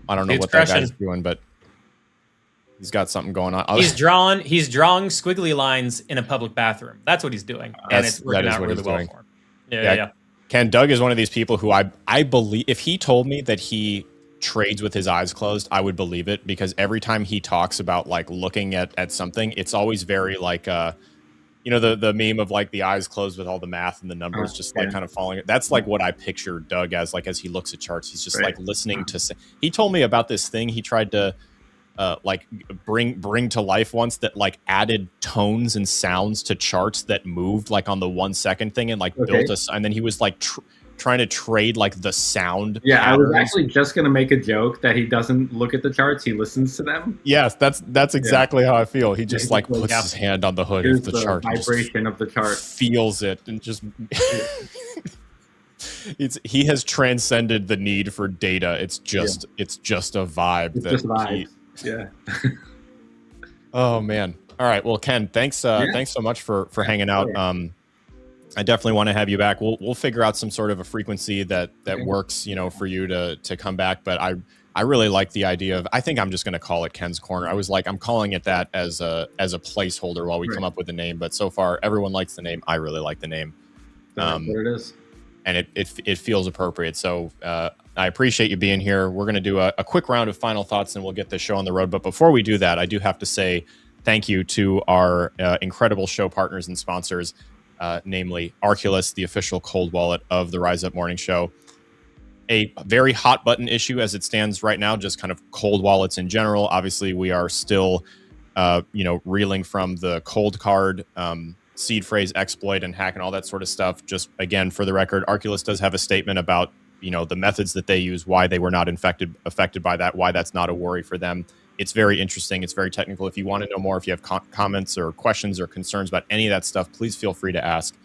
I don't know what that guy's doing, but he's got something going on. He's drawing squiggly lines in a public bathroom. That's what he's doing. And it's working out really well for him. Yeah. Ken, Doug is one of these people who I believe, if he told me that he trades with his eyes closed, I would believe it, because every time he talks about like looking at something, it's always very like, you know, the meme of like the eyes closed with all the math and the numbers just like kind of falling. That's like what I picture Doug as, like, as he looks at charts, he's just like listening to. He told me about this thing he tried to like bring to life once that like added tones and sounds to charts that moved like on the 1 second thing and like built us. And then he was like trying to trade like the sound. Yeah, patterns. I was actually just gonna make a joke that he doesn't look at the charts; he listens to them. Yes, that's exactly how I feel. He just like puts his hand on the hood of the chart, vibration of the chart, feels it, and just He has transcended the need for data. It's just a vibe. It's just vibes. Yeah. Oh man. All right. Well, Ken, thanks so much for hanging out. I definitely want to have you back. We'll figure out some sort of a frequency that works, for you to come back. But I really like the idea of, I think I'm just going to call it Ken's Corner. I was like, I'm calling it that as a placeholder while we come up with a name. But so far, everyone likes the name. I really like the name. There it is. And it feels appropriate. So I appreciate you being here. We're going to do a quick round of final thoughts and we'll get the show on the road. But before we do that, I do have to say thank you to our incredible show partners and sponsors, namely Arculus, the official cold wallet of the Rise Up Morning Show. A very hot button issue as it stands right now, just kind of cold wallets in general. Obviously, we are still, reeling from the cold card seed phrase exploit and hack and all that sort of stuff. Just again, for the record, Arculus does have a statement about the methods that they use, why they were not affected by that, why that's not a worry for them. It's very interesting. It's very technical. If you want to know more, if you have comments or questions or concerns about any of that stuff, please feel free to ask.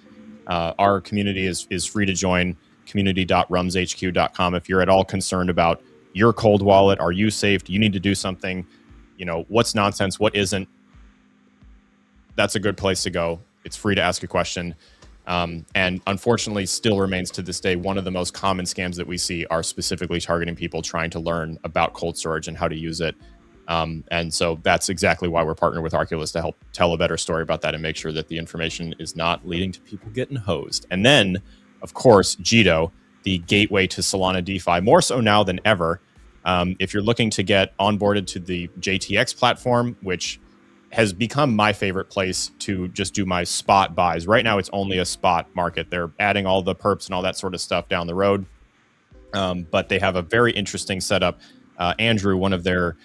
Our community is free to join, community.rumshq.com. If you're at all concerned about your cold wallet, are you safe? Do you need to do something? What's nonsense? What isn't? That's a good place to go. It's free to ask a question. And unfortunately, still remains to this day, one of the most common scams that we see are specifically targeting people trying to learn about cold storage and how to use it. And so that's exactly why we're partnered with Arculus, to help tell a better story about that and make sure that the information is not leading to people getting hosed. And then, of course, Jito, the gateway to Solana DeFi, more so now than ever. If you're looking to get onboarded to the JTX platform, which has become my favorite place to just do my spot buys. Right now, it's only a spot market. They're adding all the perps and all that sort of stuff down the road. But they have a very interesting setup. Andrew, one of their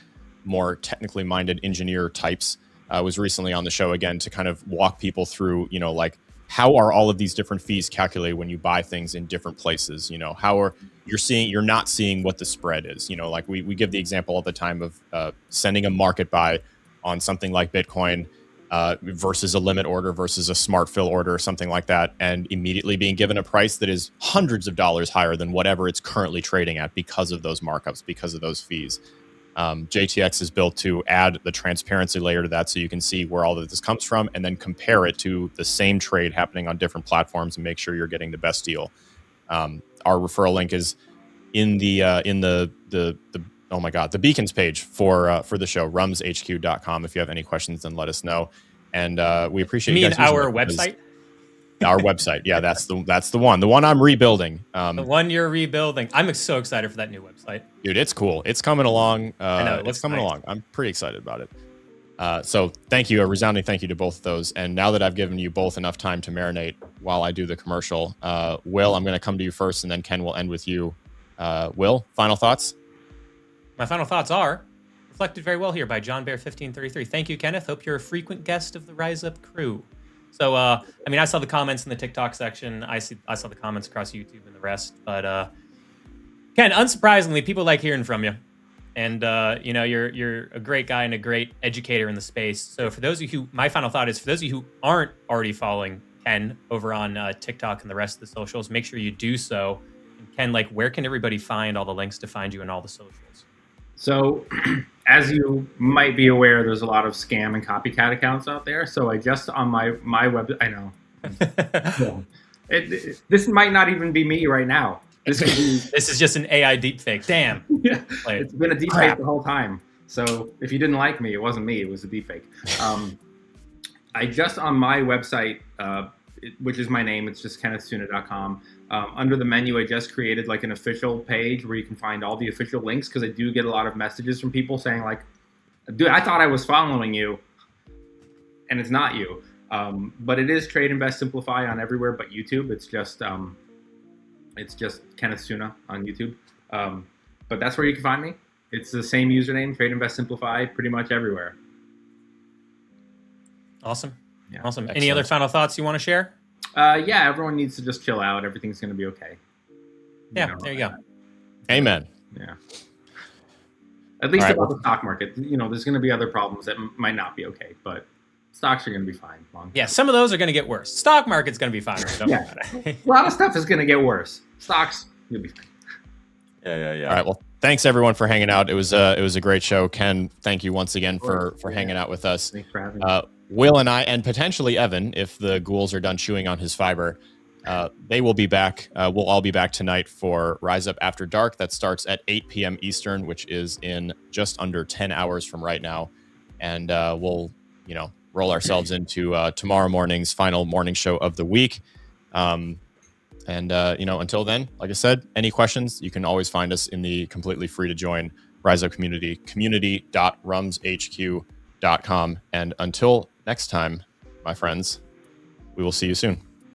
more technically minded engineer types, was recently on the show again to kind of walk people through, like, how are all of these different fees calculated when you buy things in different places? How are you're not seeing what the spread is? Like we give the example all the time of sending a market buy on something like Bitcoin versus a limit order versus a smart fill order or something like that, and immediately being given a price that is hundreds of dollars higher than whatever it's currently trading at because of those markups, because of those fees. JTX is built to add the transparency layer to that so you can see where all of this comes from and then compare it to the same trade happening on different platforms and make sure you're getting the best deal. Our referral link is in the oh my God, the beacons page for the show, RUMS-audience.com. If you have any questions, then let us know. And we appreciate you guys. Our website? Our website. Yeah, that's the one I'm rebuilding. The one you're rebuilding. I'm so excited for that new website. Dude, it's cool. It's coming along. I know, it's coming along. I'm pretty excited about it. So thank you. A resounding thank you to both of those. And now that I've given you both enough time to marinate while I do the commercial, Will, I'm going to come to you first, and then Ken will end with you. Will, final thoughts? My final thoughts are reflected very well here by John Bear 1533. Thank you, Kenneth. Hope you're a frequent guest of the Rise Up crew. So, I saw the comments in the TikTok section. I saw the comments across YouTube and the rest. But, Ken, unsurprisingly, people like hearing from you. And, you're a great guy and a great educator in the space. So for those of you my final thought is, for those of you who aren't already following Ken over on TikTok and the rest of the socials, make sure you do so. And Ken, where can everybody find all the links to find you and all the socials? So, as you might be aware, there's a lot of scam and copycat accounts out there. So I just on my web, I know. This might not even be me right now. This is just an AI deepfake. Damn. Yeah, it's been a deepfake the whole time. So if you didn't like me, it wasn't me. It was a deepfake. I just on my website, which is my name, it's just kennethsuna.com. Under the menu, I just created an official page where you can find all the official links, because I do get a lot of messages from people saying dude, I thought I was following you, and it's not you. But it is Trade Invest Simplify on everywhere but YouTube. It's just Kenneth Suna on YouTube. But that's where you can find me. It's the same username, Trade Invest Simplify, pretty much everywhere. Awesome. Yeah. Awesome. Excellent. Any other final thoughts you want to share? Yeah, everyone needs to just chill out. Everything's going to be okay. Yeah, there you go. Amen. Yeah. At least about the stock market. There's going to be other problems that might not be okay, but stocks are going to be fine. Long Yeah, some of those are going to get worse. Stock market's going to be fine. Don't worry about it. A lot of stuff is going to get worse. Stocks, you'll be fine. Yeah. All right. Well, thanks everyone for hanging out. It was a great show. Ken, thank you once again for hanging out with us. Thanks for having me. Will and I, and potentially Evan, if the ghouls are done chewing on his fiber, they will be back. We'll all be back tonight for Rise Up After Dark. That starts at 8 p.m. Eastern, which is in just under 10 hours from right now. And we'll, roll ourselves into tomorrow morning's final morning show of the week. Until then, like I said, any questions, you can always find us in the completely free to join Rise Up community, community.rumshq.com. And until next time, my friends, we will see you soon.